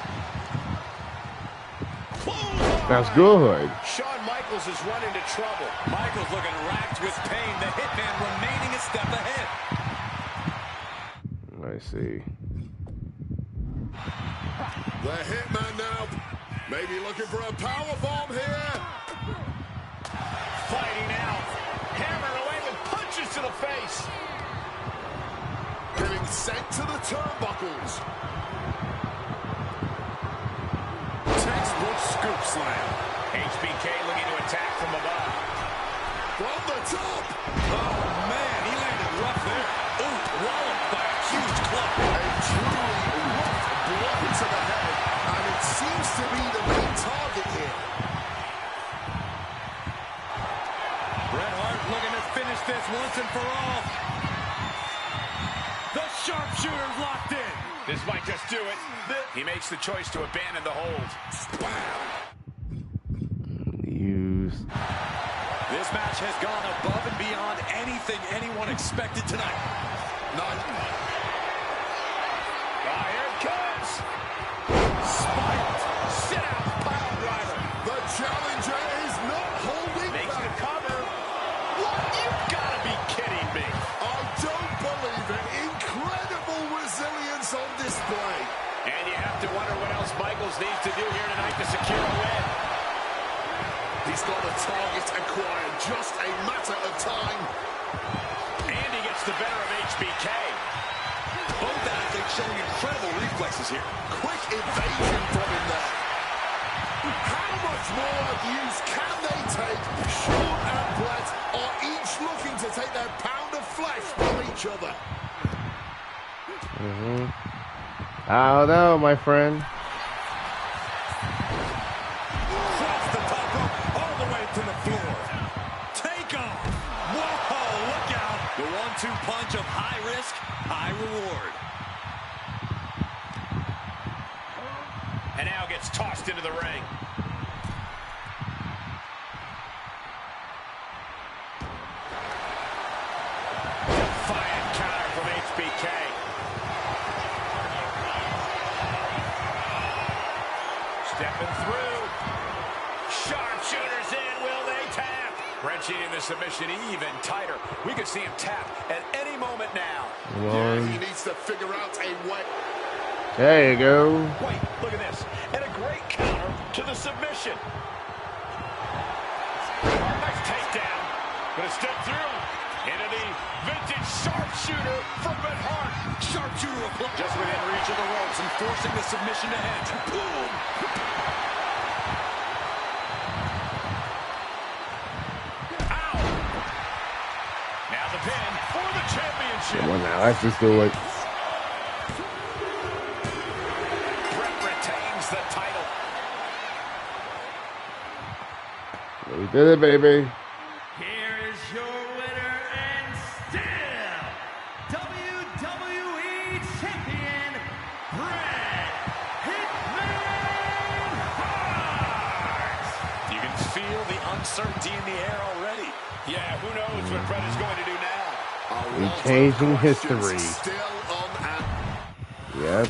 That's good. Shawn Michaels is running into trouble. Michaels looking racked with pain. The Hitman remaining a step ahead. I see. The Hitman now maybe looking for a powerbomb here. Fighting out. Hammering away with punches to the face. Getting sent to the turnbuckles. Textbook scoop slam. HBK looking to attack from above. From the top. Oh, man, he landed rough there. Ooh, walloped by a huge club. A truly rough blow to the head. And it seems to be the main target here. Bret Hart looking to finish this once and for all. The sharpshooter's locked in. This might just do it. He makes the choice to abandon the hold. Use. This match has gone above and beyond anything anyone expected tonight. Here it comes. Spiked. Sit out. Pile driver. The challenger is not holding Makes back. the cover. What? You've got to be kidding me. I don't believe it. Incredible resilience on display. And you have to wonder what else Michaels needs to do here tonight to secure a win. He's got a target acquired. Just a matter of time. And he gets the better of HBK. Both athletes showing incredible reflexes here. Quick evasion from him there. How much more abuse can they take? Shawn and Bret are each looking to take their pound of flesh from each other. I don't know, my friend. Cross the top rope all the way to the floor. Take off. Whoa, look out. The 1-2 punch of high risk, high reward. And now gets tossed into the ring. Defiant counter from HBK. Stepping through. Sharpshooters in. Will they tap? Wrenching in the submission even tighter. We could see him tap at any moment now. Yeah, he needs to figure out a way. There you go. Wait, look at this. And a great counter to the submission. Nice takedown. Gonna step through into the vintage sharpshooter from Bret Hart. Sharpshooter applied. Just within reach of the ropes and forcing the submission to end. Boom. Ow. Now the pin for the championship. Come on now, let's just do it. Bret retains the title. We did it, baby. Here uncertainty in the air already. Yeah, who knows what Bret is going to do now. We changing history. Still on. Yep.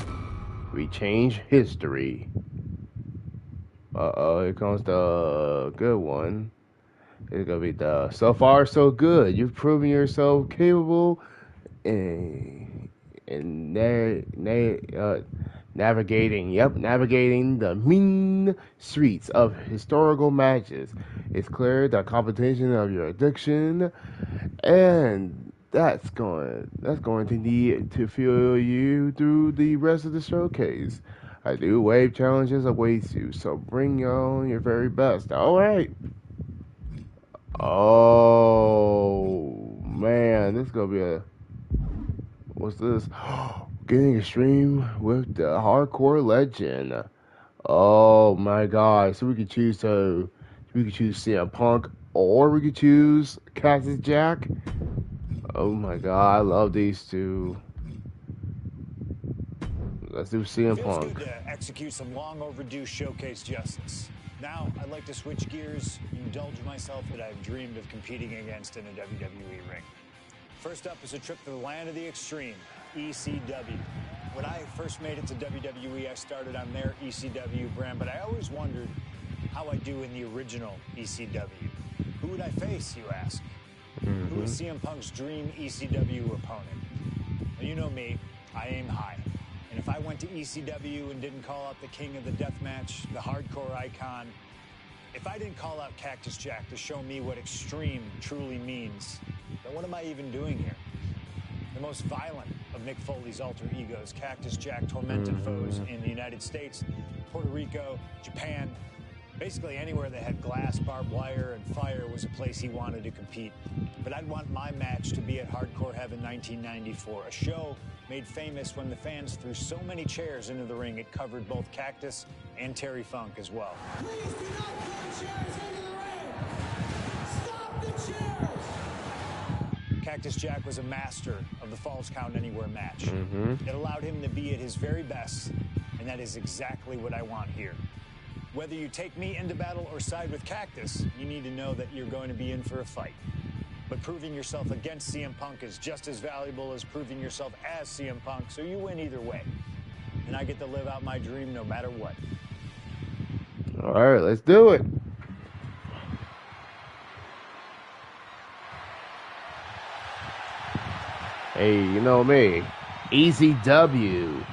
We change history. Uh-oh, here comes the good one. It's gonna be the so far so good. You've proven yourself capable in navigating the mean streets of historical matches. It's clear the competition of your addiction, and that's going to need to fuel you through the rest of the showcase. I do wave challenges awaits you, so bring on your very best. All right. Oh man, this is gonna be a. What's this? Getting extreme with the hardcore legend. Oh my god! So we could choose CM Punk or we could choose Cactus Jack. Oh my god! I love these two. Let's do CM Punk. Feels good to execute some long overdue showcase justice. Now, I'd like to switch gears and indulge myself that I've dreamed of competing against in a WWE ring. First up is a trip to the land of the extreme, ECW. When I first made it to WWE, I started on their ECW brand, but I always wondered how I'd do in the original ECW. Who would I face, you ask? Who is CM Punk's dream ECW opponent? Well, you know me, I aim high. And if I went to ECW and didn't call out the king of the deathmatch, the hardcore icon, if I didn't call out Cactus Jack to show me what extreme truly means, then what am I even doing here? The most violent of Mick Foley's alter egos, Cactus Jack tormented foes in the United States, Puerto Rico, Japan. Basically anywhere that had glass, barbed wire, and fire was a place he wanted to compete. But I'd want my match to be at Hardcore Heaven 1994, a show made famous when the fans threw so many chairs into the ring it covered both Cactus and Terry Funk as well. Please do not throw chairs into the ring! Stop the chairs! Cactus Jack was a master of the Falls Count Anywhere match. It allowed him to be at his very best, and that is exactly what I want here. Whether you take me into battle or side with Cactus, you need to know that you're going to be in for a fight. But proving yourself against CM Punk is just as valuable as proving yourself as CM Punk, so you win either way. And I get to live out my dream no matter what. All right, let's do it. Hey, you know me, ECW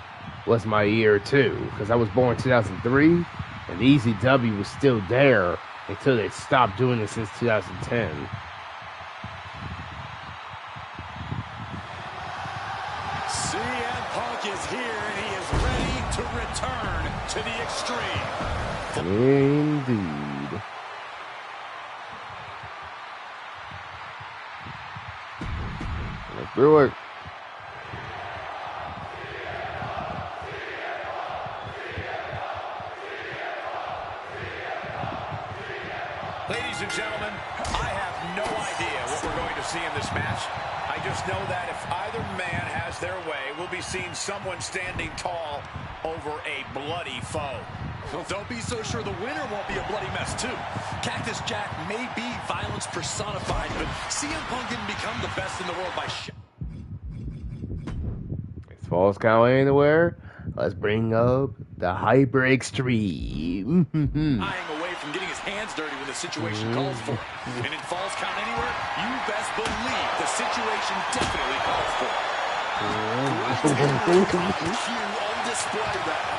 was my year too, because I was born 2003. And ECW was still there until they stopped doing it since 2010. CM Punk is here, and he is ready to return to the extreme. Indeed. Let's do it. Ladies and gentlemen, I have no idea what we're going to see in this match. I just know that if either man has their way, we'll be seeing someone standing tall over a bloody foe. Well, don't be so sure the winner won't be a bloody mess, too. Cactus Jack may be violence personified, but CM Punk didn't become the best in the world by It's Falls Count Anywhere. Let's bring up the Hyper Extreme. eyeing away from getting his hands dirty when the situation calls for it. And in Falls Count Anywhere, you best believe the situation definitely calls for it. On display there.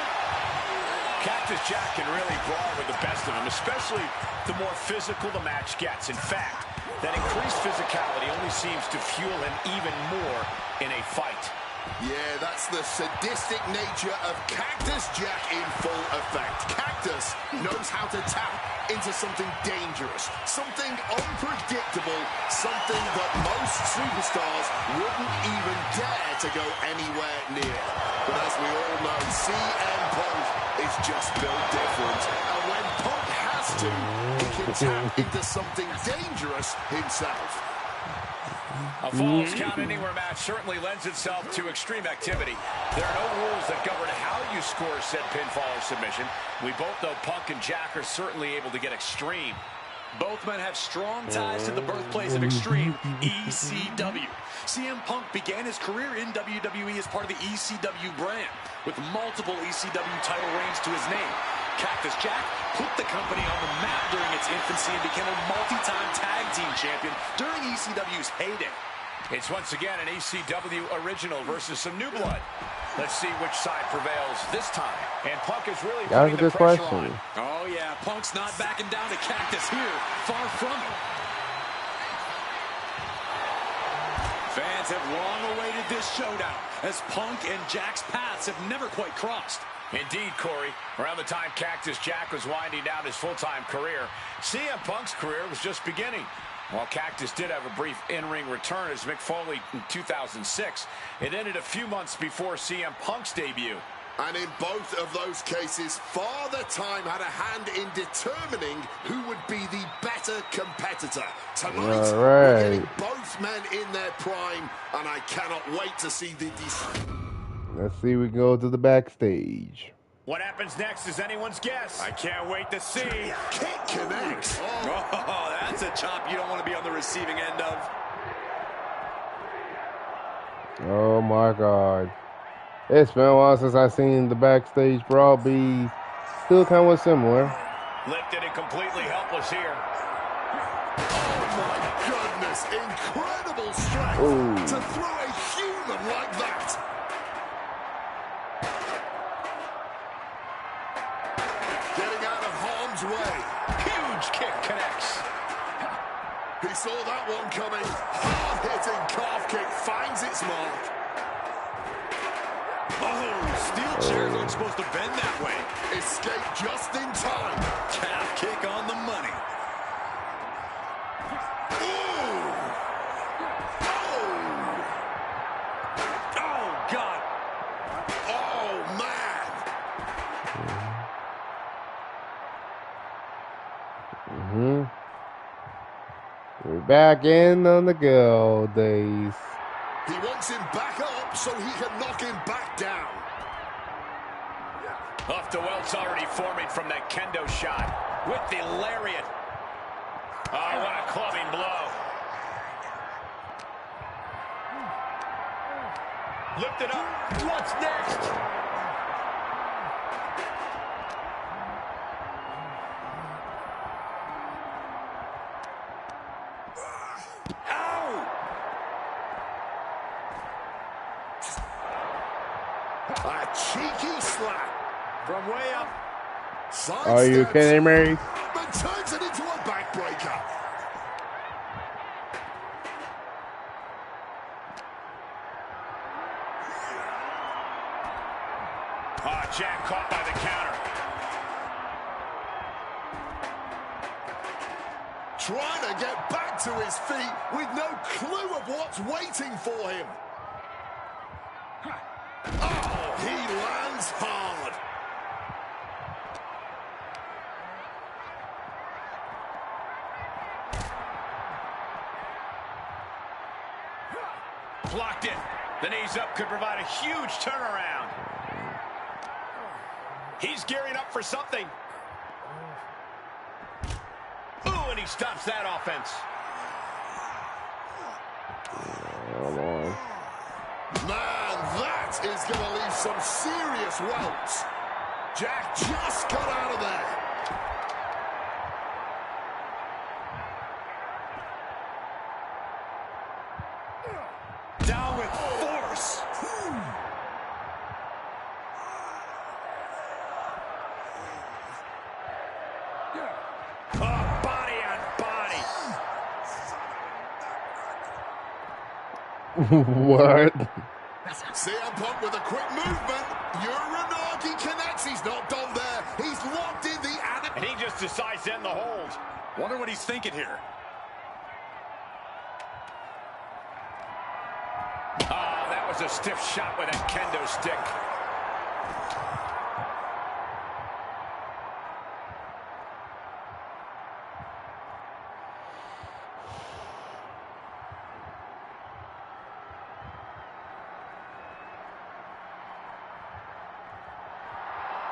Cactus Jack can really brawl with the best of them, especially the more physical the match gets. In fact, that increased physicality only seems to fuel him even more in a fight. Yeah, that's the sadistic nature of Cactus Jack in full effect. Cactus knows how to tap into something dangerous, something unpredictable, something that most superstars wouldn't even dare to go anywhere near. But as we all know, CM Punk is just built different. And when Punk has to, he can tap into something dangerous himself. A Falls Count Anywhere match certainly lends itself to extreme activity. There are no rules that govern how you score said pinfall or submission. We both know Punk and Jack are certainly able to get extreme. Both men have strong ties to the birthplace of Extreme, ECW. CM Punk began his career in WWE as part of the ECW brand, with multiple ECW title reigns to his name. Cactus Jack put the company on the map during its infancy and became a multi-time tag team champion during ECW's heyday. It's once again an ECW original versus some new blood. Let's see which side prevails this time. And Punk is really putting the pressure on. Oh, yeah. Punk's not backing down to Cactus here. Far from it. Fans have long awaited this showdown, as Punk and Jack's paths have never quite crossed. Indeed, Corey. Around the time Cactus Jack was winding down his full-time career, CM Punk's career was just beginning. While Cactus did have a brief in-ring return as Mick Foley in 2006, it ended a few months before CM Punk's debut. And in both of those cases, Father Time had a hand in determining who would be the better competitor. Tonight, we're getting both men in their prime, and I cannot wait to see the... Let's see, we go to the backstage. What happens next is anyone's guess. I can't wait to see. Kick connects. Oh, that's a chop you don't want to be on the receiving end of. Oh my God. It's been a while since I've seen the backstage brawl be still kind of similar. Lifted and completely helpless here. Oh my goodness, incredible strength to throw a human like that. Getting out of harm's way. Huge kick connects. He saw that one coming. Hard-hitting calf kick finds its mark. Oh, steel chair not supposed to bend that way. Escape just in time. Calf kick on the money. Ooh. Oh. Oh, God. Oh, man. We're back in on the good old days. He wants him back up so he can knock him back down. Off to welts already forming from that kendo shot with the lariat. Oh, what a clubbing blow. Lift it up. What's next? A cheeky slap. From way up. Side Are you steps, kidding me? but turns it into a backbreaker. Oh, Jack caught by the counter. Trying to get back to his feet with no clue of what's waiting for him. Oh, he lands hard. Blocked it. The knees up could provide a huge turnaround. He's gearing up for something. Ooh, and he stops that offense. Come on. Man, that is going to leave some serious welts. Jack just got out of there. Down with force. Oh, body on body. What? CM Punk with a quick movement. Uranagi connects. He's not done there. He's locked in the... And he just decides to end the hold. Wonder what he's thinking here. Ah, that was a stiff shot with a kendo stick.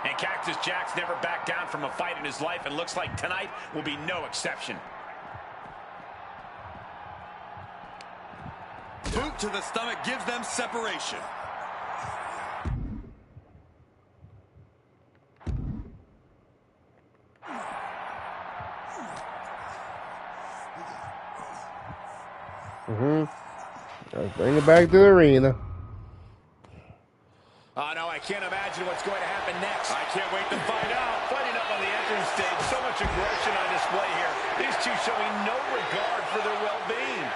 And Cactus Jack's never backed down from a fight in his life, and looks like tonight will be no exception. Boot to the stomach gives them separation. Let's bring it back to the arena. Oh, no, I can't imagine what's going to happen next. I can't wait to find out. Fighting up on the entrance stage. So much aggression on display here. These two showing no regard for their well-being.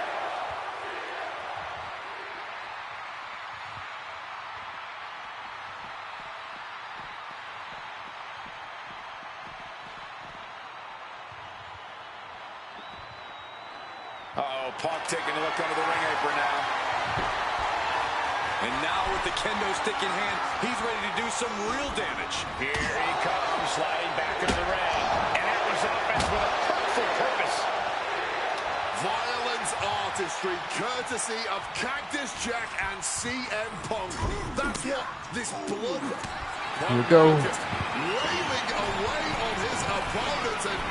Uh-oh, Punk taking a look under the ring apron now. And now with the kendo stick in hand, he's ready to do some real damage. Here he comes, sliding back into the ring. And enters offense with a hurtful purpose. Violent artistry, courtesy of Cactus Jack and CM Punk. That's what this blood... Here we go. Just waving away on his opponent and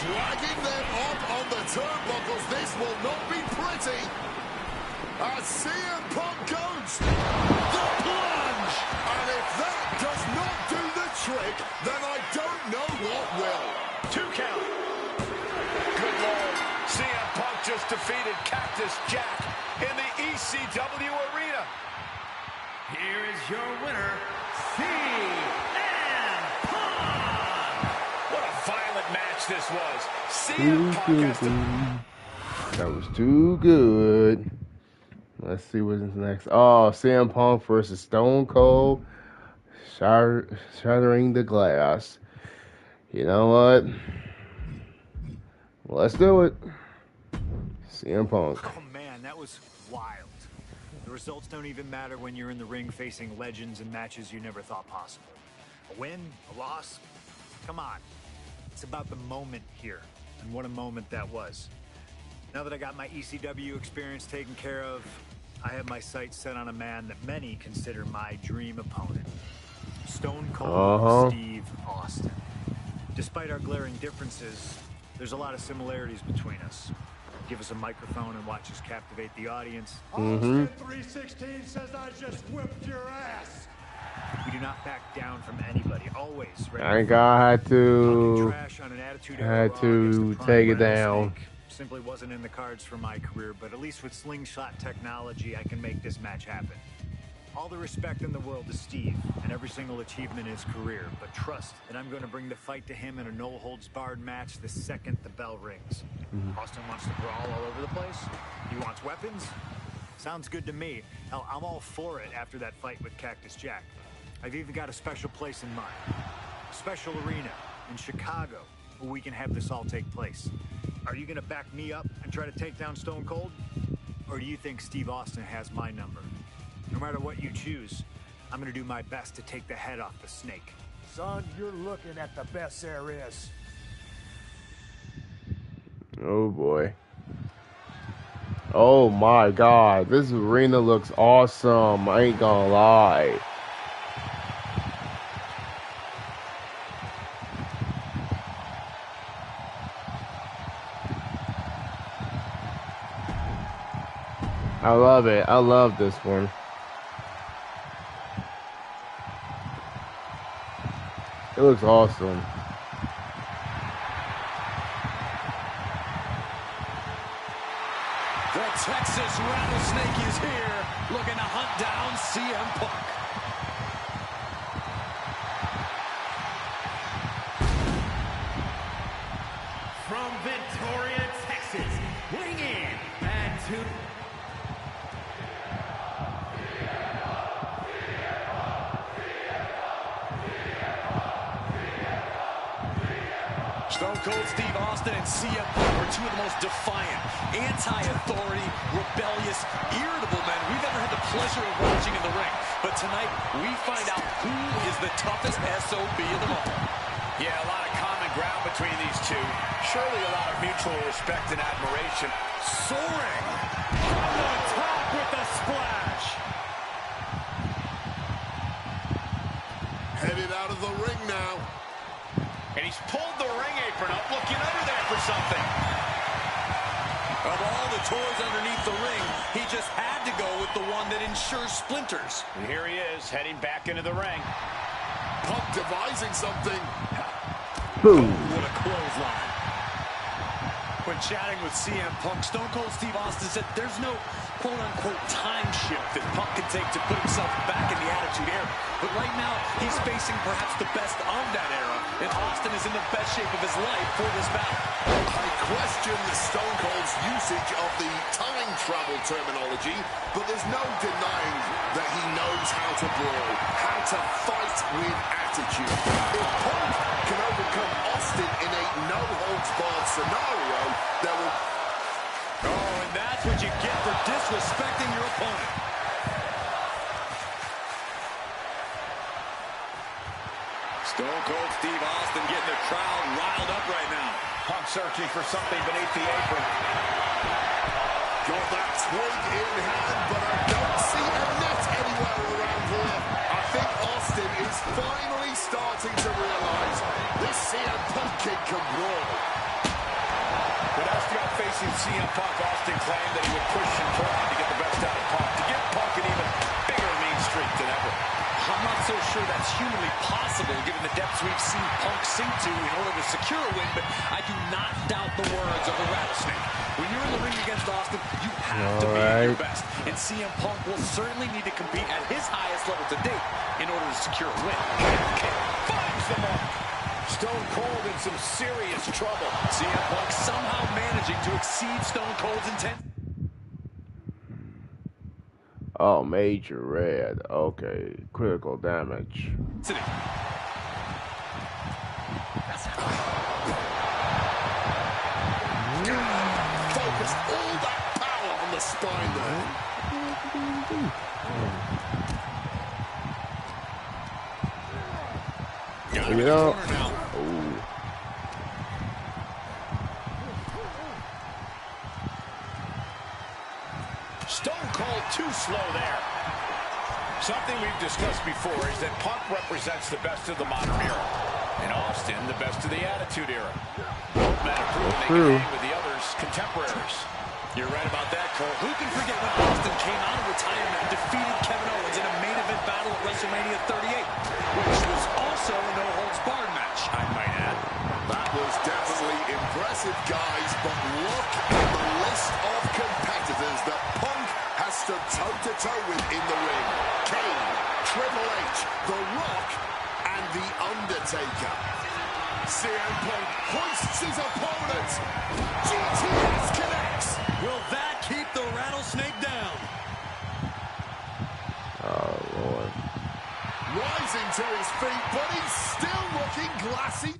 dragging them up on the turnbuckles. This will not be pretty. As CM Punk goes, the plunge! And if that does not do the trick, then I don't know what will. 2 count. Good Lord. CM Punk just defeated Cactus Jack in the ECW arena. Here is your winner, CM Punk. What a violent match this was. CM Punk has to... That was too good. Let's see what's next. Oh, CM Punk versus Stone Cold, shattering the glass. You know what? Let's do it. CM Punk. Oh, man, that was wild. The results don't even matter when you're in the ring facing legends and matches you never thought possible. A win, a loss, come on. It's about the moment here, and what a moment that was. Now that I got my ECW experience taken care of, I have my sights set on a man that many consider my dream opponent. Stone Cold Steve Austin. Despite our glaring differences, there's a lot of similarities between us. Give us a microphone and watch us captivate the audience. Austin 316 says I just whipped your ass. We do not back down from anybody. Always ready. Thank God I had to Trash on an attitude era against the prime take it rattlesnake down. Simply wasn't in the cards for my career, but at least with slingshot technology, I can make this match happen. All the respect in the world to Steve and every single achievement in his career, but trust that I'm going to bring the fight to him in a no-holds-barred match the second the bell rings. Austin wants to brawl all over the place. He wants weapons. Sounds good to me. Hell, I'm all for it after that fight with Cactus Jack. I've even got a special place in mind. A special arena in Chicago where we can have this all take place. Are you going to back me up and try to take down Stone Cold? Or do you think Steve Austin has my number? No matter what you choose, I'm going to do my best to take the head off the snake. Son, you're looking at the best there is. Oh boy. Oh my God. This arena looks awesome. I ain't gonna lie. I love it. I love this one. It looks awesome. The Texas Rattlesnake is here, looking to hunt down CM Punk. From Victoria, Texas, weighing in at 2... Stone Cold Steve Austin and CM Punk are two of the most defiant, anti-authority, rebellious, irritable men we've ever had the pleasure of watching in the ring. But tonight, we find out who is the toughest SOB of them all. Yeah, a lot of common ground between these two. Surely a lot of mutual respect and admiration. Soaring From the top with the splash. Headed out of the ring now. And he's pulled the ring apron up, looking under there for something. Of all the toys underneath the ring, he just had to go with the one that ensures splinters. And here he is, heading back into the ring. Punk devising something. Boom. What a clothesline. When chatting with CM Punk, Stone Cold Steve Austin said there's no quote-unquote time shift that Punk can take to put himself back in the Attitude Era. But right now, he's facing perhaps the best of that era, and Austin is in the best shape of his life for this battle. I question the Stone Cold's usage of the time travel terminology, but there's no denying that he knows how to brawl, how to fight with attitude. If Punk can overcome Austin in a no-holds-barred scenario, there will... Oh, and that's what you get for disrespecting your opponent. Stone Cold Steve Austin getting the crowd riled up right now. Punk searching for something beneath the apron. Got that twig in hand, but I don't see a net anywhere around here. I think Austin is finally starting to realize this CM Punk kid can brawl. When asked about facing CM Punk, Austin claimed that he would push and try to get the best out of Punk, to give Punk an even bigger mean streak than ever. I'm not so sure that's humanly possible given the depths we've seen Punk sink to in order to secure a win, but I do not doubt the words of the Rattlesnake. When you're in the ring against Austin, you have to be at your best, and CM Punk will certainly need to compete at his highest level to date in order to secure a win. Finds the mark. Stone Cold in some serious trouble. CM Punk somehow managing to exceed Stone Cold's intent. Oh, major red. Okay, critical damage. Focused all that power on the spine there. You know. Stone Cold too slow there. Something we've discussed before is that Punk represents the best of the modern era, and Austin the best of the Attitude Era. Both men have proven they can hang with the others' contemporaries. You're right about that, Cole. Who can forget when Austin came out of retirement and defeated Kevin Owens in a main event battle at WrestleMania 38, which was also a no-holds-barred match, I might add. That was definitely impressive, guys, but look at the list of competitors that Punk has stood toe-to-toe with in the ring. Kane, Triple H, The Rock, and The Undertaker. CM Punk hoists his opponent. GTS connects. Will that keep the Rattlesnake down? Oh, Lord. Rising to his feet, but he's still looking glassy.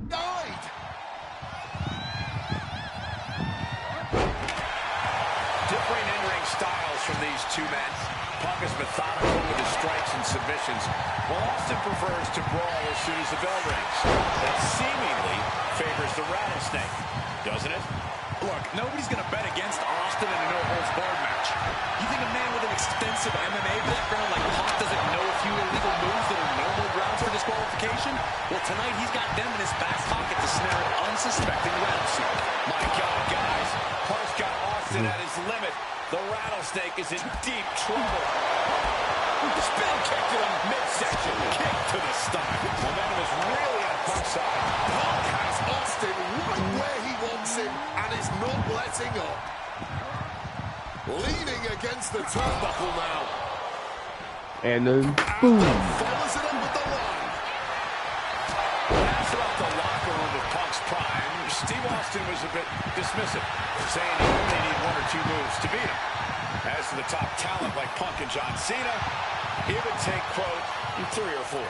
Died. Differing in-ring styles from these two men. Punk is methodical with his strikes and submissions, while Austin prefers to brawl as soon as the bell rings. That seemingly favors the Rattlesnake, doesn't it? Look, nobody's going to bet against Austin in a no-holds-barred match. You think a man with an extensive MMA background like Punk doesn't know a few illegal moves that are normal grounds for disqualification? Well, tonight he's got them in his back pocket to snare an unsuspecting Rattlesnake. My God, guys, Punk's got Austin at his limit. The Rattlesnake is in deep trouble. Spin kick to the midsection, kick to the stomach. Momentum is really on Punk's side. Punk has Austin right where he wants him and is not letting up. Leaning against the turnbuckle now. And then, boom. Follows it up with the line. Asked about the locker room of Punk's prime, Steve Austin was a bit dismissive, saying he only need one or two moves to beat him. As to the top talent like Punk and John Cena, it would take, quote, 3 or 4.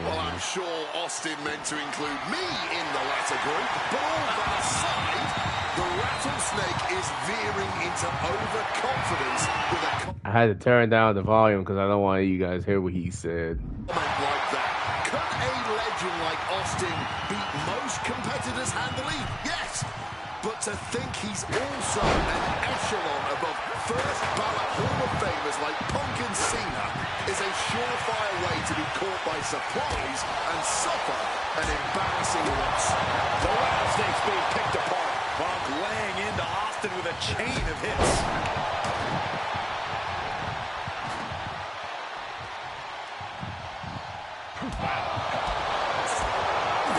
Well, I'm sure Austin meant to include me in the latter group, but all that aside, the Rattlesnake is veering into overconfidence with a I had to turn down the volume because I don't want you guys to hear what he said. comment like that. Could a legend like Austin beat most competitors handily? Yes. But to think he's also an echelon above first ballot Hall of Famers like Punk and Cena is a surefire way to be caught by surprise and suffer an embarrassing loss. The rattlesnake's being picked apart. Punk laying into Austin with a chain of hits.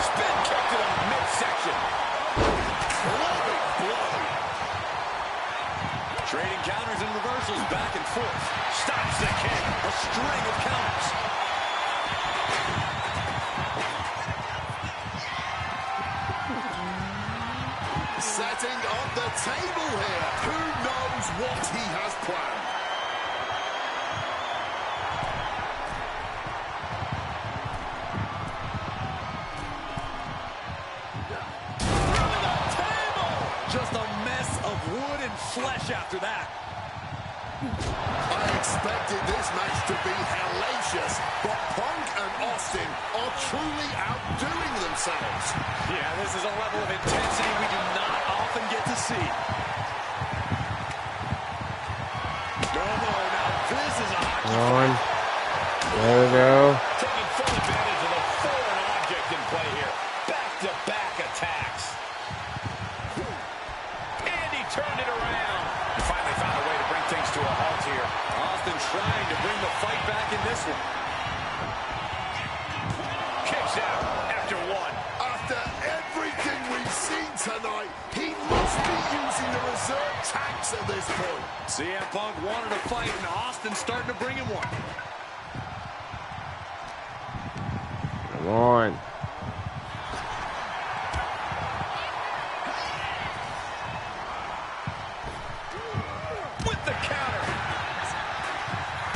Spin kick to the midsection. Loving blow. Trading counters and reversals back and forth. Stops the kick. A string of counters. Setting up the table here. Who knows what he has planned? Just a mess of wood and flesh after that. I expected this match to be hellacious, but Punk and Austin are truly outdoing themselves. Yeah, this is a level of intensity we do not often get to see. Oh, now this is a hockey On. There we go. taking full advantage of the foreign object in play here. Back-to-back attacks. And he turned it around. He finally found a way to bring things to a halt here. Austin trying to bring the fight back in this one. Kicks out after one. After everything we've seen tonight, he must be using the reserve tanks at this point. CM Punk wanted a fight, and Austin's starting to bring him one. Come on. With the counter.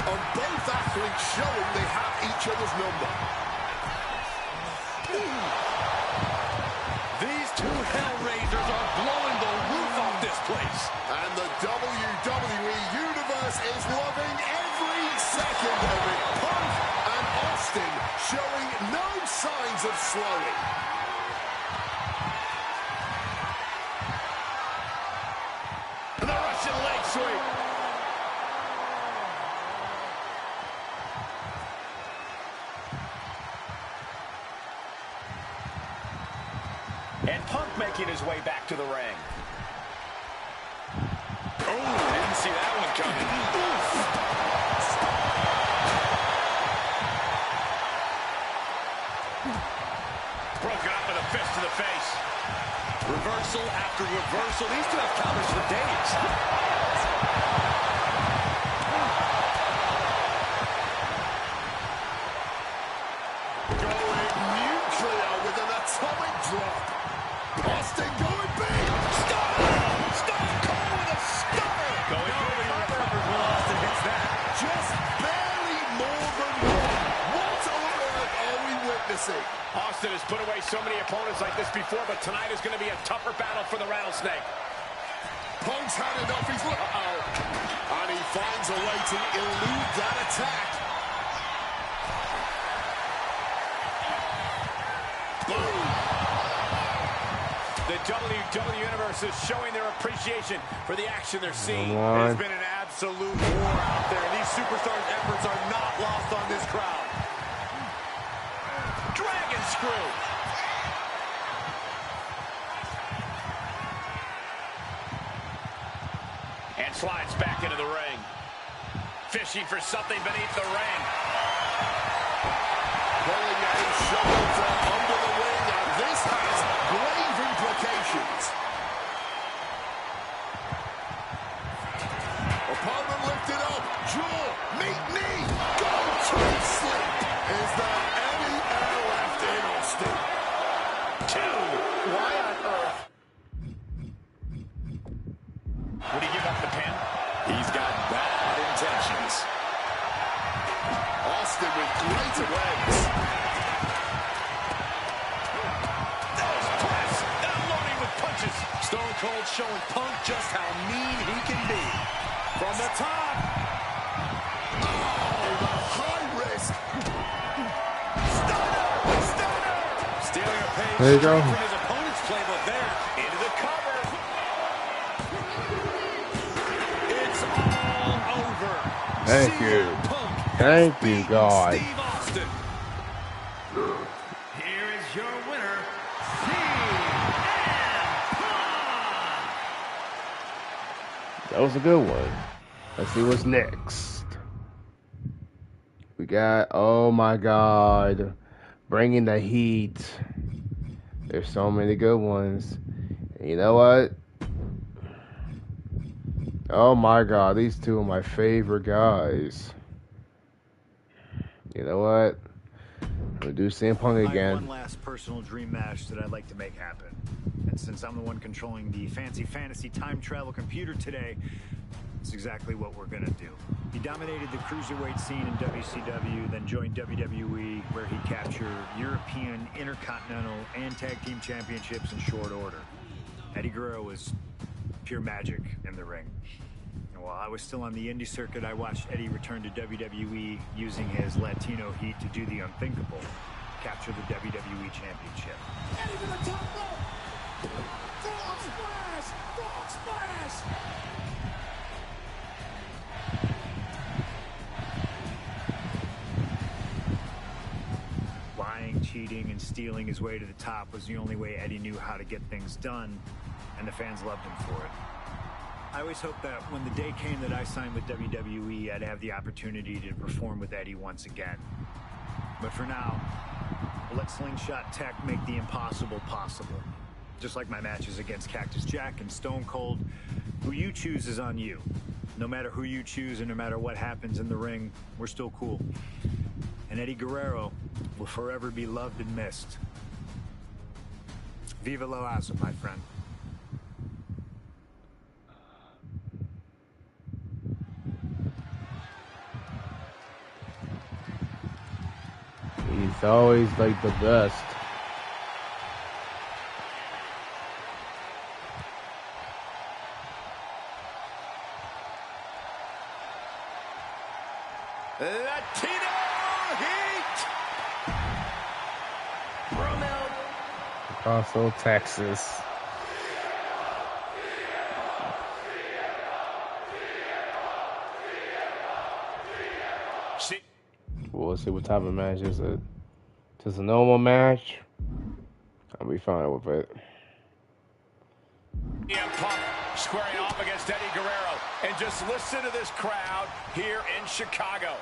And both athletes showing they have each other's number. These two Hellraisers are blowing the roof off this place. And the WWE Universe is loving every second of it. Punk and Austin showing no signs of slowing. The Russian leg sweep. And Punk making his way back to the ring. Oh, didn't see that one coming. Broken up with a fist to the face. Reversal after reversal. These two have counters for days. Going nuclear with an atomic drop. Austin going big. Stone Cold with a stunner. Going over the recovered when Austin hits that. Just barely more than one. What on earth are we witnessing? Austin has put away so many opponents like this before, but tonight is going to be a tougher battle for the Rattlesnake. Punk's had enough. He's and he finds a way to elude that attack. Boom. The WWE Universe is showing their appreciation for the action they're seeing. Come on. There's been an absolute war out there, and these superstars' efforts are not lost on this crowd. Dragon screw. And slides back into the ring. Fishing for something beneath the ring. Pulling a shoulder from under the ring, and this has grave implications. Opponent lifted up, jaw, meet knee, go to sleep. Is there any air left in Austin? Two. Why on earth? Would he give up the pin? He's got bad intentions. Austin with great awareness. Press, unloading with punches. Stone Cold showing Punk just how mean he can be. From the top. Oh, the high risk. Stunner. Stealing a page There you go. from his opponent's playbook there. Into the cover. It's all over. Thank CM you. Punk Thank you, God. Steve Austin. Here is your winner, CM Punk. That was a good one. Let's see what's next. We got, oh my God, bringing the heat. There's so many good ones. And you know what? Oh my God, these two are my favorite guys. You know what? We'll do CM Punk I have again. one last personal dream match that I'd like to make happen. And since I'm the one controlling the fancy fantasy time travel computer today, it's exactly what we're gonna do. He dominated the cruiserweight scene in WCW, then joined WWE, where he captured European, Intercontinental, and Tag Team Championships in short order. Eddie Guerrero was pure magic in the ring. And while I was still on the indie circuit, I watched Eddie return to WWE using his Latino heat to do the unthinkable, capture the WWE Championship. Eddie to the top rope. Frog splash! Frog splash! Lying, cheating, and stealing his way to the top was the only way Eddie knew how to get things done, and the fans loved him for it. I always hoped that when the day came that I signed with WWE, I'd have the opportunity to perform with Eddie once again. But for now, we'll let Slingshot Tech make the impossible possible. Just like my matches against Cactus Jack and Stone Cold, who you choose is on you. No matter who you choose and no matter what happens in the ring, we're still cool. And Eddie Guerrero will forever be loved and missed. Viva lo Asa, my friend. He's always like the best. Latino Heat. Also, Texas. We'll see what type of match is it. Just a normal match. I'll be fine with it. CM Punk squaring off against Eddie Guerrero. And just listen to this crowd here in Chicago.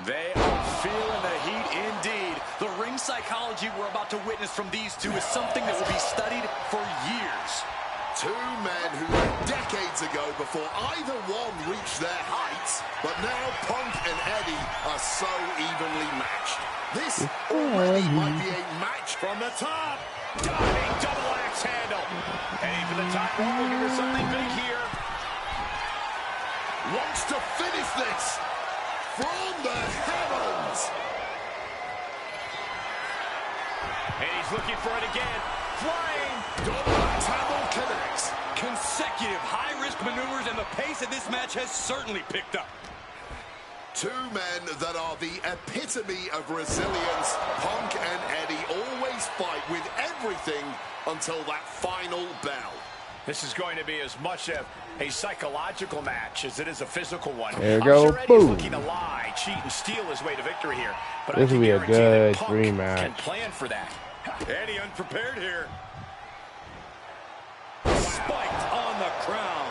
They are feeling the heat indeed. The ring psychology we're about to witness from these two is something that will be studied for years. Two men who met decades ago before either one reached their heights, but now Punk and Eddie are so evenly matched. This already might be a match From the top, diving double axe handle. Eddie for the top rope, looking for something big here. wants to finish this from the heavens. And he's looking for it again. Flying. Double axe handle connects. Consecutive high-risk maneuvers, and the pace of this match has certainly picked up. Two men that are the epitome of resilience. Punk and Eddie always fight with everything until that final bell. This is going to be as much a psychological match as it is a physical one. There you I'm go. sure Eddie's Boom. looking to lie, cheat, and steal his way to victory here. But This I will can be a guarantee that good Punk dream can match. plan for that. Eddie unprepared here. Spiked on the crown.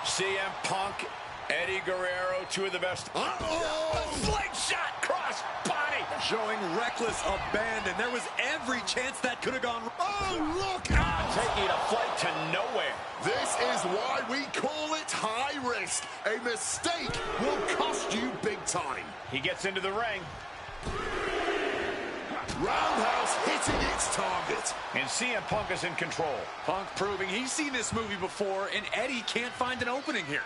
CM Punk, Eddie Guerrero, two of the best. Slingshot cross body. Showing reckless abandon. There was every chance that could have gone wrong. Oh, look out! Taking a flight to nowhere. This is why we call it high risk. A mistake will cost you big time. He gets into the ring. Roundhouse hitting its target. And CM Punk is in control. Punk proving he's seen this movie before, and Eddie can't find an opening here.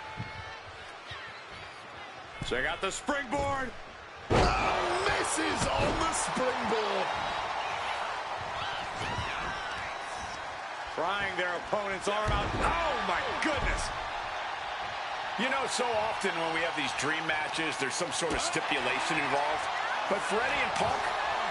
Check out the springboard. Misses on the springboard. Prying their opponent's arm out. Oh, my goodness. You know, so often when we have these dream matches, there's some sort of stipulation involved. But for Eddie and Punk,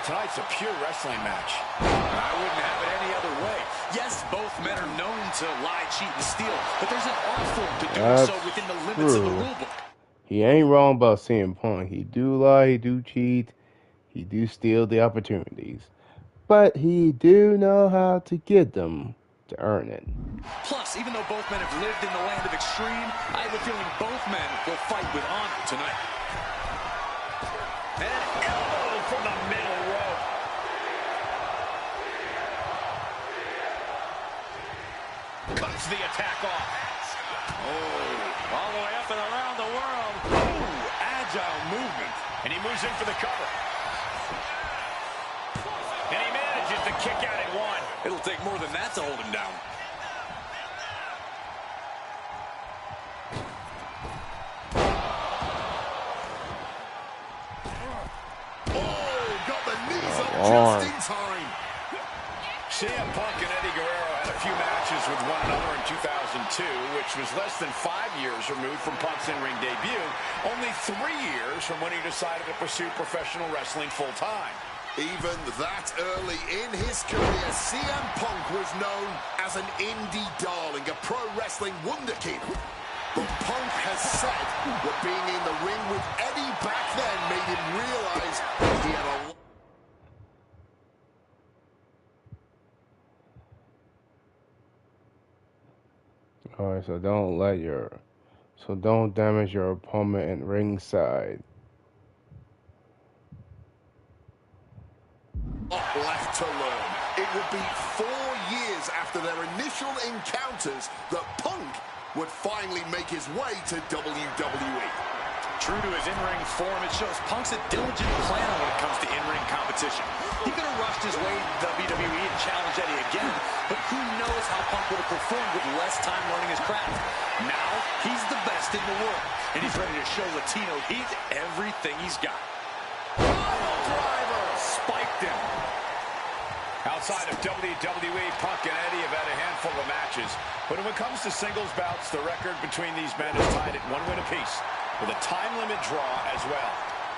tonight's a pure wrestling match. I wouldn't have it any other way. Yes, both men are known to lie, cheat, and steal, but there's an art form to doing so within the limits of the rule book. he ain't wrong about CM Punk. He do lie, he do cheat, he do steal the opportunities. But he do know how to get them to earn it. Plus, even though both men have lived in the land of extreme, I have a feeling both men will fight with honor tonight. And an elbow from the middle rope. Cuts the attack off. Oh, all the way up and around the world. Oh, agile movement. And he moves in for the cover. And he manages to kick out at one. It'll take more than that to hold him down. Just in time. CM Punk and Eddie Guerrero had a few matches with one another in 2002, which was less than 5 years removed from Punk's in-ring debut, only 3 years from when he decided to pursue professional wrestling full-time. Even that early in his career, CM Punk was known as an indie darling, a pro wrestling wunderkid. But Punk has said that being in the ring with Eddie back then made him realize that he had a Alright, so don't damage your opponent at ringside. left to learn. It would be 4 years after their initial encounters that Punk would finally make his way to WWE. True to his in-ring form, it shows Punk's a diligent planner when it comes to in-ring competition. He could have rushed his way to WWE and challenged Eddie again, but who knows how Punk would have performed with less time learning his craft. Now, he's the best in the world, and he's ready to show Latino Heat everything he's got. Driver spiked him. Outside of WWE, Punk and Eddie have had a handful of matches, but when it comes to singles bouts, the record between these men is tied at 1 win apiece, with a time limit draw as well.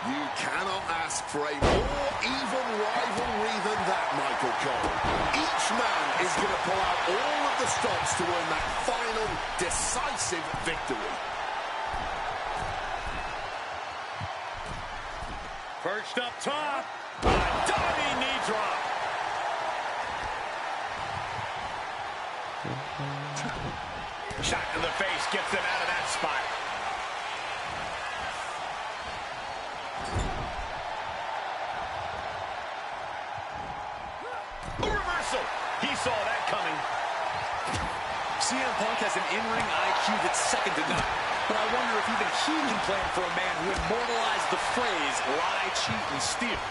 You cannot ask for a more even rivalry than that, Michael Cole. Each man is going to pull out all of the stops to earn that final, decisive victory. Perched up top. A diving knee drop. Shot to the face gets them out of that spot. A reversal. He saw that coming. CM Punk has an in-ring IQ that's second to none. But I wonder if even he can plan for a man who immortalized the phrase, lie, cheat, and steal.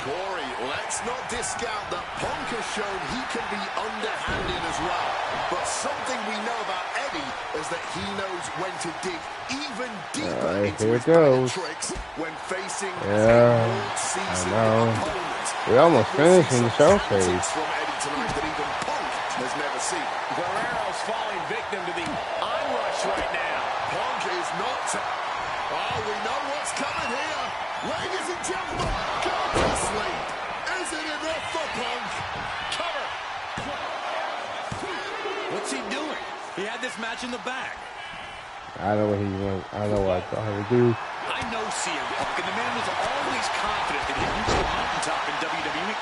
Corey, let's not discount that Punk has shown he can be underhanded as well. But something we know about Eddie is that he knows when to dig even deeper into his bag of tricks when facing a seasoned opponent. We're almost finishing the showcase. From Eddie tonight that even Punk has never seen. Guerrero's falling victim to the onrush right now. Punk is not... Oh, we know what's coming here. Ladies and gentlemen, go to sleep. Isn't it enough for Punk? Cover. What's he doing? He had this match in the bag. I know what he wants. I know what I thought he would do. I know CM Punk, and the man was always confident that he'd reach the mountaintop in WWE.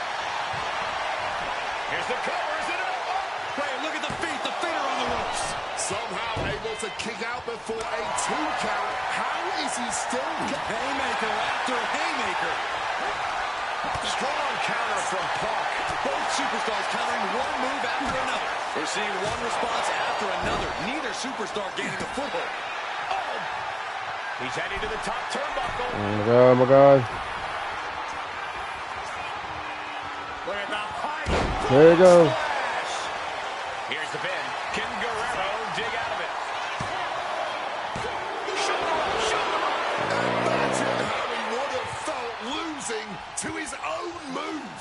Here's the cover. Is it over? Wait, look at the feet. The feet are on the ropes. Somehow able to kick out before a 2 count. How is he still... Haymaker after haymaker. Strong counter from Punk. Both superstars countering one move after another. We're seeing one response after another. Neither superstar gaining a foothold. Oh! He's heading to the top turnbuckle. Oh my God. Look at the height. There you go. Splash. Here's the pin. Can Guerrero dig out of it? Imagine how he would have felt losing to his own move.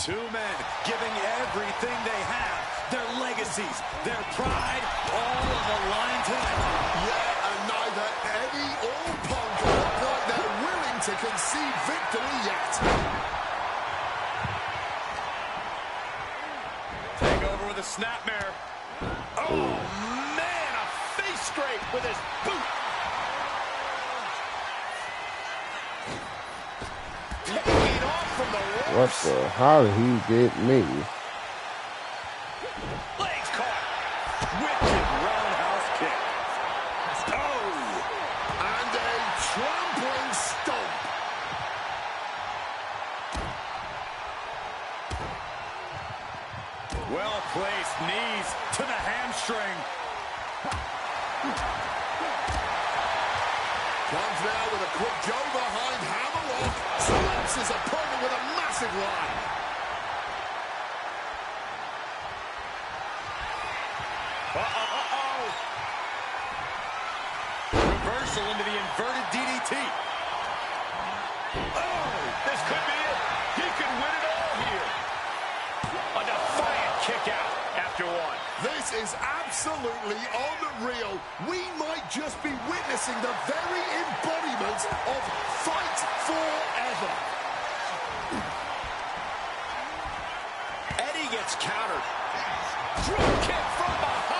Two men giving everything they have. Their legacies, their pride, all on the line tonight. Yeah, and neither Eddie or Punk look like they're willing to concede victory yet. Take over with a snapmare. Oh, man, a face scrape with his the What ropes. the? How did he get me? Legs caught. Wicked roundhouse kick. Oh! And a trampling stomp. Well-placed knees to the hamstring. Comes now with a quick go behind hammerlock. Slams his opponent with a massive line. Uh-oh. Reversal into the inverted DDT. Oh! This could be it. He could win it all here. A defiant kick out after one. This is absolutely unreal. We might just be witnessing the very embodiment of fight forever. Eddie gets countered. Drop kick from behind.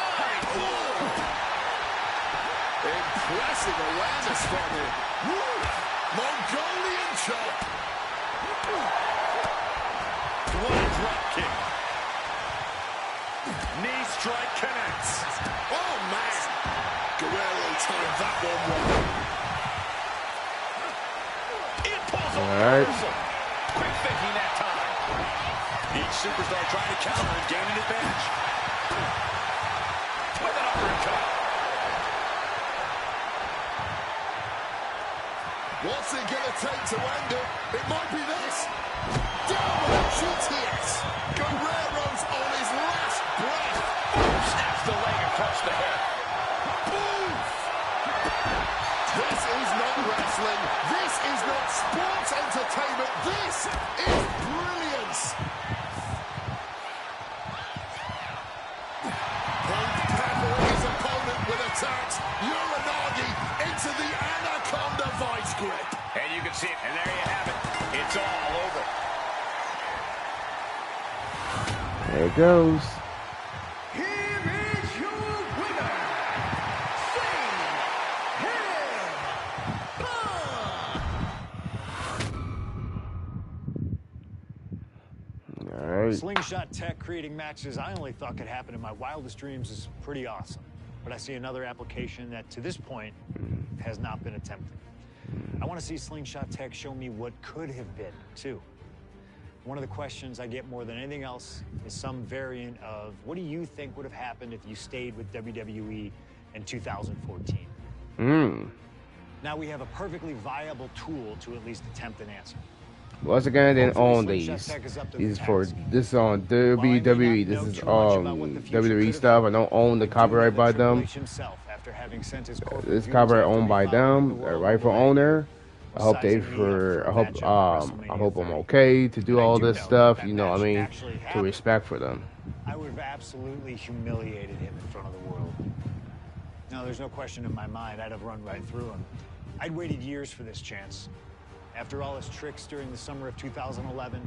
Impressive awareness from him. Woo! Mongolian chop. What a drop kick. Knee strike connects. Oh, man. Guerrero timed that one well. Impulse All right. reversal. Quick thinking that time. Each superstar trying to counter and gain an advantage. With an uppercut. What's it going to take to end it? It might be this. Down with a GTS. Guerrero's on his last breath. Snaps the leg across the head. Boom! This is not wrestling. This is not sports entertainment. This is brilliance. Punk peppering his opponent with attacks. Uranagi into the Anaconda vice grip. And you can see it. And there you have it. It's all over. There it goes. Here is your winner, All right. Slingshot tech creating matches I only thought could happen in my wildest dreams is pretty awesome. But I see another application that, to this point, has not been attempted. I want to see Slingshot tech show me what could have been, too. One of the questions I get more than anything else is some variant of, what do you think would have happened if you stayed with WWE in 2014? Now we have a perfectly viable tool to at least attempt an answer. Once again, I didn't Hopefully own Slingshot these. Tech is up to These the for task. this is on While I may not WWE. This know is too much about what the future could WWE have stuff. held, I don't own the I do know copyright that by Triple them. H himself, after having sent his corporate This goons copyright after owned by refollowing them, the a world rightful away, owner. I hope they sizing me up for a I hope match at I WrestleMania hope I'm 30. okay to do And I all do this know stuff. that You know what I match mean? actually To happened. respect for them. I would have absolutely humiliated him in front of the world. No, there's no question in my mind I'd have run right through him. I'd waited years for this chance. After all his tricks during the summer of 2011,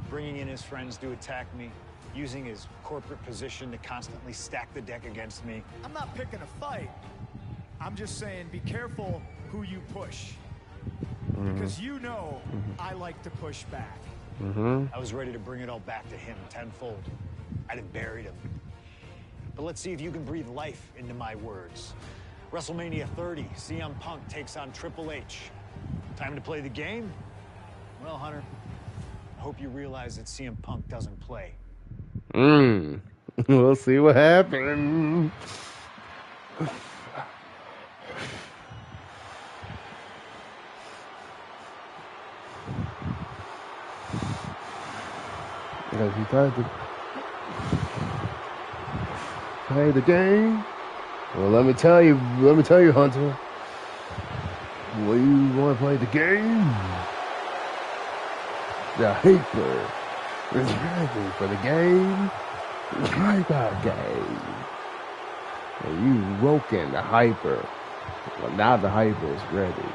bringing in his friends to attack me, using his corporate position to constantly stack the deck against me. I'm not picking a fight. I'm just saying be careful who you push. Because you know I like to push back. I was ready to bring it all back to him tenfold. I'd have buried him. But let's see if you can breathe life into my words. WrestleMania 30, CM Punk takes on Triple H. Time to play the game? Well, Hunter, I hope you realize that CM Punk doesn't play. We'll see what happens. Because he tried to play the game. Well, let me tell you, Hunter. Well, you want to play the game? The Hyper is ready for the game. The Hyper game. And you woken the Hyper. Well, now the Hyper is ready.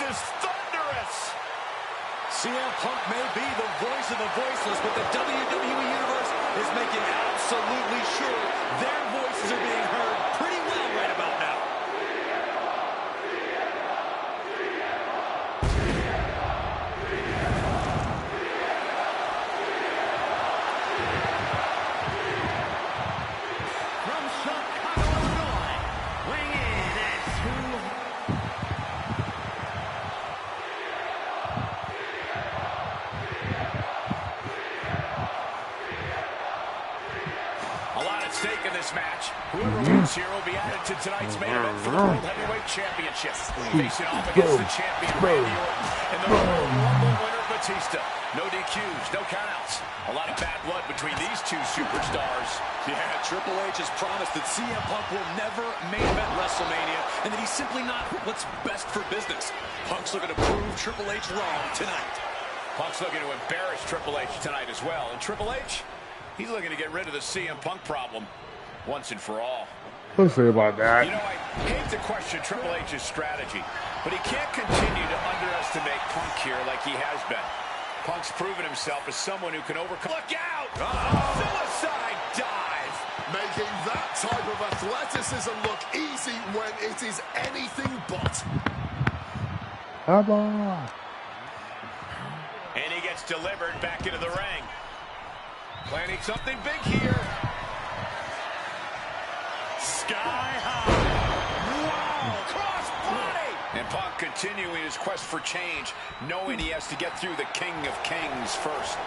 This is thunderous. CM Punk may be the voice of the voiceless, but the WWE Universe is making absolutely sure their voices are being heard pretty well right about now. From Chicago, Illinois, weighing in at A lot at stake in this match. Whoever wins here will be added to tonight's main event for the World Heavyweight Championship. Facing off against the champion Randy Orton and the Royal Rumble winner Batista. No DQs, no countouts. A lot of bad blood between these two superstars. Yeah, Triple H has promised that CM Punk will never main event WrestleMania and that he's simply not what's best for business. Punk's looking to prove Triple H wrong tonight. Punk's looking to embarrass Triple H tonight as well. And Triple H, he's looking to get rid of the CM Punk problem once and for all. We'll see about that. You know, I hate to question Triple H's strategy, but he can't continue to underestimate Punk here like he has been. Punk's proven himself as someone who can overcome. Look out! Suicide dive! Making that type of athleticism look easy when it is anything but. Come on. And he gets delivered back into the ring. Planning something big here. Sky high. Wow! Cross body! And Punk continuing his quest for change, knowing he has to get through the King of Kings first.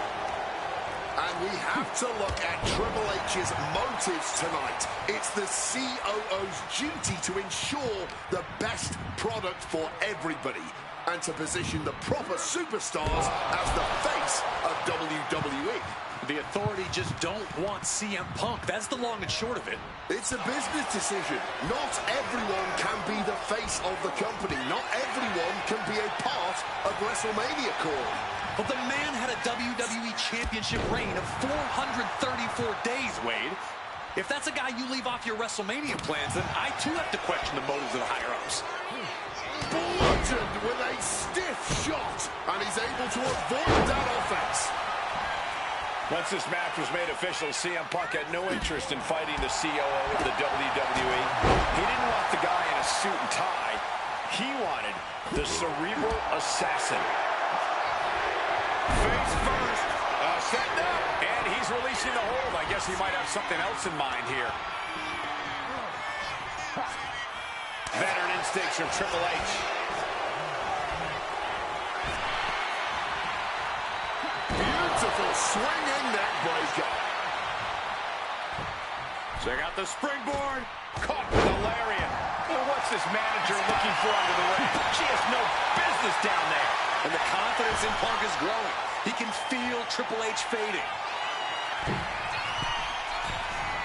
And we have to look at Triple H's motives tonight. It's the COO's duty to ensure the best product for everybody and to position the proper superstars as the face of WWE. The Authority just don't want CM Punk. That's the long and short of it. It's a business decision. Not everyone can be the face of the company. Not everyone can be a part of WrestleMania, Corey. But the man had a WWE Championship reign of 434 days, Wade. If that's a guy you leave off your WrestleMania plans, then I too have to question the motives of the higher-ups. Bludgeoned with a stiff shot, and he's able to avoid that offense. Once this match was made official, CM Punk had no interest in fighting the COO of the WWE. He didn't want the guy in a suit and tie. He wanted the cerebral assassin. Face first. Setting up. And he's releasing the hold. I guess he might have something else in mind here. Veteran instincts from Triple H. Beautiful swinging neck breaker. Check out the springboard. Caught with a lariat. Well, what's this manager looking for under the ring? She has no business down there. And the confidence in Punk is growing. He can feel Triple H fading.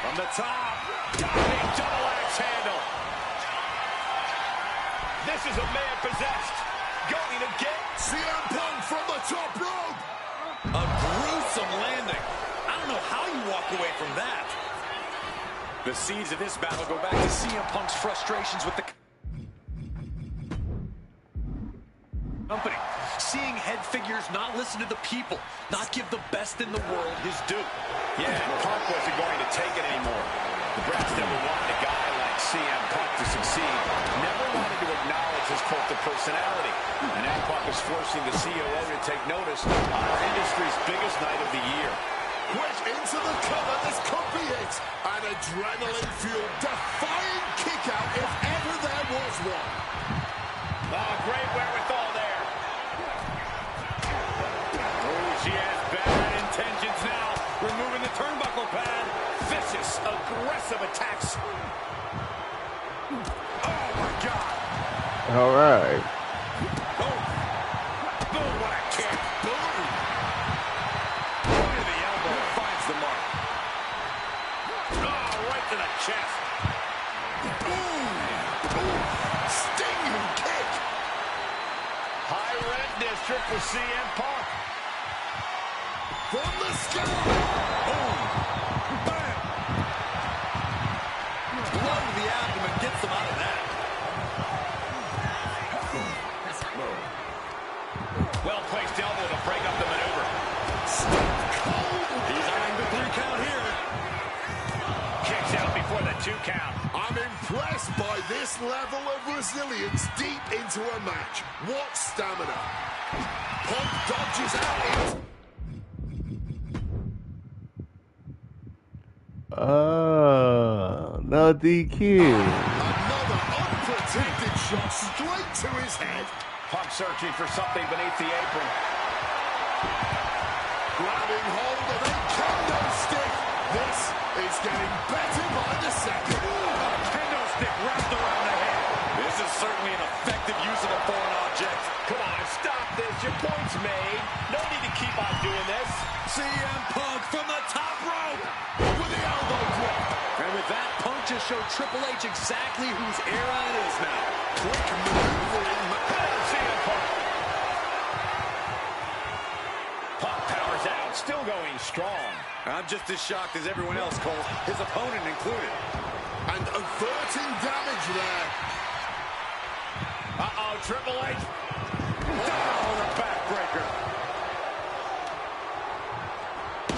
From the top. Diving double axe handle. This is a man possessed. Going to get CM Punk from the top rope. A gruesome landing. I don't know how you walk away from that. The seeds of this battle go back to CM Punk's frustrations with the company. Seeing head figures not listen to the people, not give the best in the world his due. Yeah, Punk wasn't going to take it anymore. The Brats never wanted a guy like CM Punk to succeed. Never wanted to acknowledge his cult of personality. And now Punk is forcing the COO to take notice on our industry's biggest night of the year. Quick into the cover, this could be it. An adrenaline-fueled, defying kick-out if ever there was one. Oh, great wherewithal there. Oh, she has bad intentions now. Removing the turnbuckle pad. Vicious, aggressive attacks. Oh, my God. All right. Oh. Boom, what a kick. Boom. Point of the elbow finds the mark. Oh, right to the chest. Stinging kick. High red district for CM Punk. From the sky. Boom. Bam. Blow to the abdomen gets them out of that. this level of resilience deep into a match. What stamina. Punk dodges out it. No DQ. Another unprotected shot straight to his head. Punk searching for something beneath the apron. Grabbing hold of a kendo stick. This is getting better by the second. A kendo stick wrapped around the head. This is certainly an effective use of a foreign object. Come on, stop this. Your point's made. No need to keep on doing this. CM Punk from the top rope With the elbow drop. And with that, Punk just showed Triple H exactly whose era it is now. Quick maneuvering. CM Punk. Punk powers out, still going strong. I'm just as shocked as everyone else, Cole, his opponent included. And averting damage there. Uh-oh, Triple H. Down a backbreaker.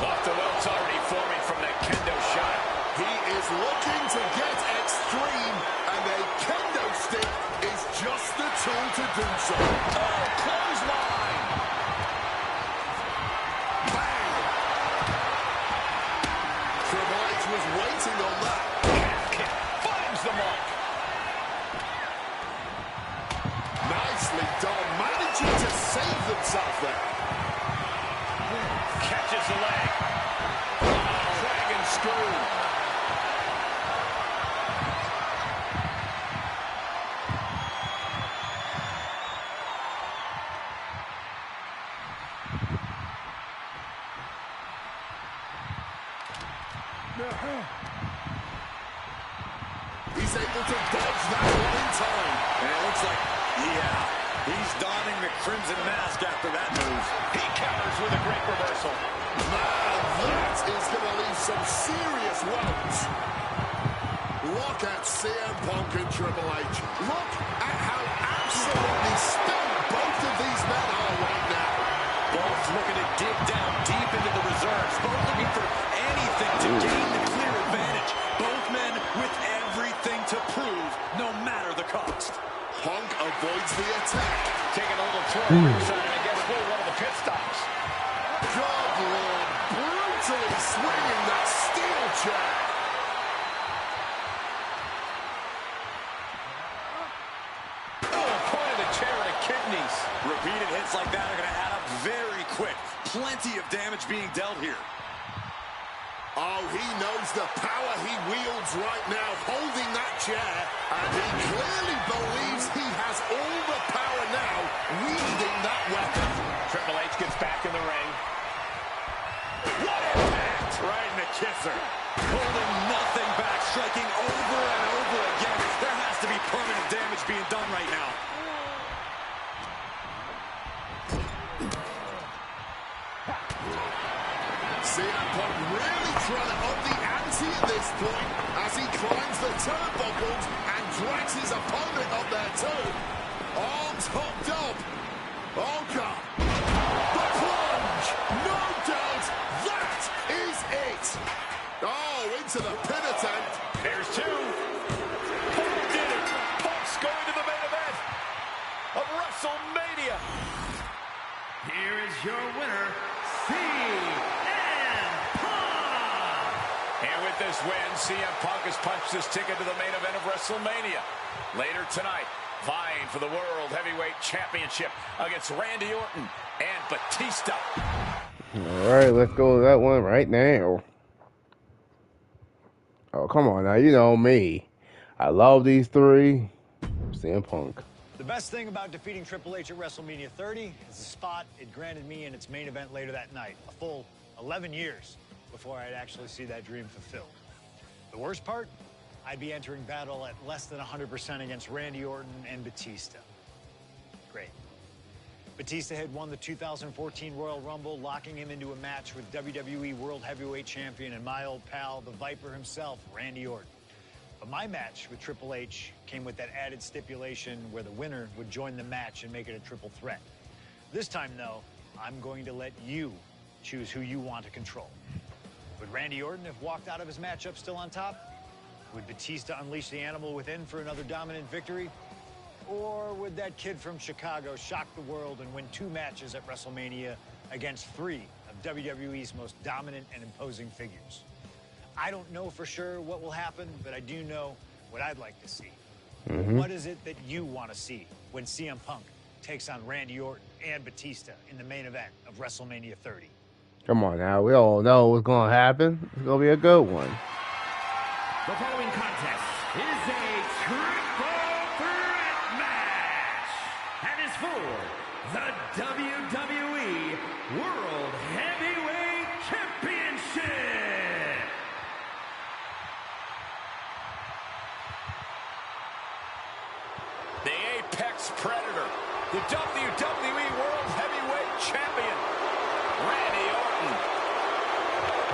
Off the ropes already forming from that kendo shot. He is looking to get extreme, and a kendo stick is just the tool to do so. Oh, clothesline. Bang! Triple H was waiting on that. Kick finds the mark. Nicely done, managing to save themselves there. Catches the leg. Dragon screw. He's able to dodge that one in time. And it looks like, he's donning the crimson mask after that move. He counters with a great reversal. Man, that is going to leave some serious wounds. Look at CM Punk and Triple H. Look at how absolutely spent both of these men are right now. Both looking to dig down deep into the reserves. Both looking for anything to gain the clear advantage. Both men with everything to prove, no matter the cost. Punk avoids the attack. Taking a little tour of ringside, and I guess we're one of the pit stops. God Lord, brutally swinging that steel chair. Oh, point of the chair to kidneys. Repeated hits like that are going to add up very quick. Plenty of damage being dealt here. Oh, he knows the power he wields right now, holding that chair, and he clearly believes he has all the power now, wielding that weapon. Triple H gets back in the ring. What impact! Right in the kisser. Holding nothing back, striking over and over again. There has to be permanent damage being done right now. CM Punk really trying to up the ante at this point as he climbs the turnbuckles and drags his opponent up there too. Arms hooked up. Oh God. The plunge. No doubt that is it. Oh, into the pin attempt. There's two. Punk did it. Punk's going to the main event of WrestleMania. Here is your winner, CM Punk. And with this win, CM Punk has punched his ticket to the main event of WrestleMania. Later tonight, vying for the World Heavyweight Championship against Randy Orton and Batista. All right, let's go to that one right now. Oh, come on now. You know me. I love these three. CM Punk. The best thing about defeating Triple H at WrestleMania 30 is the spot it granted me in its main event later that night. A full 11 years before I'd actually see that dream fulfilled. The worst part? I'd be entering battle at less than 100% against Randy Orton and Batista. Great. Batista had won the 2014 Royal Rumble, locking him into a match with WWE World Heavyweight Champion and my old pal, the Viper himself, Randy Orton. But my match with Triple H came with that added stipulation where the winner would join the match and make it a triple threat. This time, though, I'm going to let you choose who you want to control. Would Randy Orton have walked out of his matchup still on top? Would Batista unleash the animal within for another dominant victory? Or would that kid from Chicago shock the world and win 2 matches at WrestleMania against 3 of WWE's most dominant and imposing figures? I don't know for sure what will happen, but I do know what I'd like to see. What is it that you want to see when CM Punk takes on Randy Orton and Batista in the main event of WrestleMania 30? Come on now, we all know what's going to happen. It's going to be a good one. The following contest is a triple threat match and is for the WWE World Heavyweight Championship. The Apex Predator, the WWE World Heavyweight Champion, Randy Orton.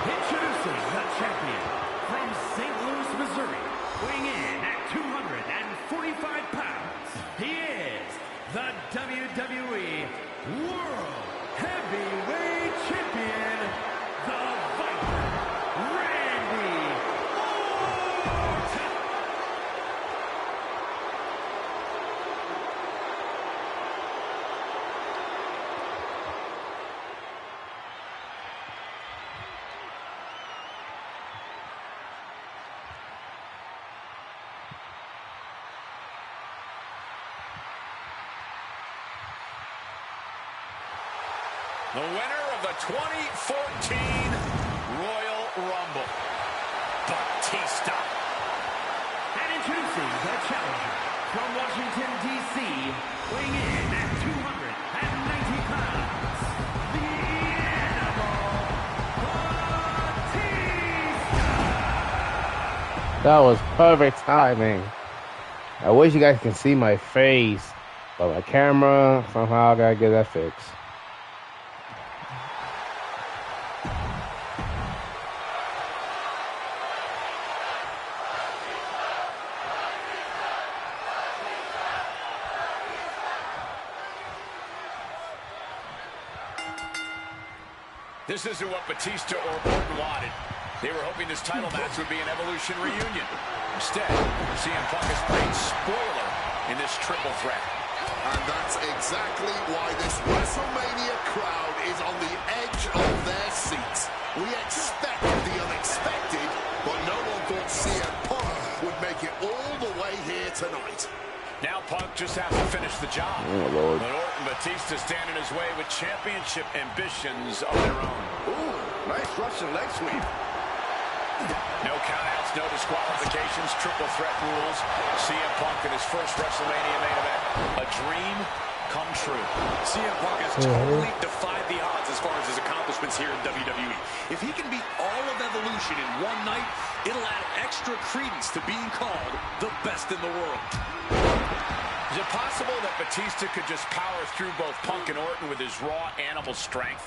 Introducing the champion from St. Louis, Missouri, weighing in at 245 pounds. He is the WWE World Heavyweight Champion, the Viper, Randy Orton. The winner of the 2014 Royal Rumble, Batista. And introducing the challenger from Washington, D.C., weighing in at 290 pounds, the Animal, Batista. That was perfect timing. I wish you guys can see my face, but my camera, somehow I gotta get that fixed. This isn't what Batista or Orton wanted. They were hoping this title match would be an Evolution reunion. Instead, CM Punk is playing spoiler in this triple threat. And that's exactly why this WrestleMania crowd is on the edge of their seats. We expected the unexpected, but no one thought CM Punk would make it all the way here tonight. Now Punk just has to finish the job. Oh, Lord. But Orton and Batista stand in his way with championship ambitions of their own. Ooh, nice Russian leg sweep. No countouts, no disqualifications, triple threat rules. CM Punk in his first WrestleMania main event. A dream come true. CM Punk has totally defied the odds as far as his accomplishments here in WWE. If he can beat all of Evolution in one night, it'll add extra credence to being called the best in the world. Is it possible that Batista could just power through both Punk and Orton with his raw animal strength?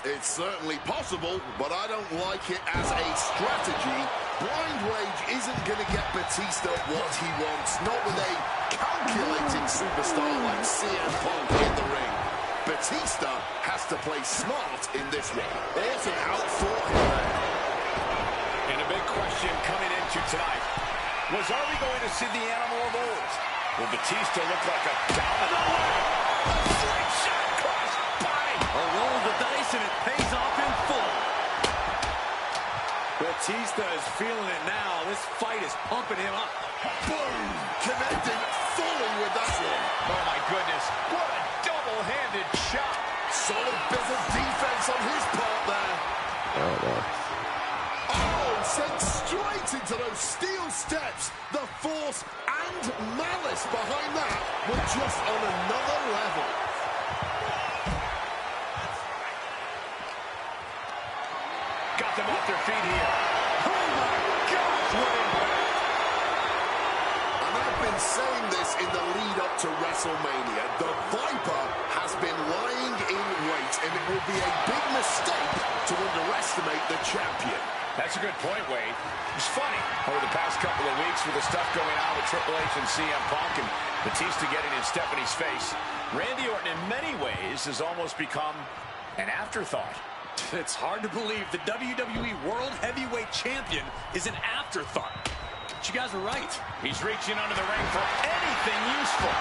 It's certainly possible, but I don't like it as a strategy. Blind Rage isn't going to get Batista what he wants, not with a calculating superstar like CM Punk in the ring. Batista has to play smart in this one. Orton outfought him there. And a big question coming into tonight was, are we going to see the animal of old? Will Batista look like a dominant leg? A slingshot cross body. A roll of the dice and it pays off in full. Batista is feeling it now. This fight is pumping him up. Boom! Connecting fully with that one. Oh my goodness, what a double-handed shot. Solid bit of defense on his part there. Oh, sent straight into those steel steps. The force and malice behind that were just on another level. Got them off their feet here. Oh my gosh, what impact! And I've been saying this in the lead up to WrestleMania. The Viper has been lying in wait, and it would be a big mistake to underestimate the champion. That's a good point, Wade. It's funny, over the past couple of weeks with the stuff going on with Triple H and CM Punk and Batista getting in Stephanie's face, Randy Orton in many ways has almost become an afterthought. It's hard to believe the WWE World Heavyweight Champion is an afterthought. But you guys are right. He's reaching under the ring for anything useful.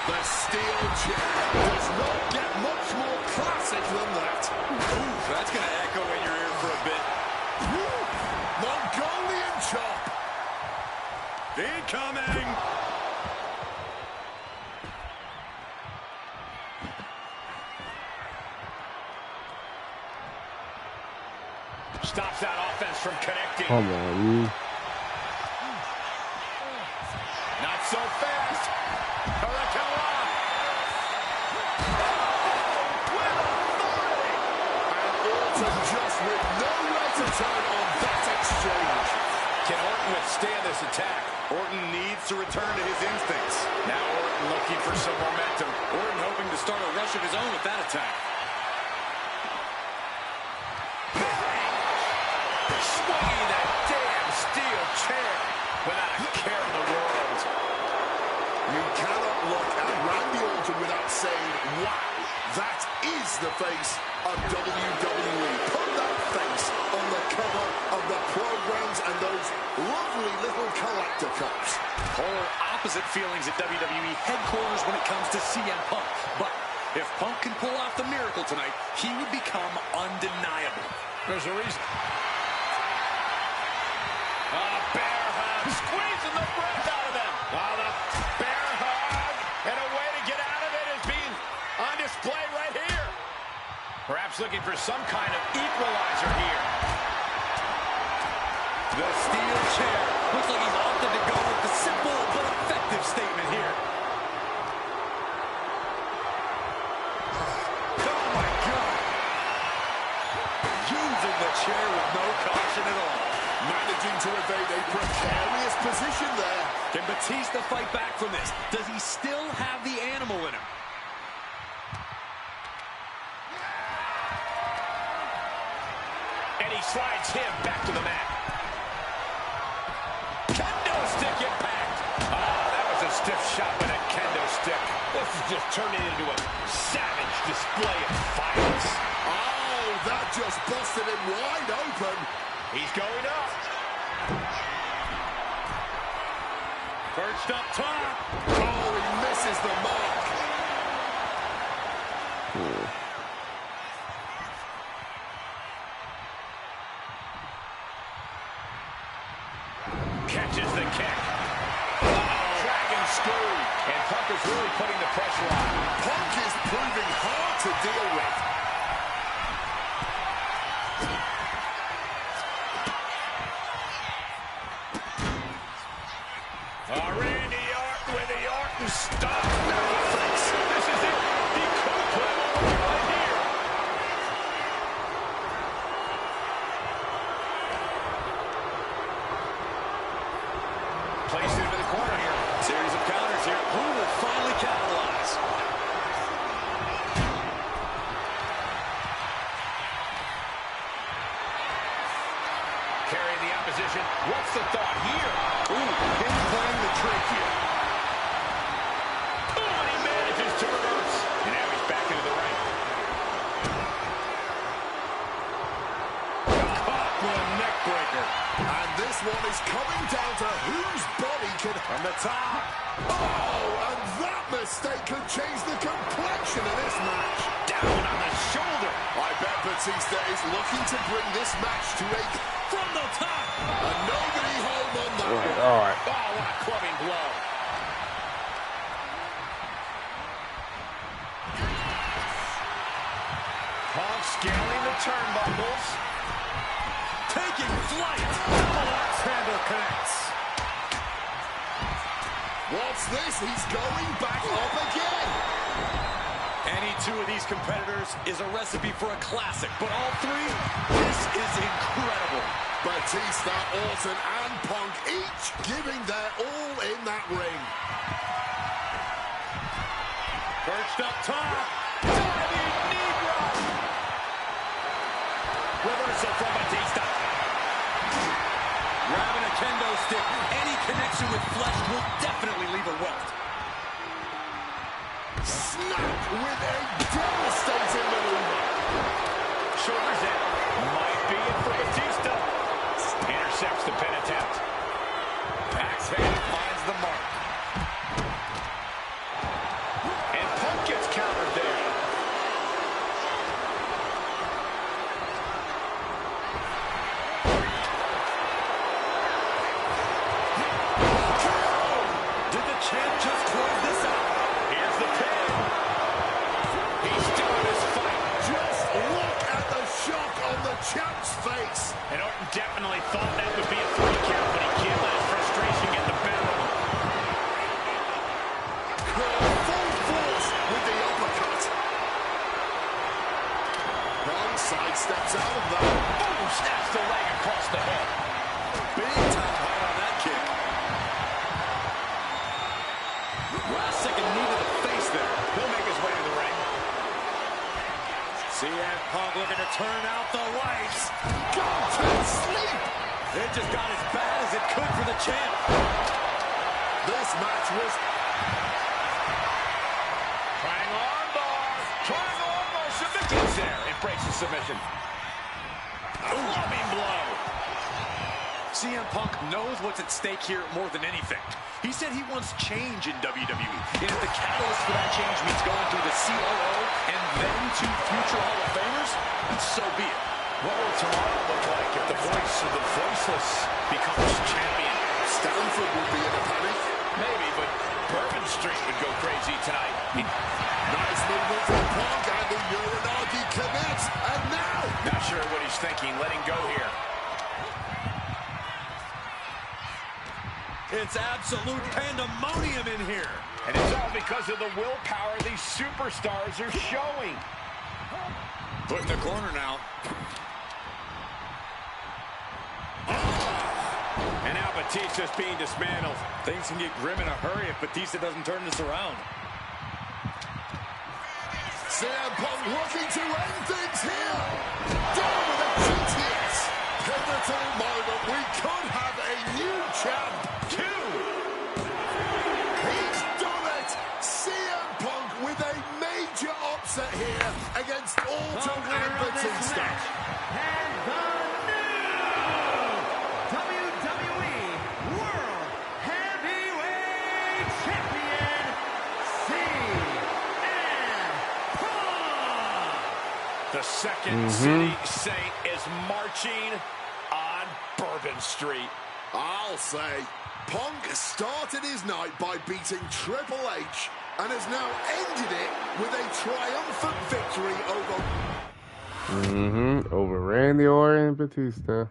The steel chair does not get much more classic than that. Ooh, that's going to echo in your ear for a bit. Woo! Mongolian chop. Incoming. Stops that offense from connecting. Come on, Not so fast. Hurricane Lock. With authority. And Orton just with nowhere to turn on that exchange. Can Orton withstand this attack? Orton needs to return to his instincts. Now Orton looking for some momentum. Orton hoping to start a rush of his own with that attack. Swinging that damn steel chair without a care in the world. You cannot look at Randy Orton without saying, wow, that is the face of WWE. Put that face on the cover of the programs and those lovely little collector cups. Polar opposite feelings at WWE headquarters when it comes to CM Punk. But if Punk can pull off the miracle tonight, he would become undeniable. There's a reason. Bear hug, squeezing the breath out of them. The bear hug, and a way to get out of it is being on display right here. Perhaps looking for some kind of equalizer here. The steel chair. Looks like he's opted to go with the simple but effective statement here. Oh my God. Using the chair with no caution at all. Managing to evade a precarious position there. Can Batista fight back from this? Does he still have the animal in him? And he slides him back to the mat. Kendo stick impact. That was a stiff shot with a kendo stick. This is just turning into a savage display of violence. Oh, that just busted him wide open. He's going up. Perched up top. Oh, he misses the mark. Catches the kick. Dragon screw. And Punk is really putting the pressure on. Punk is proving hard to deal with. Randy Orton with the Orton stomp. This is it. He could put him over right here. Placed into the corner here. Series of counters here. Who will finally capitalize? Carrying the opposition. What's the thought here? Ooh, him playing the trick here. Oh, and he manages to reverse. And now he's back into the ring. Caught with a neck breaker. And this one is coming down to whose body can... From the top. Oh, and that mistake could change the complexion of this match. Down on the shoulder. I bet Batista is looking to bring this match to a... From the top. And nobody home on that one. All right. Oh, what a clubbing blow. Punk scaling the turnbuckles. Taking flight. Double axe handle connects. What's this? He's going back up again. Any two of these competitors is a recipe for a classic, but all three, this is incredible. Batista, Orton, and Punk each giving their all in that ring. Perched up top. Diving knee drop. Reversal from Batista. Grabbing a kendo stick. Any connection with flesh will definitely leave a welt. Snap with a devastating maneuver. Shoulders in. Might be it for Batista. Intercepts the pin attempt. champ just closed this out. Here's the pin. He's still in his fight. Just look at the shock on the champ's face. And Orton definitely thought that would be a 3 count, but he can't let his frustration get the better of him. Full force with the uppercut. Punk sidesteps out of that. Boom! Snaps the leg across the head. Big time height on that kick. Last second knee to the face there. He'll make his way to the ring. CM Punk looking to turn out the lights. Go to sleep. It just got as bad as it could for the champ. This match was Triangle armbar. Triangle armbar. Submission. Gets there. It breaks the submission. A loving blow. CM Punk knows what's at stake here more than anything. He said he wants change in WWE. And if the catalyst for that change means going through the COO and then to future Hall of Famers, so be it. What will tomorrow look like if the voice of the voiceless becomes champion? Stanford would be in a panic. Maybe, but Bourbon Street would go crazy tonight. Nice movement from Punk, and the Uranagi commits. And now, Not sure what he's thinking, letting go here. It's absolute pandemonium in here. And it's all because of the willpower these superstars are showing. Put in the corner now. And now Batista's being dismantled. Things can get grim in a hurry if Batista doesn't turn this around. CM Punk looking to end things here. Down with a GTS. Pivotal moment. We could have a new champ. He's done it. CM Punk with a major upset here against Orton and Batista. And the new WWE World Heavyweight Champion, CM Punk. The second city saint is marching on Bourbon Street. I'll say, Punk started his night by beating Triple H and has now ended it with a triumphant victory over... Over Randy Orton and Batista.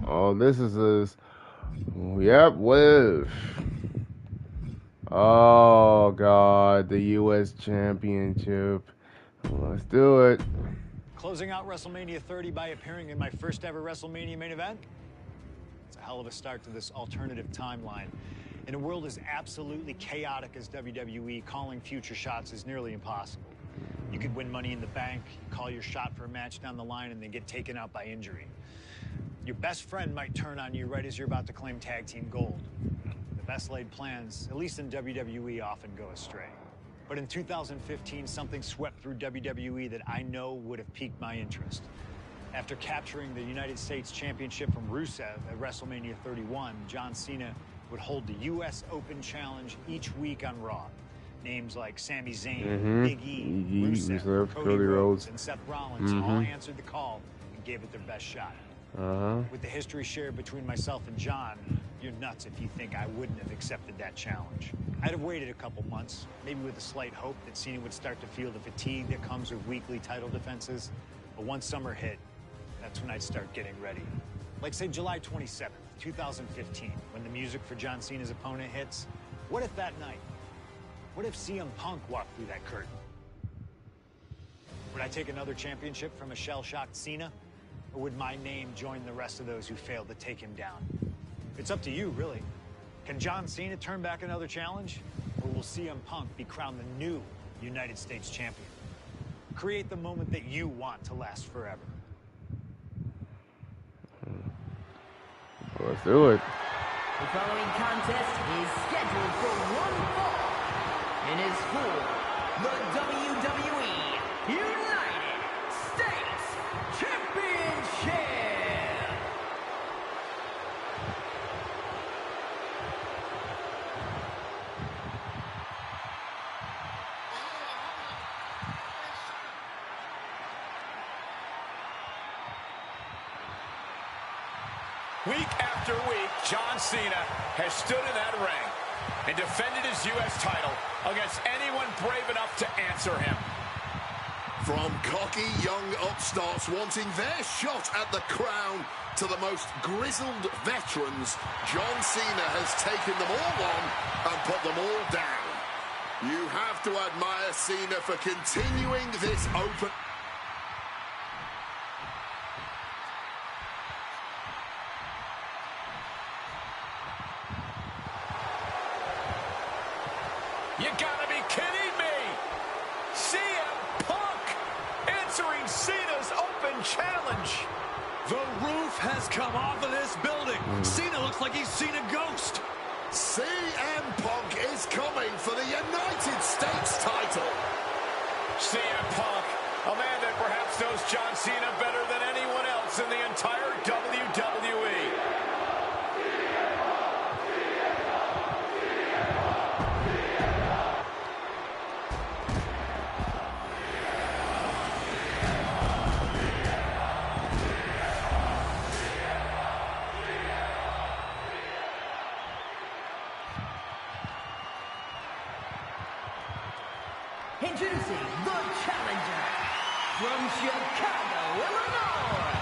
Oh, this is his... Yep, whoa. Oh, God, the U.S. Championship. Let's do it. Closing out WrestleMania 30 by appearing in my first ever WrestleMania main event. It's a hell of a start to this alternative timeline. In a world as absolutely chaotic as WWE, calling future shots is nearly impossible. You could win Money in the Bank, call your shot for a match down the line, and then get taken out by injury. Your best friend might turn on you right as you're about to claim tag team gold. The best laid plans, at least in WWE, often go astray. But in 2015, something swept through WWE that I know would have piqued my interest. After capturing the United States Championship from Rusev at WrestleMania 31, John Cena would hold the U.S. Open Challenge each week on Raw. Names like Sami Zayn, Big E, Rusev, Cody Rhodes, and Seth Rollins all answered the call and gave it their best shot. With the history shared between myself and John, you're nuts if you think I wouldn't have accepted that challenge. I'd have waited a couple months, maybe with a slight hope that Cena would start to feel the fatigue that comes with weekly title defenses. But once summer hit, that's when I'd start getting ready. Like, say, July 27th, 2015, when the music for John Cena's opponent hits. What if that night? What if CM Punk walked through that curtain? Would I take another championship from a shell-shocked Cena? Or would my name join the rest of those who failed to take him down? It's up to you, really. Can John Cena turn back another challenge? Or will CM Punk be crowned the new United States champion? Create the moment that you want to last forever. Let's do it. The following contest is scheduled for one fall and is for the WWE United States Championship. Week after week, John Cena has stood in that ring and defended his U.S. title against anyone brave enough to answer him. From cocky young upstarts wanting their shot at the crown to the most grizzled veterans, John Cena has taken them all on and put them all down. You have to admire Cena for continuing this open... You gotta be kidding me! CM Punk answering Cena's open challenge. The roof has come off of this building. Cena looks like he's seen a ghost. CM Punk is coming for the United States title. CM Punk, a man that perhaps knows John Cena better than anyone else in the entire WWE. Introducing the challenger from Chicago, Illinois,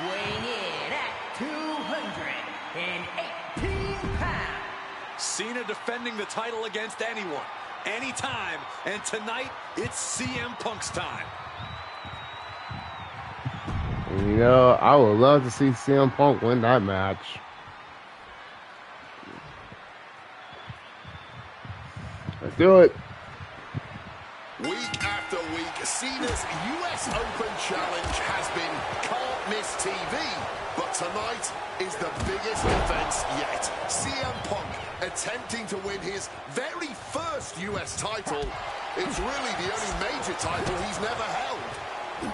weighing in at 218 pounds. Cena defending the title against anyone, anytime, and tonight it's CM Punk's time. You know, I would love to see CM Punk win that match. Let's do it. Week after week, Cena's US Open Challenge has been can't miss TV, but tonight is the biggest event yet. CM Punk attempting to win his very first US title. It's really the only major title he's never held.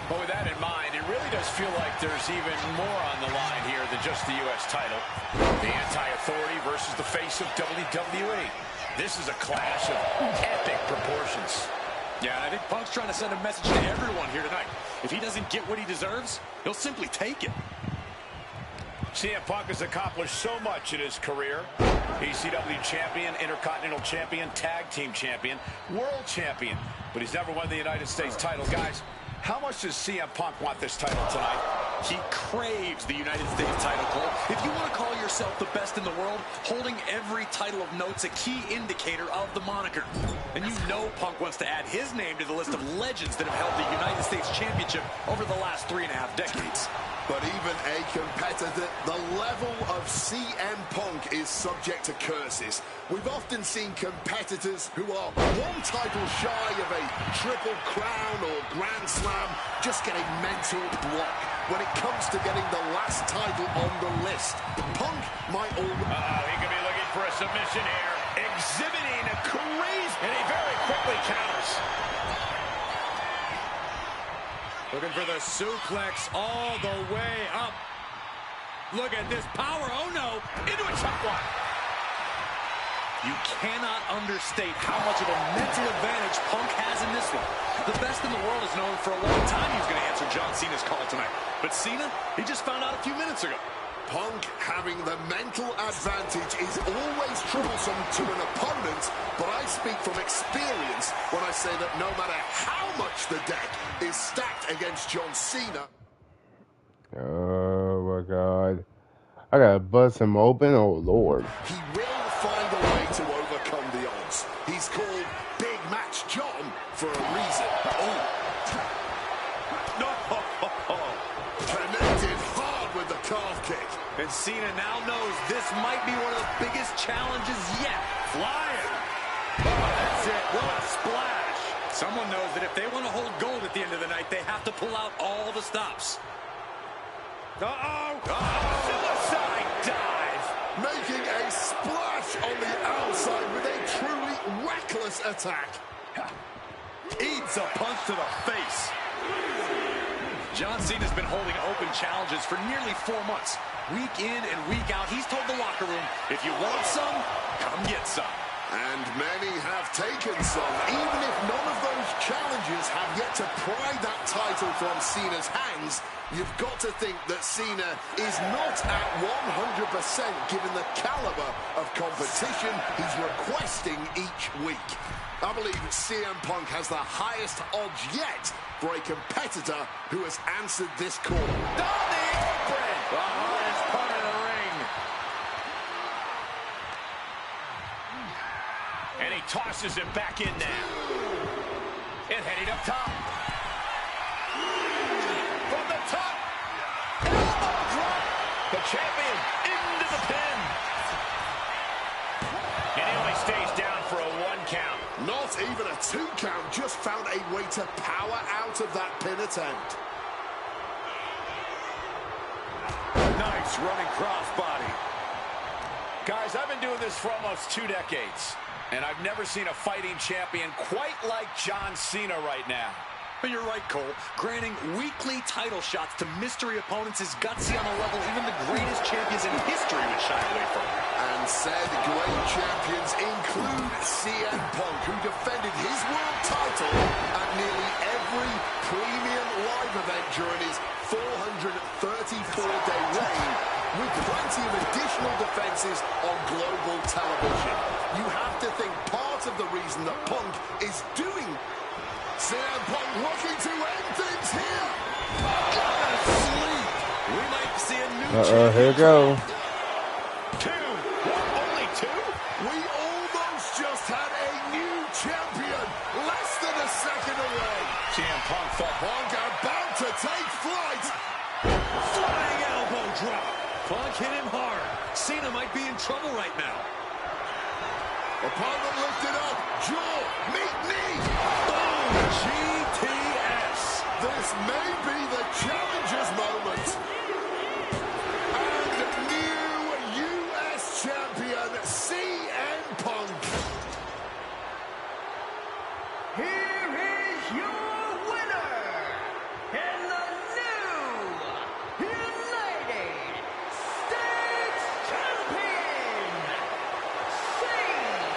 But with that in mind, it really does feel like there's even more on the line here than just the U.S. title. The anti-authority versus the face of WWE. This is a clash of epic proportions. Yeah, and I think Punk's trying to send a message to everyone here tonight. If he doesn't get what he deserves, he'll simply take it. CM Punk has accomplished so much in his career. ECW champion, Intercontinental champion, Tag Team champion, World champion. But he's never won the United States title. Guys, how much does CM Punk want this title tonight? He craves the United States title, Cole. If you want to call yourself the best in the world, holding every title of note's a key indicator of the moniker. And you know Punk wants to add his name to the list of legends that have held the United States Championship over the last 3.5 decades. But even a competitor, the level of CM Punk is subject to curses. We've often seen competitors who are one title shy of a triple crown or grand slam just get a mental block when it comes to getting the last title on the list. Punk might already... He could be looking for a submission here. Exhibiting a crazy... And he very quickly counters. Looking for the suplex all the way up. Look at this power. Oh, no. Into a chop block. You cannot understate how much of a mental advantage Punk has in this one. The best in the world has known for a long time he's going to answer John Cena's call tonight. But Cena, he just found out a few minutes ago. Punk having the mental advantage is always troublesome to an opponent, but I speak from experience when I say that no matter how much the deck is stacked against John Cena. Oh my God. I gotta bust him open, oh Lord. He will find a way to overcome the odds. He's called Big Match John for a reason. Oh. No. Connected hard with the calf kick. And Cena now knows this might be one of the biggest challenges yet. Flying. Oh, that's it. What a splash. Someone knows that if they want to hold gold at the end of the night, they have to pull out all the stops. Uh-oh. Suicide dive. Making a splash on the outside with a truly reckless attack. Eats a punch to the face. John Cena's been holding open challenges for nearly 4 months. Week in and week out, he's told the locker room, if you want some, come get some. And many have taken some, even if none of those challengers have yet to pry that title from Cena's hands. You've got to think that Cena is not at 100% given the caliber of competition he's requesting each week. I believe CM Punk has the highest odds yet for a competitor who has answered this call. Down the apron! The hardest part of the ring. And he tosses it back in now. And heading up top. From the top. Elbow drop. The champion into the pin. And he only stays down for a 1 count. Not even a 2 count, just found a way to power out of that pin attempt. Nice running crossbody. Guys, I've been doing this for almost 2 decades. And I've never seen a fighting champion quite like John Cena right now. But you're right, Cole. Granting weekly title shots to mystery opponents is gutsy on a level even the greatest champions in history would shy away from. And said great champions include CM Punk, who defended his world title at nearly every premium live event during his 434-day reign, with plenty of additional defenses on global television. You have to think part of the reason that Punk is doing CM Punk looking to end things here. Sleep. We might see a new champion. Here we go. 2. Only 2? We almost just had a new champion, less than a second away. CM Punk fought Punk about to take flight. Flying elbow drop. Punk hit him hard. Cena might be in trouble right now. Opponent lifted up. Jaw, meet knee. Boom! GTS. This may be the challenger's moment. And new U.S. champion, CM Punk. Here is your winner, and the new United States Champion, CM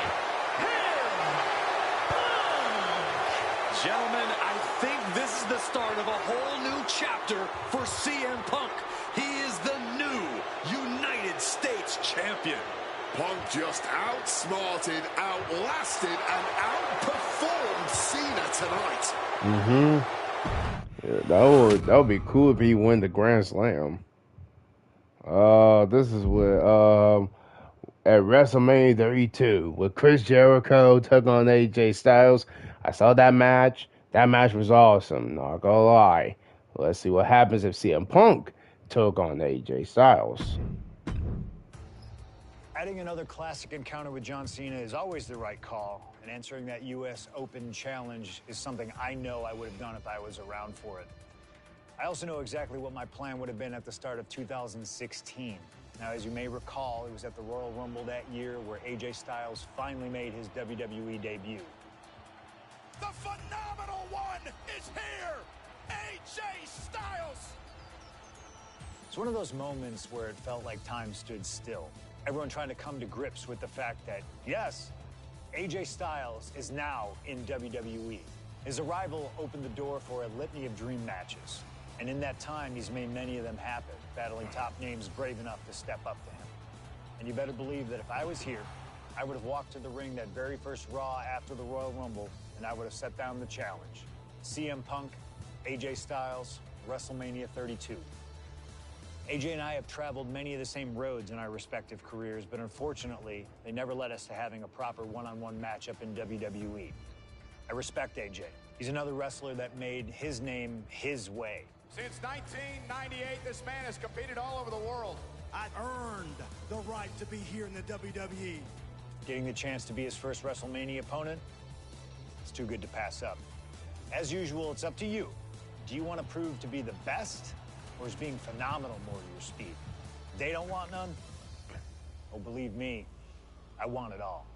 Punk. Gentlemen, I think this is the start of a whole new chapter for CM Punk. He is the new United States Champion. Punk just outsmarted, outlasted, and outperformed Cena tonight. Yeah, that would be cool if he win the Grand Slam. This is with at WrestleMania 32 with Chris Jericho took on AJ Styles. I saw that match. That match was awesome. Not gonna lie. Let's see what happens if CM Punk took on AJ Styles. Adding another classic encounter with John Cena is always the right call, and answering that U.S. Open challenge is something I know I would have done if I was around for it. I also know exactly what my plan would have been at the start of 2016. Now, as you may recall, it was at the Royal Rumble that year where AJ Styles finally made his WWE debut. The phenomenal one is here! AJ Styles! It's one of those moments where it felt like time stood still. Everyone trying to come to grips with the fact that, yes, AJ Styles is now in WWE. His arrival opened the door for a litany of dream matches. And in that time, he's made many of them happen, battling top names brave enough to step up to him. And you better believe that if I was here, I would have walked to the ring that very first Raw after the Royal Rumble, and I would have set down the challenge. CM Punk, AJ Styles, WrestleMania 32. AJ and I have traveled many of the same roads in our respective careers, but unfortunately, they never led us to having a proper one-on-one matchup in WWE. I respect AJ. He's another wrestler that made his name his way. Since 1998, this man has competed all over the world. I've earned the right to be here in the WWE. Getting the chance to be his first WrestleMania opponent, it's too good to pass up. As usual, it's up to you. Do you want to prove to be the best, or is being phenomenal more your speed? They don't want none? Oh, believe me, I want it all.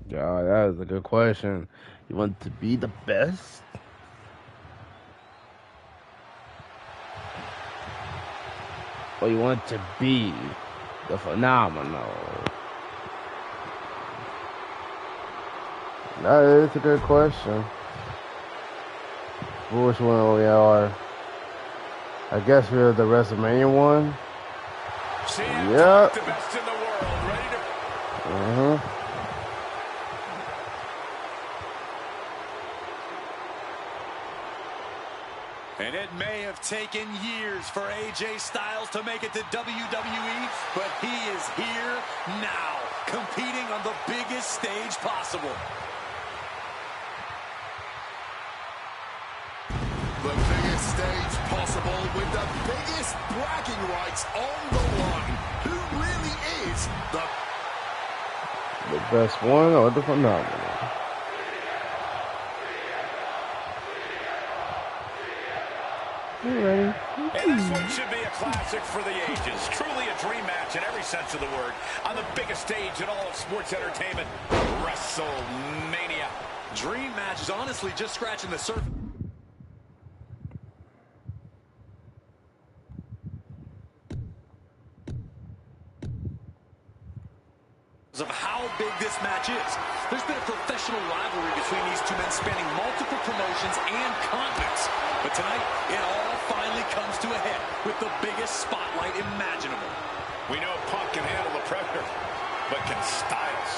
Yeah, that is a good question. You want to be the best? Or you want to be the phenomenal? That is a good question. Which one we are? I guess we're the WrestleMania one. Yep. The best in the world. Ready to... And it may have taken years for AJ Styles to make it to WWE, but he is here now, competing on the biggest stage possible. The biggest stage possible with the biggest bragging rights on the line. Who really is the best one or the phenomenal? You ready? And this one should be a classic for the ages. Truly a dream match in every sense of the word. On the biggest stage in all of sports entertainment, WrestleMania. Dream match is honestly just scratching the surface of how big this match is. There's been a professional rivalry between these two men spanning multiple promotions and continents. But tonight, it all finally comes to a head with the biggest spotlight imaginable. We know Punk can handle the pressure, but can Styles?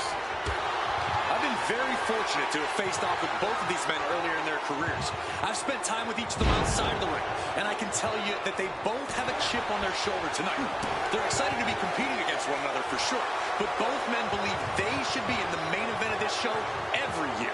I've been very fortunate to have faced off with both of these men earlier in their careers. I've spent time with each of them outside of the ring, and I can tell you that they both have a chip on their shoulder tonight. They're excited to be competing against one another for sure, but both men believe they should be in the main event of this show every year.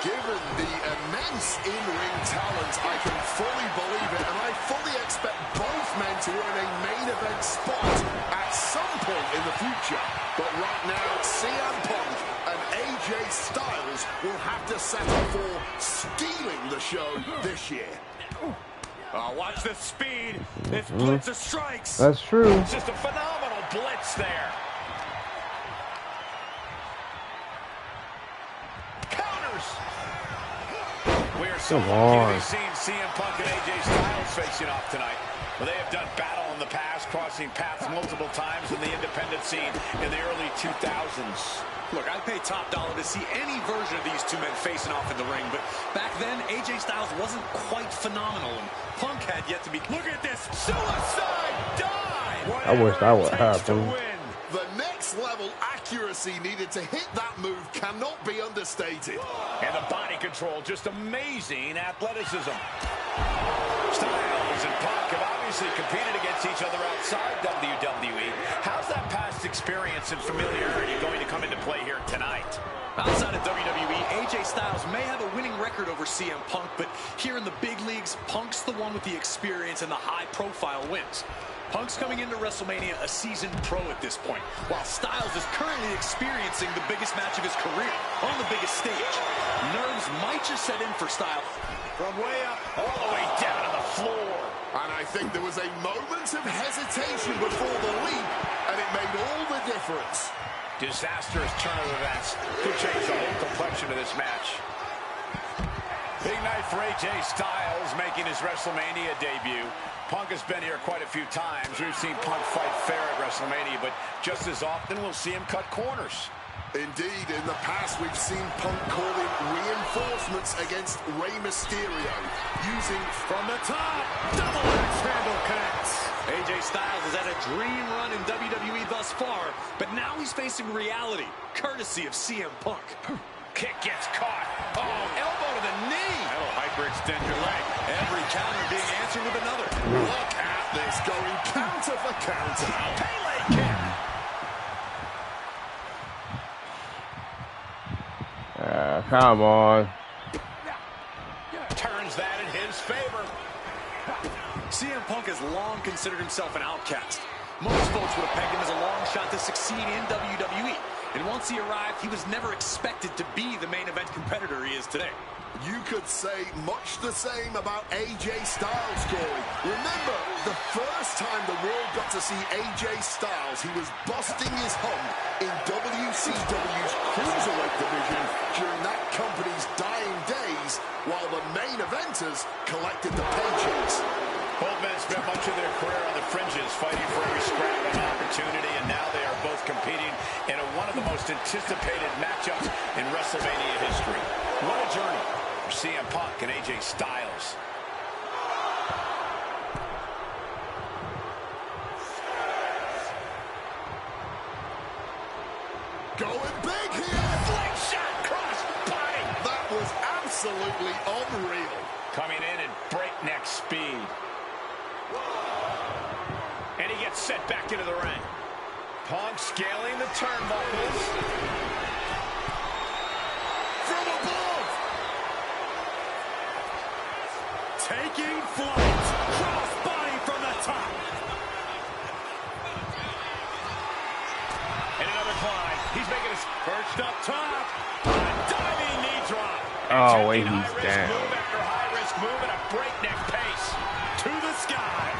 Given the immense in-ring talent, I can fully believe it, and I fully expect both men to earn a main event spot at some point in the future. But right now, CM Punk and AJ Styles will have to settle for stealing the show this year. Oh, watch the speed. It's blitz of strikes. That's true. It's just a phenomenal blitz there. We are so lucky to be seeing CM Punk and AJ Styles facing off tonight. Well, they have done battle in the past, crossing paths multiple times in the independent scene in the early 2000s. Look, I'd pay top dollar to see any version of these two men facing off in the ring, but back then, AJ Styles wasn't quite phenomenal, and Punk had yet to be... Look at this! Suicide dive! I wish that would happen. The next level accuracy needed to hit that move cannot be understated. And the body control, just amazing athleticism. Styles and Punk have obviously competed against each other outside WWE. How's that past experience and familiarity going to come into play here tonight? Outside of WWE, AJ Styles may have a winning record over CM Punk, but here in the big leagues, Punk's the one with the experience and the high-profile wins. Punk's coming into WrestleMania a seasoned pro at this point, while Styles is currently experiencing the biggest match of his career on the biggest stage. Nerves might just set in for Styles. From way up, all the way down to the floor. And I think there was a moment of hesitation before the leap, and it made all the difference. Disastrous turn of events could change the whole complexion of this match. Big night for AJ Styles making his WrestleMania debut. Punk has been here quite a few times. We've seen Punk fight fair at WrestleMania, but just as often we'll see him cut corners. Indeed, in the past we've seen Punk calling reinforcements against Rey Mysterio, using from the top, double axe handle connects. AJ Styles has had a dream run in WWE thus far, but now he's facing reality, courtesy of CM Punk. Kick gets caught. Oh, elbow to the knee. That'll hyperextend your leg. Every counter being answered with another. Look at this, going counter for counter. Pele kick. Come on. Turns that in his favor. CM Punk has long considered himself an outcast. Most folks would have pegged him as a long shot to succeed in WWE. And once he arrived, he was never expected to be the main event competitor he is today. You could say much the same about AJ Styles, Corey. Remember, the first time the world got to see AJ Styles, he was busting his hump in WCW's Cruiserweight division during that company's dying days, while the main eventers collected the paychecks. Both men spent much of their career on the fringes, fighting for every scrap of opportunity, and now they are both competing in one of the most anticipated matchups in WrestleMania history. absolutely unreal. Coming in at breakneck speed. And he gets set back into the ring. Punk scaling the turnbuckles. From above. Taking flight. Cross body from the top. And another climb. He's making his perched up top. Diving knee drop. Oh, wait, he's down. Move after high-risk move at a breakneck pace. To the sky.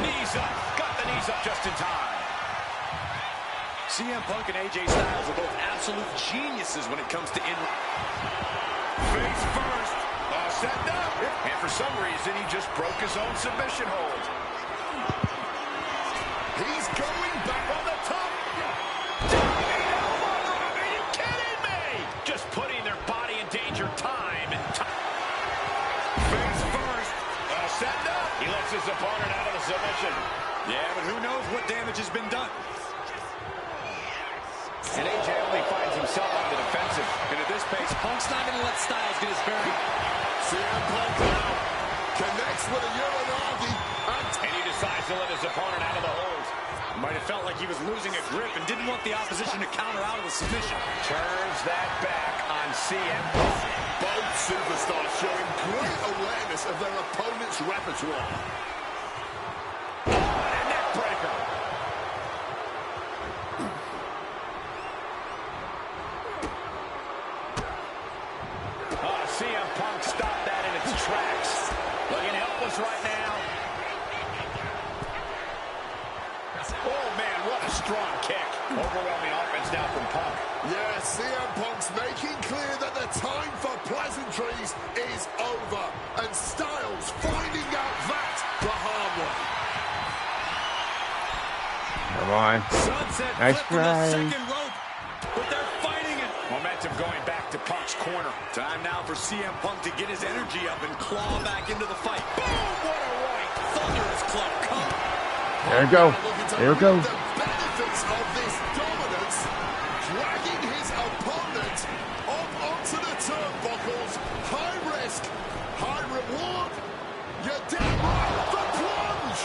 Knees up. Got the knees up just in time. CM Punk and AJ Styles are both absolute geniuses when it comes to Face first. Set up. And for some reason, he just broke his own submission hold. He's going back on the top. Are you kidding me? Just putting their body in danger time and time. Face first. Set up. He lets his opponent out of the submission. Yeah, but who knows what damage has been done. And AJ only finds himself on the defensive. And at this pace, Punk's not going to let Styles get his bearing. CM Punk now connects with a Uranagi. And he decides to let his opponent out of the hold. Might have felt like he was losing a grip and didn't want the opposition to counter out of the submission. Turns that back on CM Punk. Both superstars showing great awareness of their opponent's repertoire. Oh, and a neck breaker. CM Punk stopped that in its tracks. Looking helpless right now. Oh, man, what a strong kick. Overwhelming offense now from Punk. Yeah, CM Punk's making clear that the time for pleasantries is over. And Styles finding out that the hard way. Come on. Sunset Nice flip from the try. second rope. But they're fighting it. Momentum going back to Punk's corner. Time now for CM Punk to get his energy up and claw back into the fight. Boom! What a right. Thunderous club. Come. There we go. There we go. The benefits of this dominance, dragging his opponent up onto the turnbuckles. High risk, high reward. You're damn right. The plunge.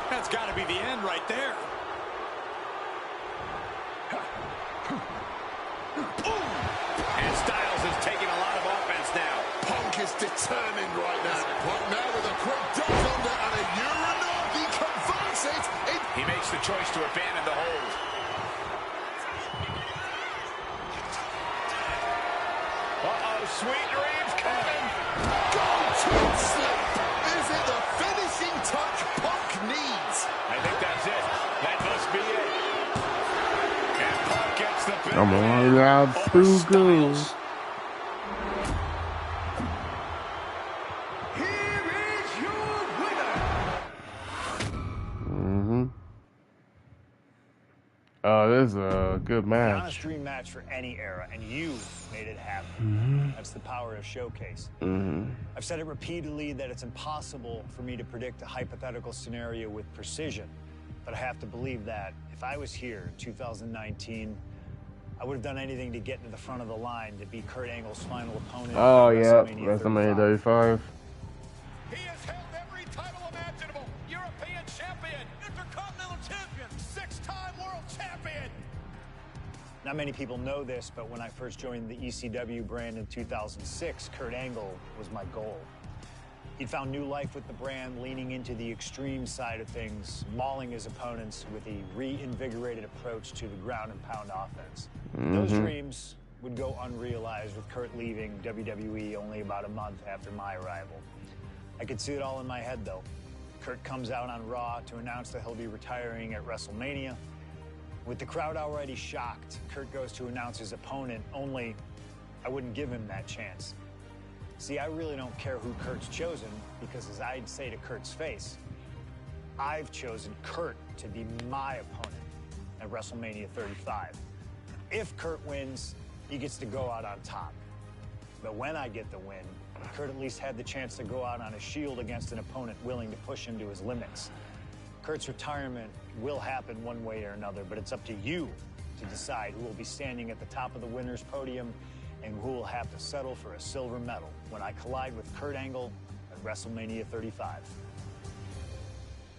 That's got to be the end right there. And Styles is taking a lot of offense now. Punk is determined right now. Punk now with a quick duck under and a Uranagi converts it. He makes the choice to abandon the hold. Uh-oh, sweet dreams coming. Go to sleep. Is it the finishing touch Punk needs? I think that's it. That must be it. And Punk gets the big Come on, win loud over through Styles. goals. Here is your winner. Oh, this is a good An match. honest dream match for any era, and you made it happen. That's the power of Showcase. I've said it repeatedly that it's impossible for me to predict a hypothetical scenario with precision, but I have to believe that if I was here in 2019, I would have done anything to get to the front of the line to be Kurt Angle's final opponent. Oh, at yeah. WrestleMania 35. He has held every title imaginable. European champion, Intercontinental champion, 6-time world champion. Not many people know this, but when I first joined the ECW brand in 2006, Kurt Angle was my goal. He'd found new life with the brand, leaning into the extreme side of things, mauling his opponents with a reinvigorated approach to the ground and pound offense. Those dreams would go unrealized with Kurt leaving WWE only about a month after my arrival. I could see it all in my head, though. Kurt comes out on Raw to announce that he'll be retiring at WrestleMania. With the crowd already shocked, Kurt goes to announce his opponent, only I wouldn't give him that chance. See, I really don't care who Kurt's chosen, because as I'd say to Kurt's face, I've chosen Kurt to be my opponent at WrestleMania 35. If Kurt wins, he gets to go out on top. But when I get the win, Kurt at least had the chance to go out on a shield against an opponent willing to push him to his limits. Kurt's retirement will happen one way or another, but it's up to you to decide who will be standing at the top of the winner's podium and who will have to settle for a silver medal when I collide with Kurt Angle at WrestleMania 35.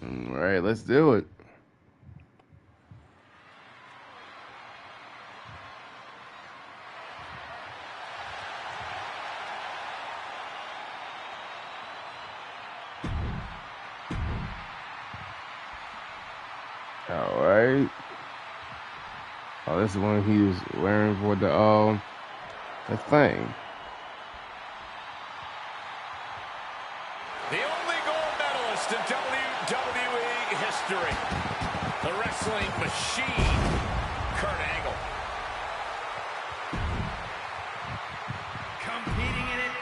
All right, let's do it. All right. Oh, this is one he was wearing for the thing. The only gold medalist in WWE history. The wrestling machine, Kurt Angle. Competing in it.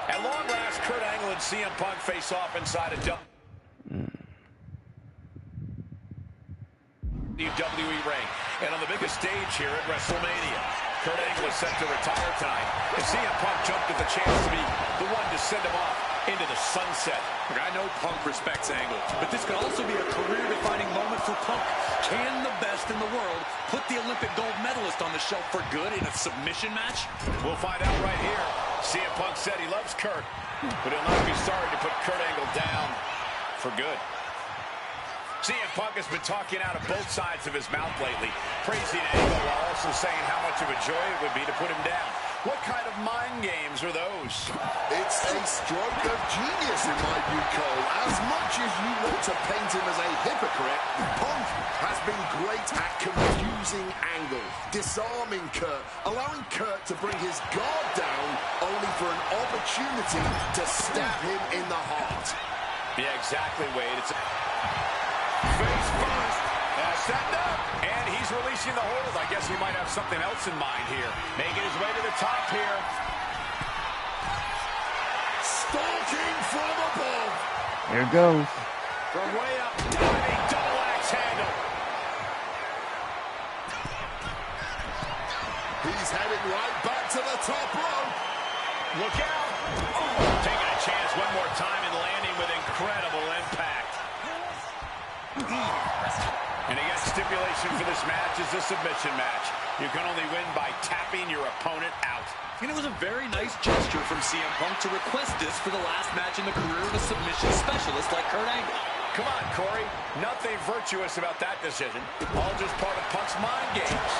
At long last, Kurt Angle and CM Punk face off inside a WWE ring. And on the biggest stage here at WrestleMania, Kurt Angle is set to retire tonight. And CM Punk jumped at the chance to be the one to send him off into the sunset. Look, I know Punk respects Angle, but this could also be a career-defining moment for Punk. Can the best in the world put the Olympic gold medalist on the shelf for good in a submission match? We'll find out right here. CM Punk said he loves Kurt, but he'll not be sorry to put Kurt Angle down for good. CM Punk has been talking out of both sides of his mouth lately, praising Angle while also saying how much of a joy it would be to put him down. What kind of mind games are those? It's a stroke of genius in my view, Cole. As much as you want to paint him as a hypocrite, Punk has been great at confusing Angle, disarming Kurt, allowing Kurt to bring his guard down, only for an opportunity to stab him in the heart. Yeah, exactly, Wade. It's face first. Set up. And he's releasing the hold. I guess he might have something else in mind here. Making his way to the top here. Stalking from above. Here it goes. From way up. Diving double axe handle. He's heading right back to the top rope. Look out. Oh, taking a chance one more time and landing with incredible impact. And again, stipulation for this match is a submission match. You can only win by tapping your opponent out. And it was a very nice gesture from CM Punk to request this for the last match in the career of a submission specialist like Kurt Angle. Come on, Corey. Nothing virtuous about that decision. All just part of Punk's mind games.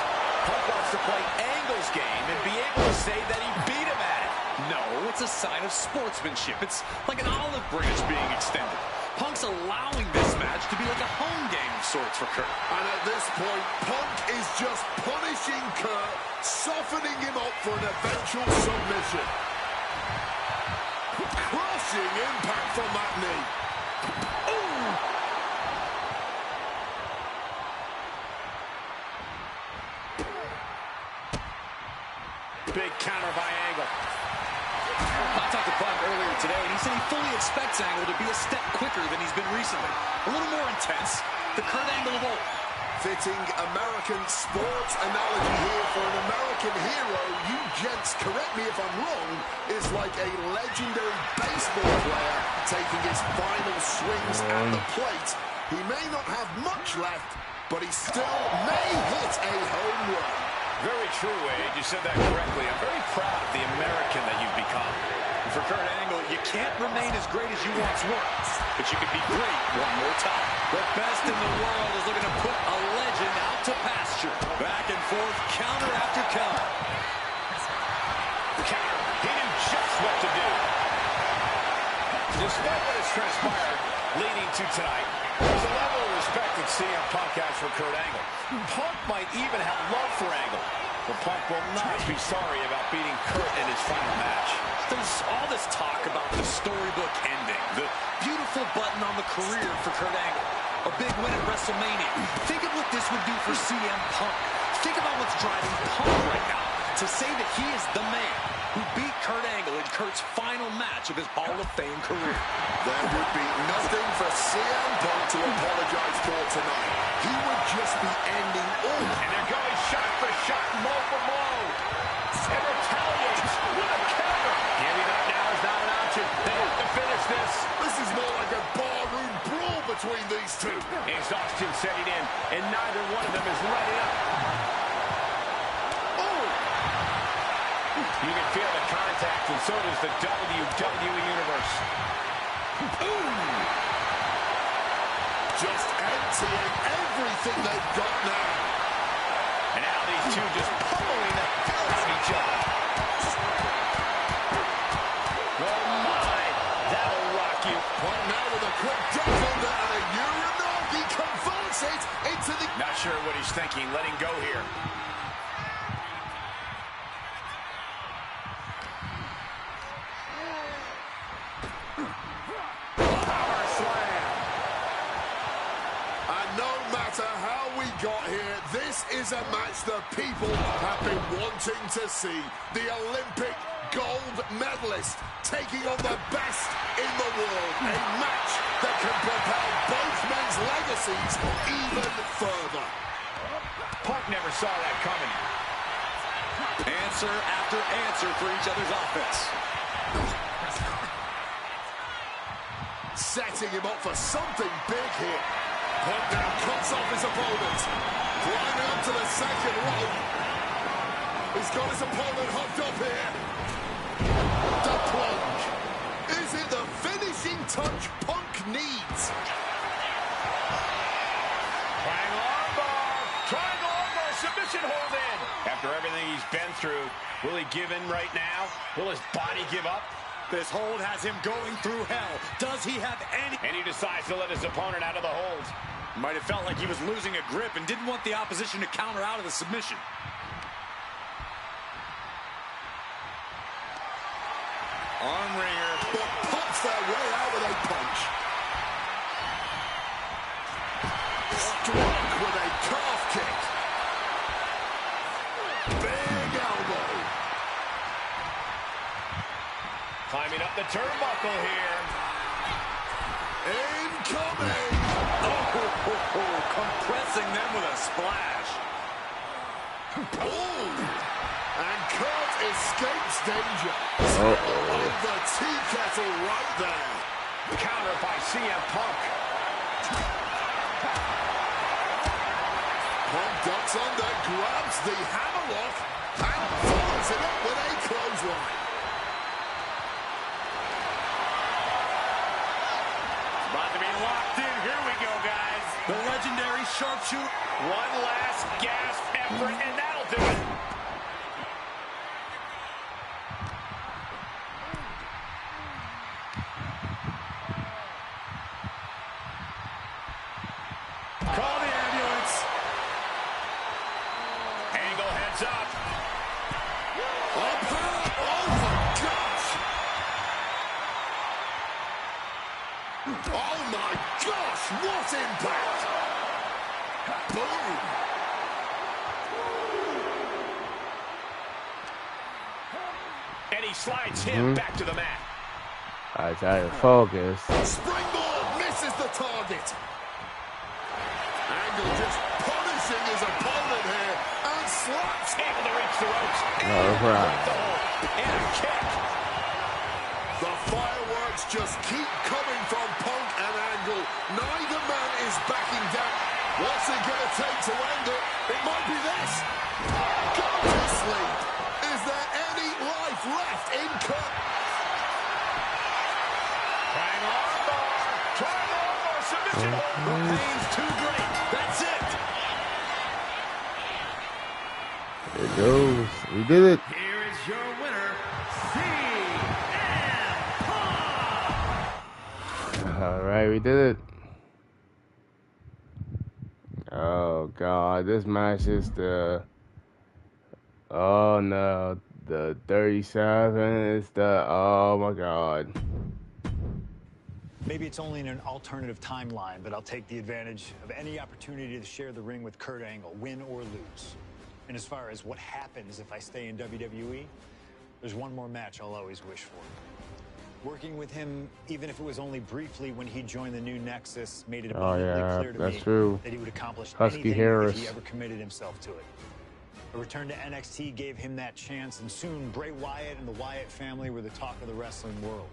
Punk wants to play Angle's game and be able to say that he beat him at it. No, it's a sign of sportsmanship. It's like an olive branch being extended. Punk's allowing this match to be like a home game of sorts for Kurt. And at this point, Punk is just punishing Kurt, softening him up for an eventual submission. Crushing impact from that knee. Ooh. Big counter by Angle. I talked to Punk earlier today, and he said he fully expects Angle to be a step quicker than he's been recently. A little more intense. The Kurt Angle of old. Fitting American sports analogy here for an American hero, you gents, correct me if I'm wrong, is like a legendary baseball player taking his final swings at the plate. He may not have much left, but he still may hit a home run. Very true, Wade. You said that correctly. I'm very proud of the American that you've become. And for Kurt Angle, you can't remain as great as you once were, but you can be great one more time. The best in the world is looking to put a legend out to pasture. Back and forth, counter after counter. Counter. He knew just what to do. Despite what has transpired leading to tonight, there's a level of respect that CM Punk has for Kurt Angle. Punk might even have love for Angle, but Punk will not be sorry about beating Kurt in his final match. There's all this talk about the storybook ending, the beautiful button on the career for Kurt Angle, a big win at WrestleMania. Think of what this would do for CM Punk. Think about what's driving Punk right now to say that he is the man who beat Kurt Angle in Kurt's final match of his Hall of Fame career. There would be nothing for CM Punk to apologize for tonight. He would just be ending all. And they're going shot for shot, blow for blow. And retaliates with a counter. Giving up now is not an option. They have to finish this. This is more like like a barroom brawl between these two. Exhaustion setting in, and neither one of them is letting up. Oh! You can feel the contact, and so does the WWE Universe. Ooh! Just emptying everything they've got now. And now these two just pummeling the hell out of each other. Oh my, that'll rock you. Right now with a quick drop under and a Uranagi converts it into the... Not sure what he's thinking, letting go here. Power slam. And no matter how we got here, this is a match the people have been wanting to see. The Olympic gold medalist taking on the best in the world. A match that can propel both men's legacies even further. Punk never saw that coming. Answer after answer for each other's offense. Setting him up for something big here. Punk now cuts off his opponent. Climbing up to the second rope. He's got his opponent hooked up here. The plunge. Is it the finishing touch Punk needs? Triangle armbar, submission hold in. After everything he's been through, will he give in right now? Will his body give up? This hold has him going through hell. Does he have any... And he decides to let his opponent out of the hold. Might have felt like he was losing a grip and didn't want the opposition to counter out of the submission. Arm wringer. But pumps their way out with a punch. Struck with a calf kick. Big elbow. Climbing up the turnbuckle here. Incoming. Compressing them with a splash. Oh. And Kurt escapes danger. The tea kettle right there. Counter by CM Punk. Punk ducks under, grabs the hammerlock, and follows it up with a clothesline. About to be locked in. Here we go, guys. The legendary sharpshooter. One last gasp effort, and that'll do it. Call the ambulance. Angle heads up. Up high. Oh my gosh. Oh my gosh, what impact. Boom. And he slides him back to the mat. I try to focus. Springboard misses the target. Angle just punishing his opponent here and slaps. Able to reach the ropes. No problem. And a kick. The fireworks just keep coming from Punk and Angle. Neither man is backing down. What's it going to take to end it? It might be this. Go to sleep. Is there any life left in Kurt? Triangle armbar, submission hold. The pain's too great. That's it. There it goes. We did it. Here is your winner, CM Punk. All right, we did it. Oh God, this match is the. Oh no, the 37 is the. Oh my God. Maybe it's only in an alternative timeline, but I'll take the advantage of any opportunity to share the ring with Kurt Angle, win or lose. And as far as what happens if I stay in WWE, there's one more match I'll always wish for. Working with him, even if it was only briefly when he joined the new Nexus, made it abundantly clear to me that he would accomplish anything if he ever committed himself to it. A return to NXT gave him that chance, and soon Bray Wyatt and the Wyatt family were the talk of the wrestling world.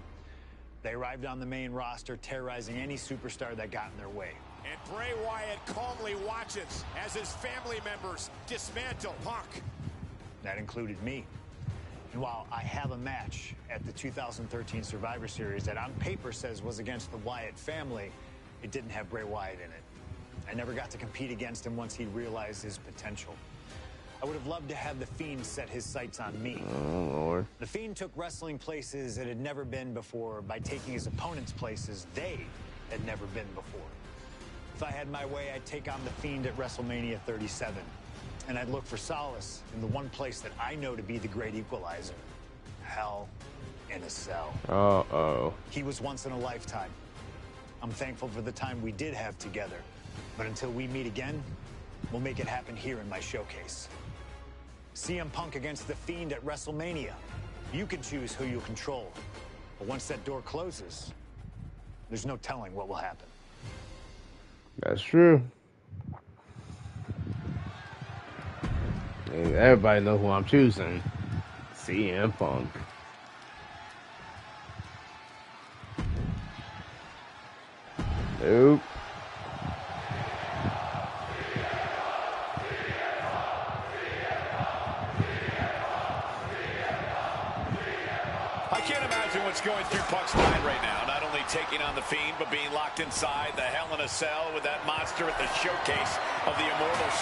They arrived on the main roster, terrorizing any superstar that got in their way. And Bray Wyatt calmly watches as his family members dismantle Punk. That included me. And while I have a match at the 2013 Survivor Series that on paper says was against the Wyatt family, it didn't have Bray Wyatt in it. I never got to compete against him once he realized his potential. I would have loved to have The Fiend set his sights on me. Oh, Lord. The Fiend took wrestling places it had never been before by taking his opponents places they had never been before. If I had my way, I'd take on The Fiend at WrestleMania 37. And I'd look for solace in the one place that I know to be the great equalizer. Hell in a Cell. Uh-oh. He was once in a lifetime. I'm thankful for the time we did have together. But until we meet again, we'll make it happen here in my showcase. CM Punk against The Fiend at WrestleMania. You can choose who you'll control. But once that door closes, there's no telling what will happen. That's true. And everybody knows who I'm choosing. CM Punk. Nope. I can't imagine what's going through Punk's mind right now. Not only taking on The Fiend, but being locked inside the Hell in a Cell with that monster at the showcase of the Immortals.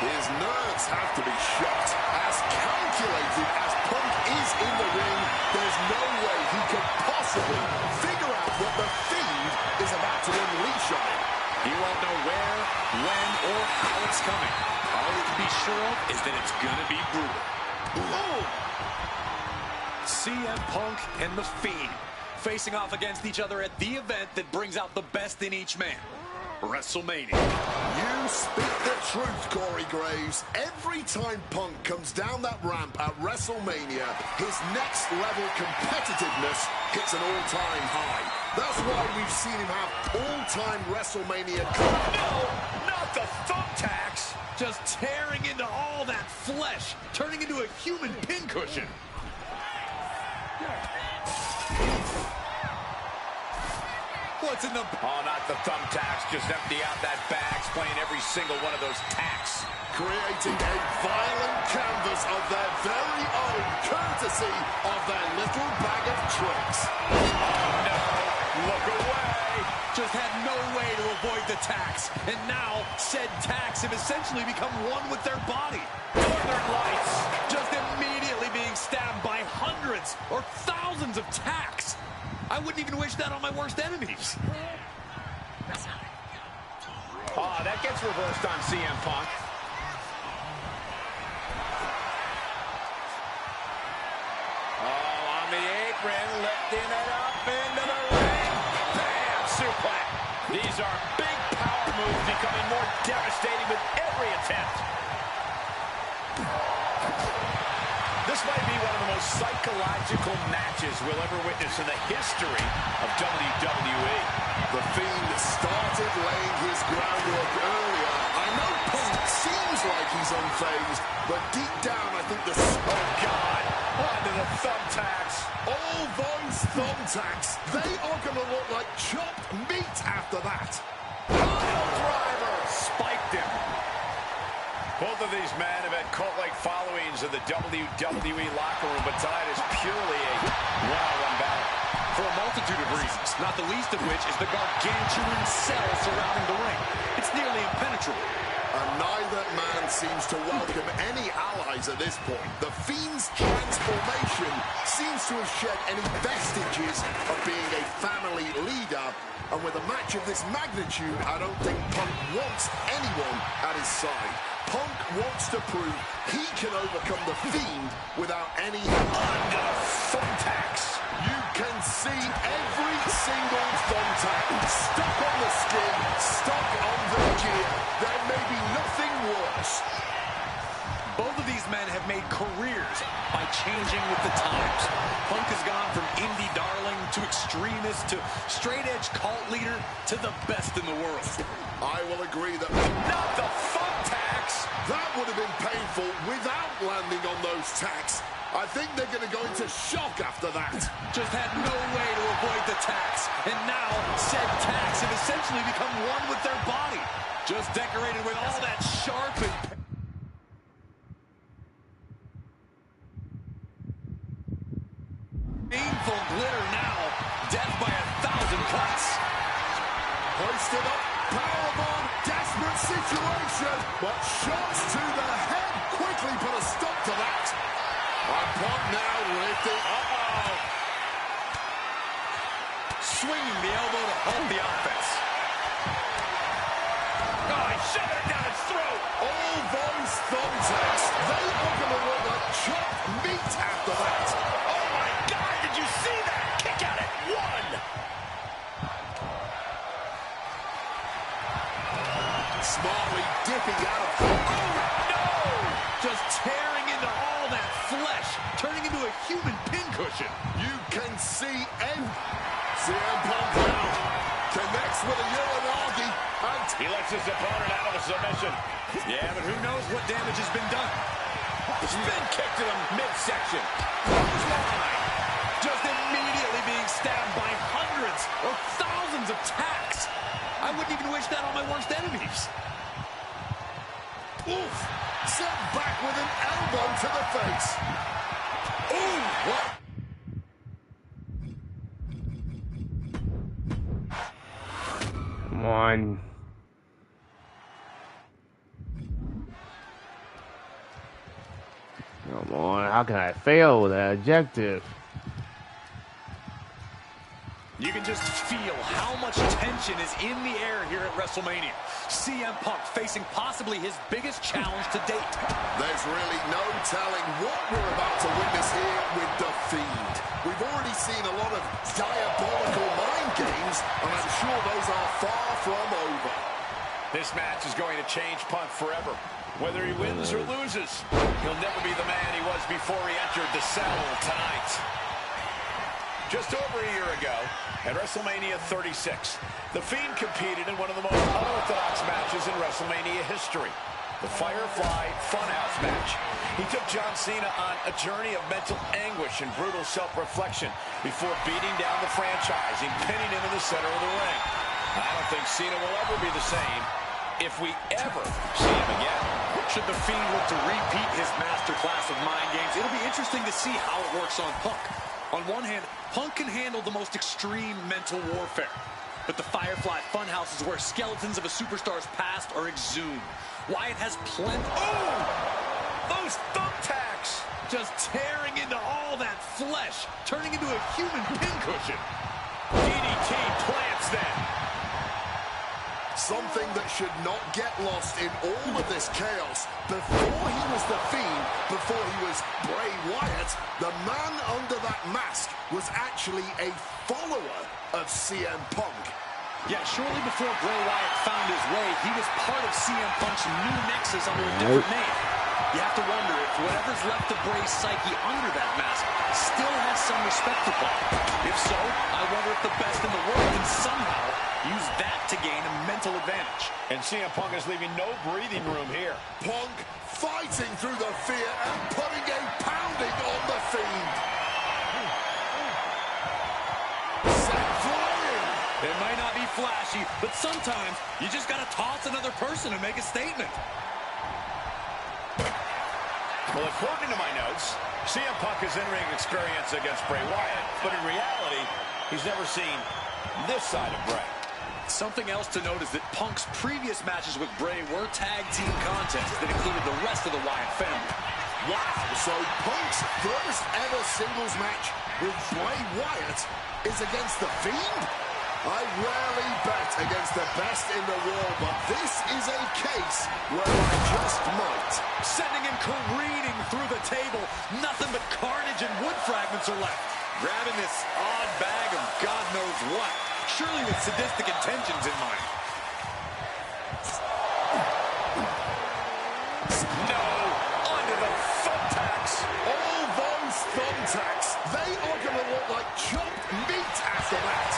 His nerves have to be shot. As calculated as Punk is in the ring, there's no way he could possibly figure out what The Fiend is about to unleash on him. He won't know where, when, or how it's coming. All he can be sure of is that it's going to be brutal. Boom! CM Punk and The Fiend facing off against each other at the event that brings out the best in each man. WrestleMania. You speak the truth, Corey Graves. Every time Punk comes down that ramp at WrestleMania, his next level competitiveness hits an all-time high. That's why we've seen him have all-time WrestleMania. No, not the thumbtacks. Just tearing into all that flesh, turning into a human pincushion. What's in the... Oh, not the thumbtacks. Just empty out that bag, playing every single one of those tacks. Creating a violent canvas of their very own, courtesy of their little bag of tricks. Oh, no. Look away. Just had no way to avoid the tacks. And now, said tacks have essentially become one with their body. Northern Lights. Just immediately being stabbed by hundreds or thousands of tacks. I wouldn't even wish that on my worst enemies. Oh, that gets reversed on CM Punk. Oh, on the apron, lifting it up into the ring. Bam, suplex. These are big power moves becoming more devastating with every attempt. This might be one of the most psychological matches we'll ever witness in the history of WWE. The Fiend started laying his groundwork earlier. I know Punk seems like he's unfazed, but deep down I think the... Oh, God. Onto the thumbtacks. All those thumbtacks, they are going to look like chopped meat after that. Pile driver. Spiked him. Both of these men have had cult-like followings in the WWE locker room, but tonight is purely a one-on-one battle. For a multitude of reasons, not the least of which is the gargantuan cell surrounding the ring. It's nearly impenetrable. And neither man seems to welcome any allies at this point. The Fiend's transformation seems to have shed any vestiges of being a family leader. And with a match of this magnitude, I don't think Punk wants anyone at his side. Punk wants to prove he can overcome the Fiend without any thumbtacks. You can see every single thumbtack stuck on the skin, stuck on the gear. There may be nothing worse. Both of these men have made careers by changing with the times. Punk has gone from indie darling to extremist to straight-edge cult leader to the best in the world. I will agree that... Not the thumbtacks! That would have been painful without landing on those tacks. I think they're going to go into shock after that. Just had no way to avoid the tax. And now, said tax have essentially become one with their body. Just decorated with all that sharp and... painful glitter now. Death by 1,000 cuts. Hoisted up, powerbomb, desperate situation. But shots to the head quickly put a stop to that. And Punk now lifting. Swinging the elbow to halt the offense. Oh, he shoved it down his throat. All those thumbtacks, they are going to look like chopped meat after that. Oh, my God, did you see that? Kick out at one. Smartly dipping out. Oh, no! Just tearing into all that flesh, turning into a human pincushion. You can see CM Punk now connects with a Uranagi, and He lets his opponent out of a submission. Yeah, but who knows what damage has been done. Spin kick to the midsection. Just immediately being stabbed by hundreds or thousands of tacks. I wouldn't even wish that on my worst enemies. oof, sent back with an elbow to the face. Ooh, what? Come on. Come on, how can I fail with that objective? You can just feel how much tension is in the air here at WrestleMania. CM Punk facing possibly his biggest challenge to date. There's really no telling what we're about to witness here with The Fiend. We've already seen a lot of diabolical mind games, and I'm sure those are far from over. This match is going to change Punk forever. Whether he wins or loses, he'll never be the man he was before he entered the cell tonight. Just over a year ago, at WrestleMania 36, The Fiend competed in one of the most unorthodox matches in WrestleMania history, the Firefly Funhouse match. He took John Cena on a journey of mental anguish and brutal self-reflection before beating down the franchise and pinning him in the center of the ring. I don't think Cena will ever be the same if we ever see him again. Should The Fiend look to repeat his masterclass of mind games, it'll be interesting to see how it works on Punk. On one hand, Punk can handle the most extreme mental warfare. But the Firefly Funhouse is where skeletons of a superstar's past are exhumed. Wyatt has plenty... Oh! Those thumbtacks! Just tearing into all that flesh, turning into a human pincushion. DDT plants them. Something that should not get lost in all of this chaos. Before he was The Fiend, before he was Bray Wyatt, the man under that mask was actually a follower of CM Punk. Yeah, shortly before Bray Wyatt found his way, he was part of CM Punk's new nexus under a different name. You have to wonder if whatever's left of Bray's psyche under that mask still has some respect for Punk. If so, I wonder if the best in the world can somehow use that to gain a mental advantage. And CM Punk is leaving no breathing room here. Punk fighting through the fear and putting a pounding on The Fiend. Set flying. It might not be flashy, but sometimes you just got to toss another person and make a statement. Well, according to my notes, CM Punk is in-ring experience against Bray Wyatt, but in reality, he's never seen this side of Bray. Something else to note is that Punk's previous matches with Bray were tag team contests that included the rest of the Wyatt family. Wow, so Punk's first ever singles match with Bray Wyatt is against The Fiend? I rarely bet against the best in the world, but this is a case where I just might. Sending him careening through the table. Nothing but carnage and wood fragments are left. Grabbing this odd bag of God knows what. Surely with sadistic intentions in mind. No, under the thumbtacks. All those thumbtacks, they are going to look like chopped meat after that.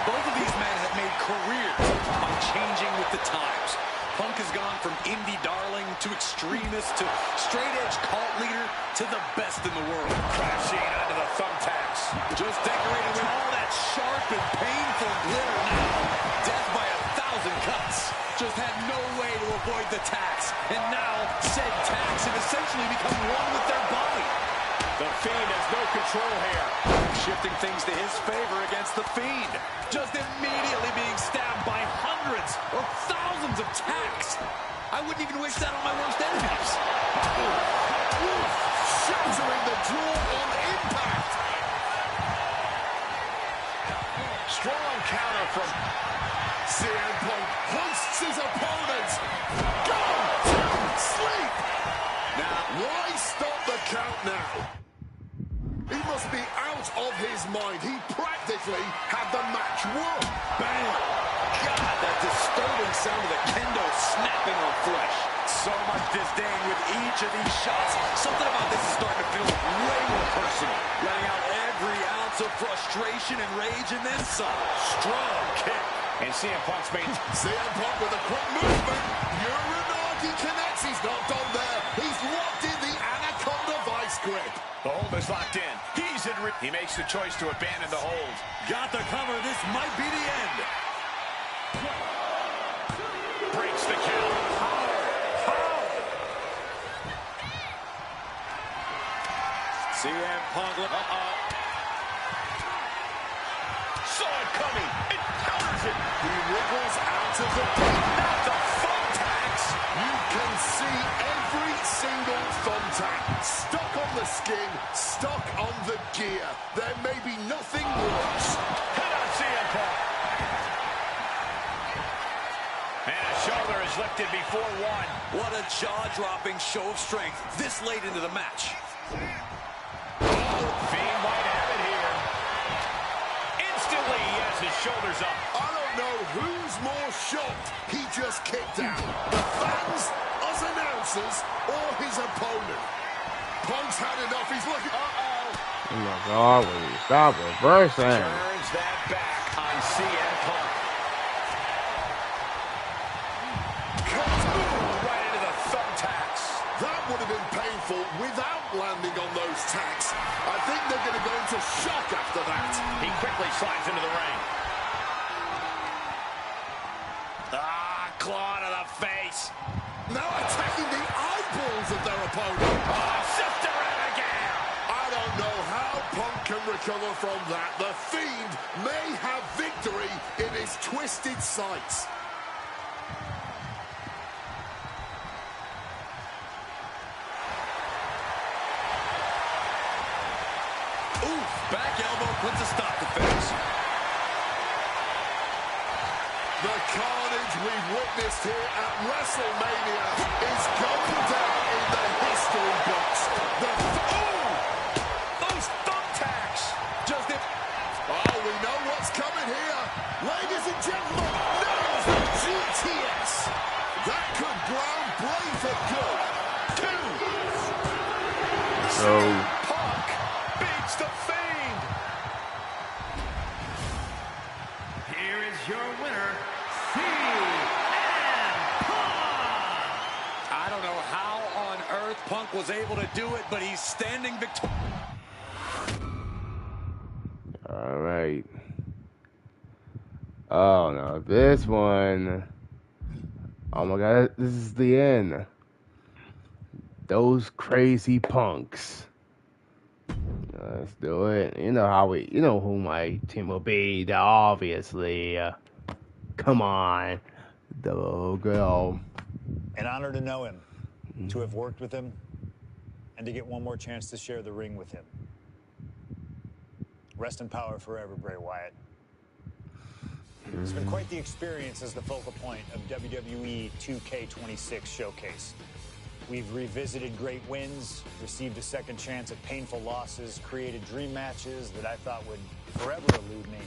Both of these men have made careers by changing with the times. Punk has gone from indie darling to extremist to straight-edge cult leader to the best in the world. Crashing onto the thumbtacks. Just decorated with all that sharp and painful glitter now. Death by 1,000 cuts. Just had no way to avoid the tacks. And now, said tacks have essentially become one with their body. The Fiend has no control here. Shifting things to his favor against the Fiend. Just immediately being stabbed by hundreds or thousands of tacks. I wouldn't even wish that on my worst enemies. Shattering the draw on impact. Strong counter from CM Punk hoists his opponent. Go to sleep. Now, why stop the count now? He must be out of his mind. He practically had the match won. Bam! God, that disturbing sound of the kendo snapping on flesh. So much disdain with each of these shots. Something about this is starting to feel way more personal. Letting out every ounce of frustration and rage and then some. Strong kick. and CM Punk's made. CM Punk with a quick movement. Uranagi connects. He's not done there. He's locked in the Anaconda Vice grip. The hold is locked in. He makes the choice to abandon the hold. Got the cover. This might be the end. Breaks the count. CM Punk. Saw it coming. It counters it. He wriggles out of the pin. Not the thumbtacks. You can see every single thumbtack stuck on the skin, stuck on the gear. There may be nothing worse. Hit on CM Punk. And a shoulder is lifted before one. What a jaw-dropping show of strength this late into the match. Fiend might have it here. Instantly, he has his shoulders up. I don't know who's more shocked. He just kicked out. The fans, us announcers, or his opponent. Punk's had enough. He's looking. Oh my God, will you stop reversing? Turns that back on CM Punk. Right into the thumbtacks. That would have been painful without landing on those tacks. I think they're going to go into shock after that. He quickly slides into the ring. Claw to the face. Now attacking the eyeballs of their opponent. Sister Abigail. I don't know how Punk can recover from that. The Fiend may have victory in his twisted sights. Oof, back elbow puts a stop to things. The carnage we've witnessed here at WrestleMania is going down in the history books. Those thumbtacks. Just it. Oh, we know what's coming here. Ladies and gentlemen, now's the GTS. That could ground Bray for good. 2. Punk beats the Fiend. Here is your winner, CM Punk! I don't know how on earth Punk was able to do it, but he's standing victorious. All right. Oh no, this one. Oh my God, this is the end. Those crazy punks. Let's do it. You know who my team will be. Obviously. Come on. The girl. An honor to know him, to have worked with him, and to get one more chance to share the ring with him. Rest in power forever, Bray Wyatt. It's been quite the experience as the focal point of WWE 2K26 showcase. We've revisited great wins, received a second chance at painful losses, created dream matches that I thought would forever elude me,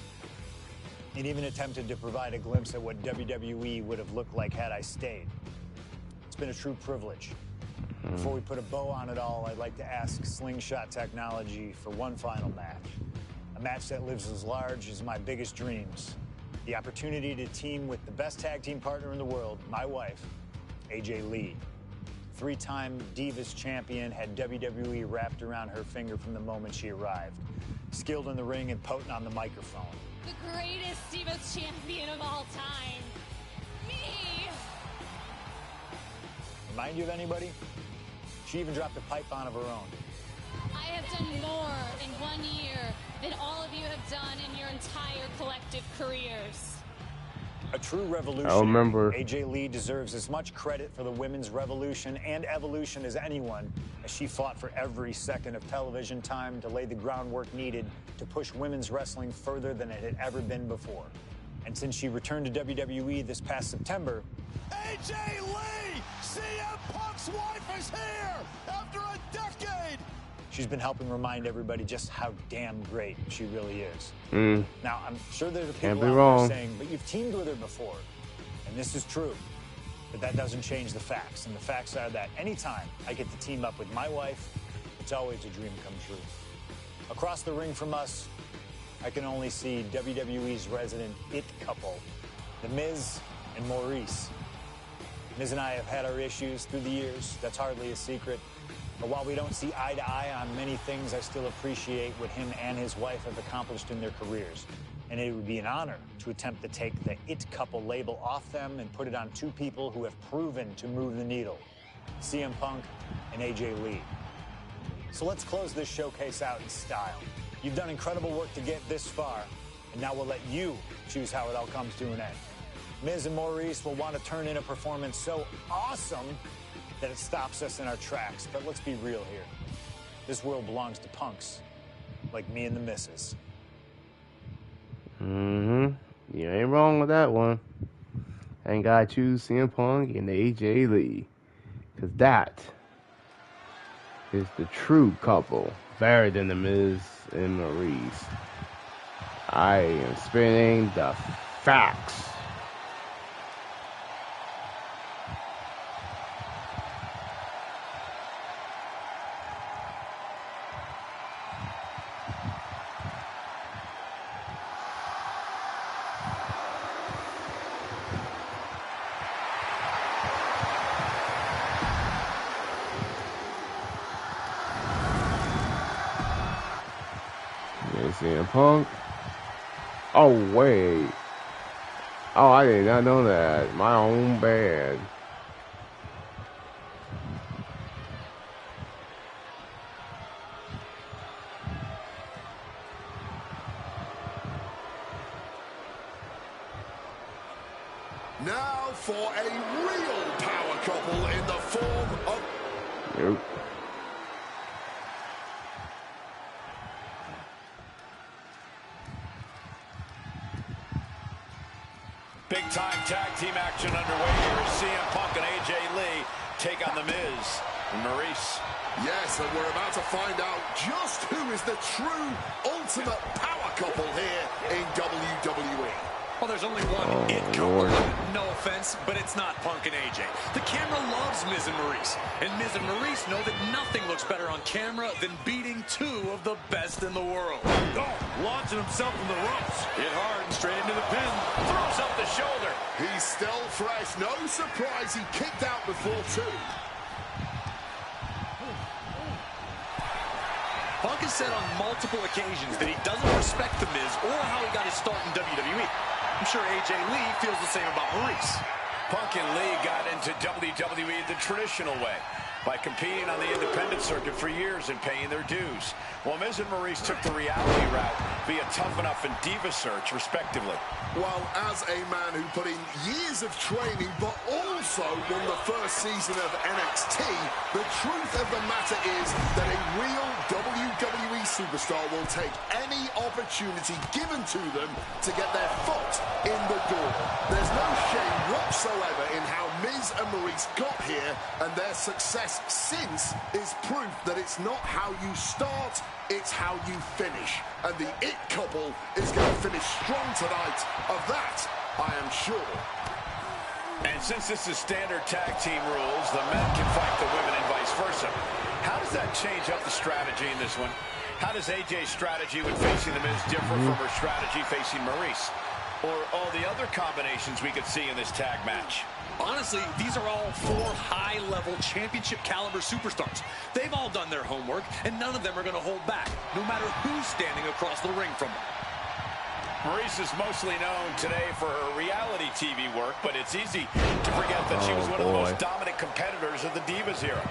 and even attempted to provide a glimpse at what WWE would have looked like had I stayed. It's been a true privilege. Before we put a bow on it all, I'd like to ask Slingshot Technology for one final match. A match that lives as large as my biggest dreams. The opportunity to team with the best tag team partner in the world, my wife, AJ Lee. 3-time Divas champion, had WWE wrapped around her finger from the moment she arrived. Skilled in the ring and potent on the microphone. The greatest Divas champion of all time. Me! Remind you of anybody? She even dropped a pipe on of her own. I have done more in 1 year than all of you have done in your entire collective careers. A true revolution. I remember. AJ Lee deserves as much credit for the women's revolution and evolution as anyone, as she fought for every second of television time to lay the groundwork needed to push women's wrestling further than it had ever been before. And since she returned to WWE this past September, AJ Lee! CM Punk's wife is here after a decade! she's been helping remind everybody just how damn great she really is. Now, I'm sure there's people out there saying, but you've teamed with her before. And this is true. But that doesn't change the facts. And the facts are that anytime I get to team up with my wife, it's always a dream come true. Across the ring from us, I can only see WWE's resident it couple, The Miz and Maurice. Miz and I have had our issues through the years. That's hardly a secret. But while we don't see eye to eye on many things, I still appreciate what him and his wife have accomplished in their careers. And it would be an honor to attempt to take the it couple label off them and put it on two people who have proven to move the needle, CM Punk and AJ Lee. So let's close this showcase out in style. You've done incredible work to get this far, and now we'll let you choose how it all comes to an end. Miz and Maurice will want to turn in a performance so awesome that it stops us in our tracks. But let's be real here. This world belongs to punks like me and the missus. You ain't wrong with that one. I ain't gotta choose CM Punk and AJ Lee, because that is the true couple, better than the Miz and Maurice. I am spinning the facts. CM Punk. Oh, wait. Oh, I did not know that. My own bad. Now for a real power couple in the form of... Nope. Big-time tag team action underway here as CM Punk and AJ Lee take on The Miz and Maurice. Yes, and we're about to find out just who is the true ultimate power couple here in WWE. Well, there's only one it couple. No offense, but it's not Punk and AJ. The camera loves Miz and Maurice. And Miz and Maurice know that nothing looks better on camera than beating two of the best in the world. Oh, launching himself from the ropes. Hit hard and straight into the pin. Throws up the shoulder. He's still fresh. No surprise he kicked out before two. Punk has said on multiple occasions that he doesn't respect The Miz or how he got his start in WWE. I'm sure AJ Lee feels the same about Maurice. Punk and Lee got into WWE the traditional way, by competing on the independent circuit for years and paying their dues, while Miz and Maurice took the reality route via Tough Enough and Diva Search, respectively. Well, as a man who put in years of training, but also won the first season of NXT, the truth of the matter is that a real WWE superstar will take any opportunity given to them to get their foot in the door. There's no shame whatsoever in how Miz and Maurice got here, and their success since is proof that it's not how you start, it's how you finish. And the it couple is going to finish strong tonight. Of that, I am sure. And since this is standard tag team rules, the men can fight the women and vice versa. How does that change up the strategy in this one? How does AJ's strategy when facing The Miz differ from her strategy facing Maurice? or all the other combinations we could see in this tag match. Honestly, these are all 4 high-level championship caliber superstars. They've all done their homework, and none of them are going to hold back, no matter who's standing across the ring from them. Maryse is mostly known today for her reality TV work, but it's easy to forget that she was one of the most dominant competitors of the Divas era.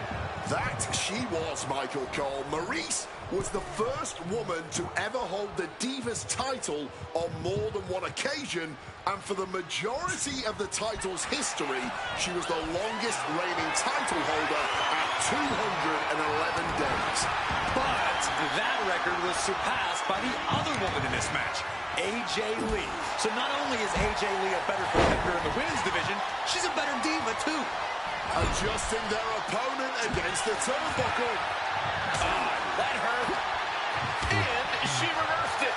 That she was, Michael Cole. Maryse was the first woman to ever hold the Divas title on more than one occasion, and for the majority of the title's history, she was the longest reigning title holder at 211 days. But that record was surpassed by the other woman in this match, AJ Lee. So not only is AJ Lee a better competitor in the women's division, she's a better diva too. Adjusting their opponent against the turnbuckle. That hurt. And she reversed it.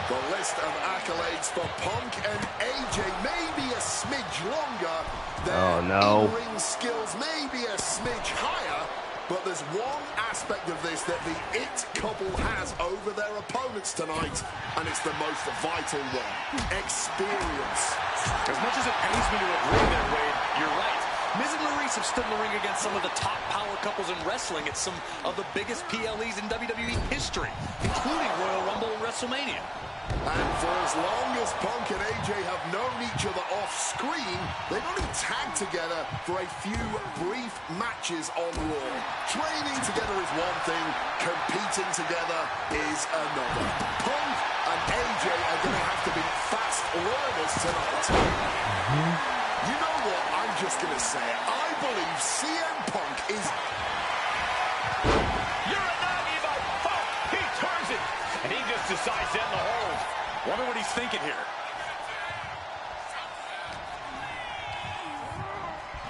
The list of accolades for Punk and AJ may be a smidge longer. Their in-ring skills may be a smidge higher. But there's one aspect of this that the It couple has over their opponents tonight, and it's the most vital one. Experience. As much as it pains me to agree there, Wade, you're right. Miz and Maryse have stood in the ring against some of the top power couples in wrestling at some of the biggest PLEs in WWE history, including Royal Rumble and WrestleMania. And for as long as Punk and AJ have known each other off-screen, they've only tagged together for a few brief matches on Raw. Training together is one thing, competing together is another. Punk and AJ are going to have to be fast learners tonight. You know what? I'm just going to say it. I believe CM Punk is... He turns it, and he just decides to end the hold. Wonder what he's thinking here.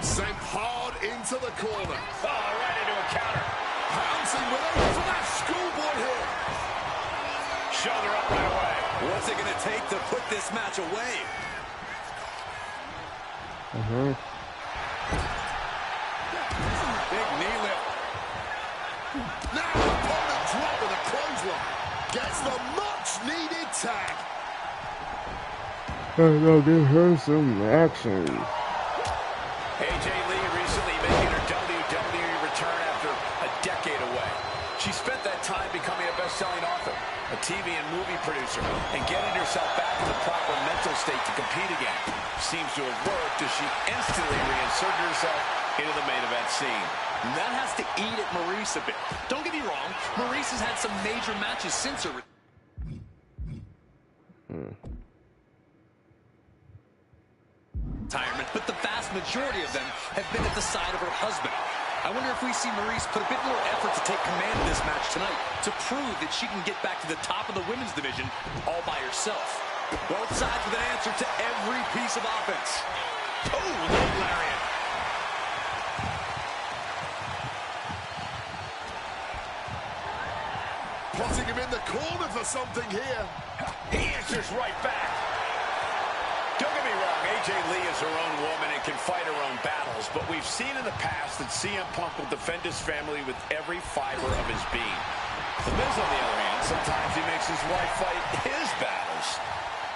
Sent hard into the corner. Oh, right into a counter. Pouncing with a for that schoolboy here. Shoulder up right away. What's it going to take to put this match away? Big knee lift. Now the opponent drop with a clothesline. Gets the much-needed tag. I'll give her some action. AJ Lee recently making her WWE return after a decade away. She spent that time becoming a best-selling author, a TV and movie producer, and getting herself back in the proper mental state to compete again. Seems to have worked as she instantly reinserted herself into the main event scene. That has to eat at Maryse a bit. Don't get me wrong, Maryse has had some major matches since her retirement, but the vast majority of them have been at the side of her husband. I wonder if we see Maryse put a bit more effort to take command of this match tonight to prove that she can get back to the top of the women's division all by herself. Both sides with an answer to every piece of offense. Oh, leg lariat. Plotting him in the corner for something here. He answers right back. Don't get me wrong, AJ Lee is her own woman and can fight her own battles, but we've seen in the past that CM Punk will defend his family with every fiber of his being. The Miz, on the other hand, sometimes he makes his wife fight his battles.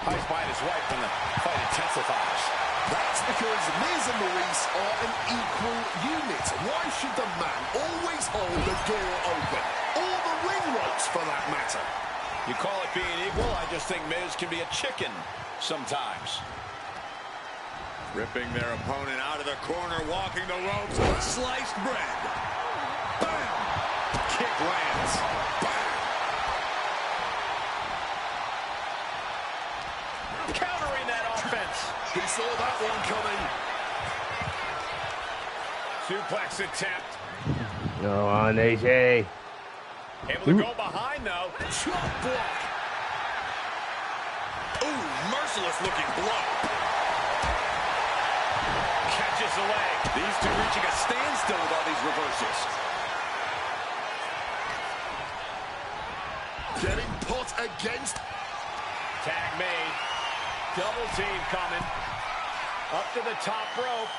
Hides behind his wife when the fight intensifies. That's because Miz and Maryse are an equal unit. Why should the man always hold the door open? Or the ring ropes, for that matter. You call it being equal, I just think Miz can be a chicken sometimes. Ripping their opponent out of the corner, walking the ropes. Sliced bread. Bam! Kick lands. Bam! Countering that offense. He saw that one coming. Suplex attempt. Go on, AJ. Able to go behind, though. Chop block. Ooh, merciless looking blow. Catches the leg. These two reaching a standstill with all these reversals. Getting put against. Tag made. Double team coming. Up to the top rope.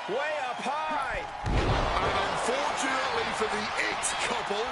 Way up high. And unfortunately for the It couple,